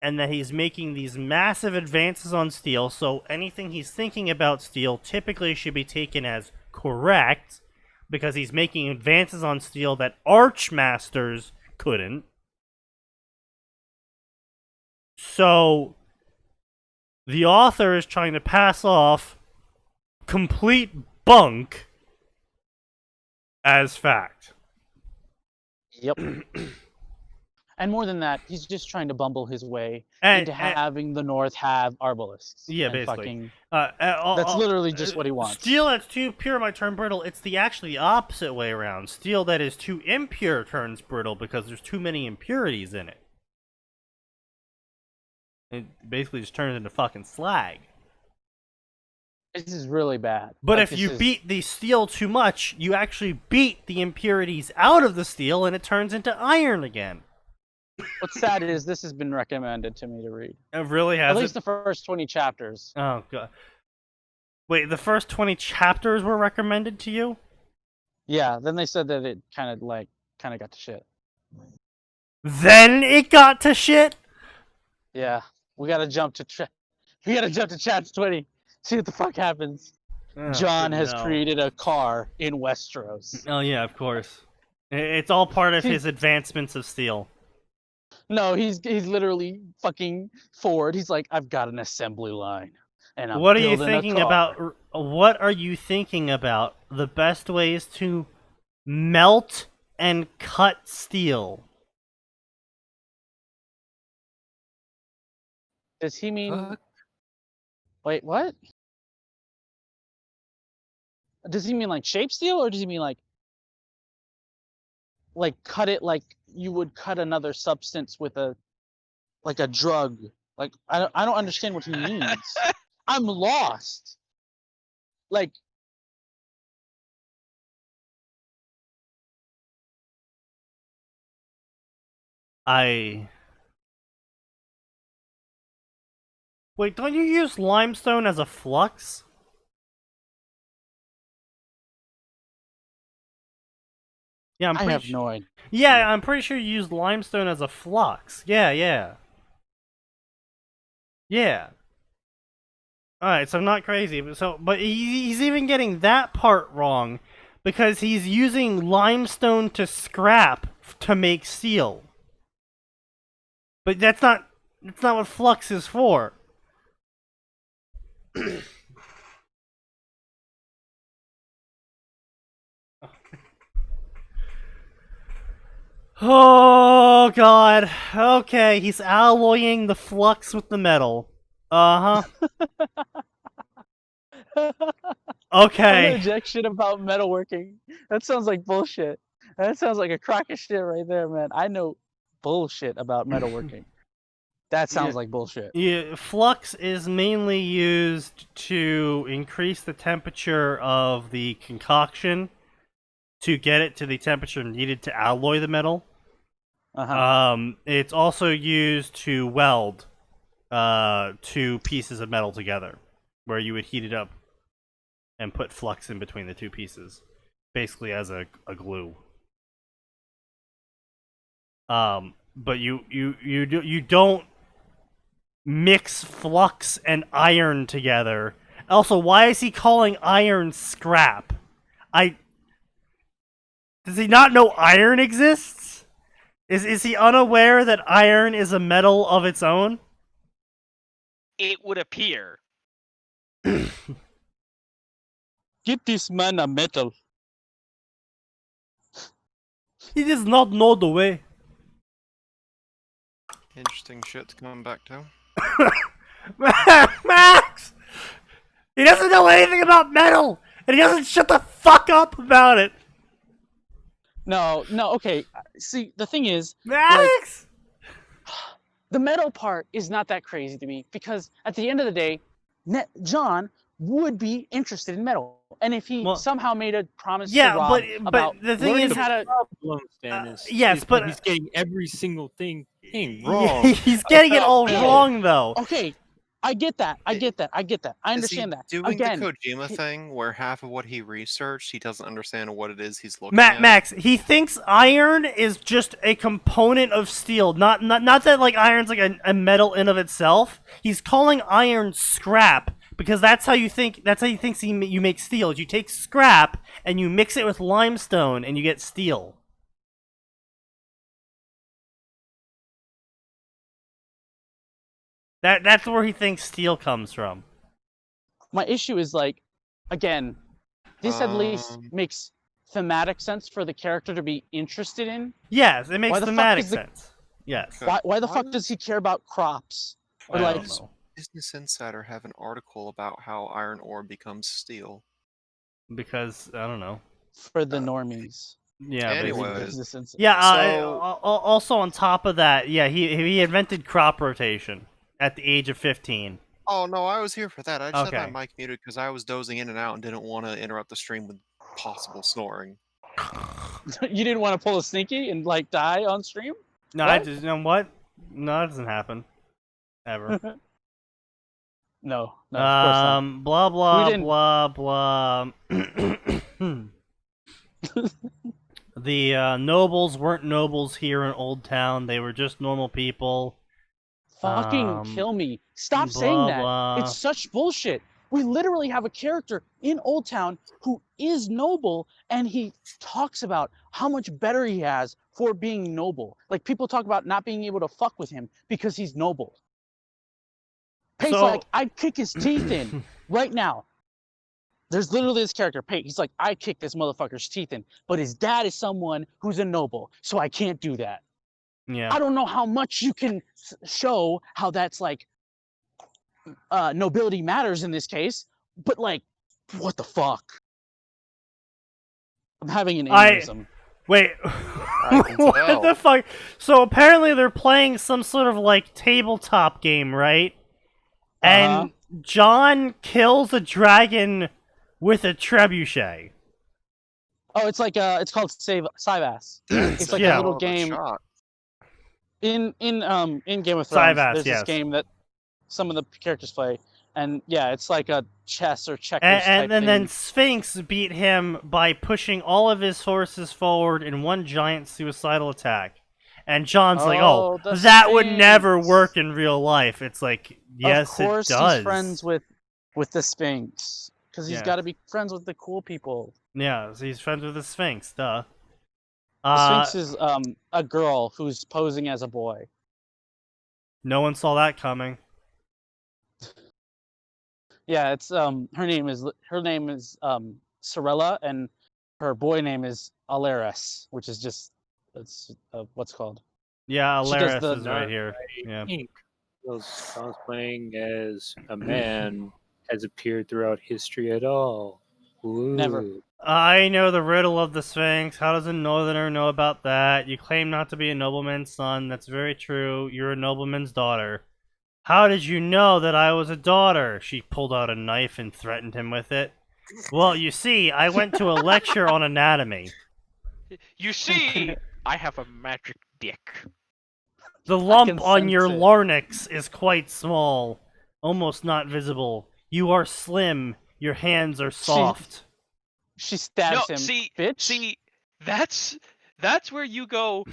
and that he's making these massive advances on steel, so anything he's thinking about steel typically should be taken as correct, because he's making advances on steel that Archmasters couldn't. So, the author is trying to pass off complete bunk as fact. Yep. And more than that, he's just trying to bumble his way And- into having the North have arbalists. Yeah, and basically. fucking- that's literally just what he wants. Steel that's too pure might turn brittle. It's actually the opposite way around. Steel that is too impure turns brittle because there's too many impurities in it. It basically just turns into fucking slag. This is really bad. But Like, if you this is- beat the steel too much, you actually beat the impurities out of the steel and it turns into iron again. What's sad is this has been recommended to me to read. It really At has least the first 20 chapters. Oh, God. Wait, the first 20 chapters were recommended to you? Yeah, then they said that it kind of got to shit. Then it got to shit? Yeah, we gotta jump to chapter 20. See what the fuck happens. Oh, John has no. created a car in Westeros. Oh, yeah, of course. It's all part of his advancements of steel. No, he's literally fucking forward. He's like, I've got an assembly line, and I'm What are you building a thinking car." about? What are you thinking about the best ways to melt and cut steel? Does he mean? Fuck. Wait, what? Does he mean like shape steel, or does he mean like cut it like you would cut another substance with a drug? Like I don't understand what he means. I'm lost. Like Wait, don't you use limestone as a flux? Yeah, I'm I pretty have sure. no idea. Yeah, I'm pretty sure you use limestone as a flux. Yeah. Alright, so I'm not crazy, but he's even getting that part wrong because he's using limestone to scrap to make steel. But that's not what flux is for. Oh god. Okay, he's alloying the flux with the metal. Uh-huh. I'm Okay. gonna jack shit about metalworking. That sounds like bullshit. That sounds like a crock of shit right there, man. I know bullshit about metalworking. That sounds like bullshit. Yeah, flux is mainly used to increase the temperature of the concoction to get it to the temperature needed to alloy the metal. It's also used to weld two pieces of metal together, where you would heat it up and put flux in between the two pieces, basically as a glue. But you don't mix flux and iron together. Also, why is he calling iron scrap? Does he not know iron exists? Is he unaware that iron is a metal of its own? It would appear. Get this man a metal. He does not know the way. Interesting shit to come back to. Max! He doesn't know anything about metal! And he doesn't shut the fuck up about it! No, okay. See, the thing is, Max! the metal part is not that crazy to me because at the end of the day, John would be interested in metal, and if he somehow made a promise to Rob about the thing learning is, how to, yes, but he's getting every single thing wrong. He's getting it all wrong, though. Okay, I get that. I understand that. Doing Again, the Kojima thing, where half of what he researched, he doesn't understand what it is he's looking at. Max, he thinks iron is just a component of steel. Not that like iron's like a metal in of itself. He's calling iron scrap because that's how you think. That's how he thinks you make steel. Is you take scrap and you mix it with limestone and you get steel. That's where he thinks steel comes from. my issue is like, again, this at least makes thematic sense for the character to be interested in. Yes, it makes thematic sense. Yes. Why the fuck does he care about crops? Or I like, don't know. Business Insider have an article about how iron ore becomes steel. Because I don't know. For the normies. Yeah. Anyways. Yeah. Also on top of that, yeah, he invented crop rotation at the age of 15. Oh no, I was here for that. I just had my mic muted because I was dozing in and out and didn't want to interrupt the stream with possible snoring. You didn't want to pull a sneaky and like die on stream? No, I just, you know what? No, that doesn't happen. Ever. No, of course not. Blah blah blah blah. The nobles weren't nobles here in Old Town. They were just normal people. Fucking kill me. Stop saying that. Blah. It's such bullshit. We literally have a character in Old Town who is noble, and he talks about how much better he has for being noble. Like, people talk about not being able to fuck with him because he's noble. Pate's like, I'd kick his teeth in right now. There's literally this character, Pate. He's like, I kick this motherfucker's teeth in, but his dad is someone who's a noble, so I can't do that. Yeah. I don't know how much you can show how that's like nobility matters in this case, but like, what the fuck? I'm having an aneurysm. Wait, what the fuck? So apparently they're playing some sort of like tabletop game, right? And John kills a dragon with a trebuchet. Oh, it's like it's called Sivas. It's like a little game. In Game of Thrones, there's this game that some of the characters play, and yeah, it's like a chess or checkers type thing. Then Sphinx beat him by pushing all of his forces forward in one giant suicidal attack. And John's like, "Oh, that would never work in real life." It's like, yes, it does. Of course, he's friends with the Sphinx because he's got to be friends with the cool people. Yeah, so he's friends with the Sphinx, duh. The Sphinx is a girl who's posing as a boy. No one saw that coming. Yeah, it's her name is Sorella, and her boy name is Alaris, which is just That's what's it called. Yeah, She does Alaris the- is right here. I Yeah. think those cosplaying as a man has appeared throughout history at all. Ooh. Never. I know the riddle of the Sphinx. How does a northerner know about that? You claim not to be a nobleman's son. That's very true. You're a nobleman's daughter. How did you know that I was a daughter? She pulled out a knife and threatened him with it. Well, you see, I went to a lecture on anatomy. You see, I have a magic dick. The can lump on your sense it. larynx is quite small, almost not visible. You are slim. Your hands are soft. She stabs him. Bitch. See, that's where you go.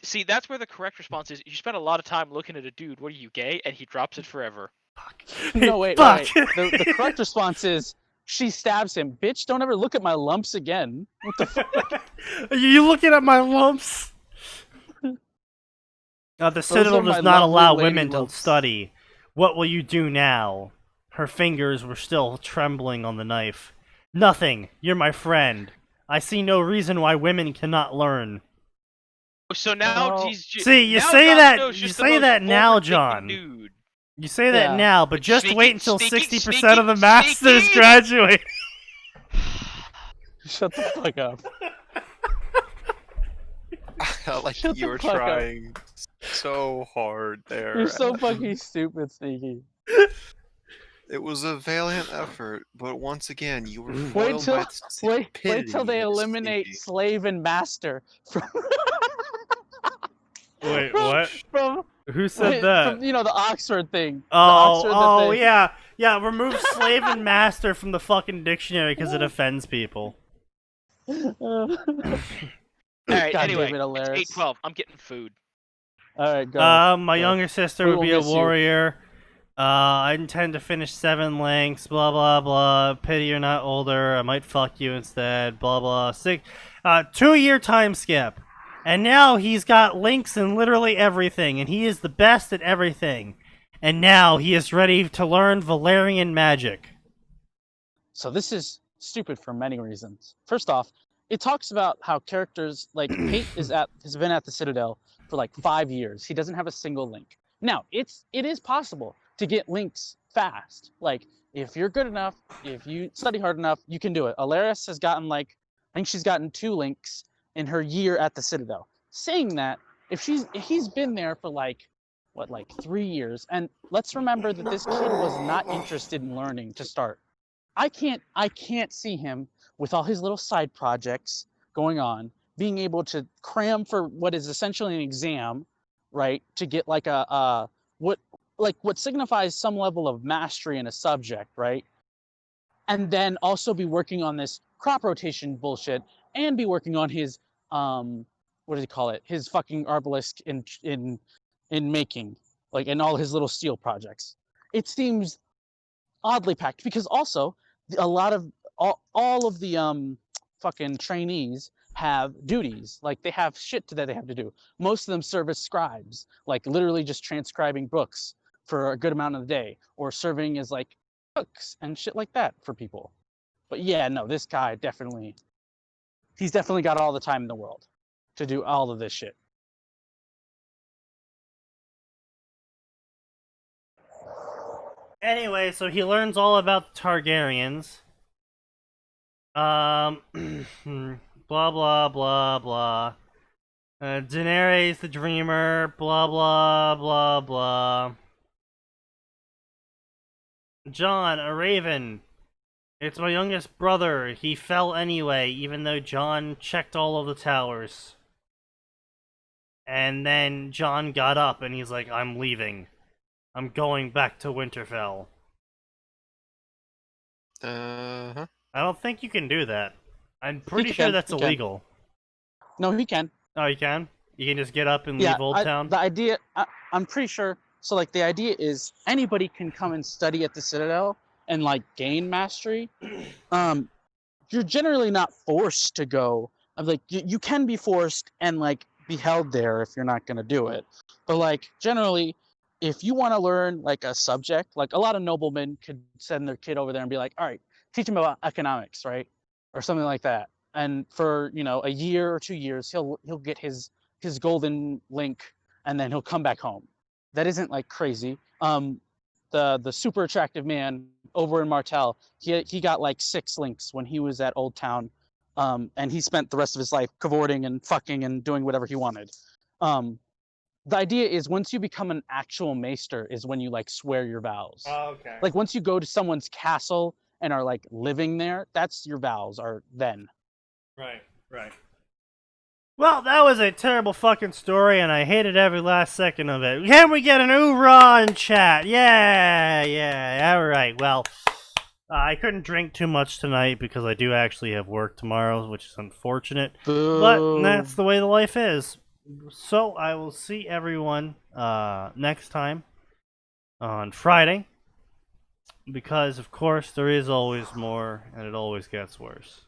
See, that's where the correct response is. You spend a lot of time looking at a dude. What are you, gay? And he drops it forever. No, wait, Fuck. wait. The correct response is she stabs him. Bitch, don't ever look at my lumps again. What the fuck? Are you looking at my lumps? The Citadel are my does not lovely allow lady women lumps. to study. What will you do now? Her fingers were still trembling on the knife. Nothing. You're my friend. I see no reason why women cannot learn. So now Oh. he's just. See, you now say Jon that- Snow's you just the say most that now, forward-thinking John. Dude. You say that Yeah. now, but just Sneaky- wait until sneaky- 60% of the sneaky- masters sneaky. graduate. Shut the fuck up. I like Shut that you the were fuck up. trying so hard there. You're so fucking stupid, Sneaky. It was a valiant effort, but once again, you were Wait foiled till by wait till they stupidity, eliminate Sneaky. slave and master from Wait, from, what? from Who said that? from the Oxford thing. The Oh, Oxford thing. yeah. Remove slave and master from the fucking dictionary because it offends people. All right. God Anyway, damn it, Alaris. it's 8:12. I'm getting food. All right, go. My Go. younger sister We would will be a miss you. warrior. I intend to finish 7 links. Blah blah blah. Pity you're not older. I might fuck you instead. Blah blah. 2-year time skip, and now he's got links in literally everything, and he is the best at everything. And now he is ready to learn Valerian magic. So this is stupid for many reasons. First off, it talks about how characters like Pate has been at the Citadel for like 5 years. He doesn't have a single link. Now, it is possible to get links fast. Like if you're good enough, if you study hard enough, you can do it. Alaris has gotten I think she's gotten 2 links in her year at the Citadel. Saying that, if he's been there for like 3 years, and let's remember that this kid was not interested in learning to start. I can't see him with all his little side projects going on, being able to cram for what is essentially an exam, right? To get like what signifies some level of mastery in a subject, right? And then also be working on this crop rotation bullshit and be working on his what do you call it? His fucking arbalisk in making, like in all his little steel projects. It seems oddly packed because also a lot of all of the fucking trainees have duties. Like they have shit that they have to do. Most of them serve as scribes, like literally just transcribing books for a good amount of the day, or serving as like cooks and shit like that for people. But yeah, no, this guy he's definitely got all the time in the world to do all of this shit. Anyway, so he learns all about the Targaryens. Blah blah blah blah. Daenerys the Dreamer. Blah blah blah blah. Jon, a raven. It's my youngest brother. He fell anyway, even though Jon checked all of the towers. And then Jon got up and he's like, I'm leaving. I'm going back to Winterfell. Uh-huh. I don't think you can do that. I'm pretty He sure can, that's he can. illegal. No, he can. Oh, you can? You can just get up and leave Old Town? The idea, I'm pretty sure. So, like, the idea is anybody can come and study at the Citadel and like gain mastery. You're generally not forced to go. Like, you can be forced and like be held there if you're not gonna do it. But like, generally, if you want to learn like a subject, like a lot of noblemen could send their kid over there and be like, all right, teach them about economics, right, or something like that. and for a year or 2 years, he'll get his golden link, and then he'll come back home. That isn't like crazy. The super attractive man over in Martell, he got like 6 links when he was at Old Town, and he spent the rest of his life cavorting and fucking and doing whatever he wanted. The idea is once you become an actual maester is when you like swear your vows. Oh, okay. Like once you go to someone's castle and are like living there, that's your vows are then. Right. Well, that was a terrible fucking story, and I hated every last second of it. Can we get an hoorah in chat? Yeah. All right. Well, I couldn't drink too much tonight because I do actually have work tomorrow, which is unfortunate. Boo. But that's the way the life is. So I will see everyone next time on Friday, because of course there is always more, and it always gets worse.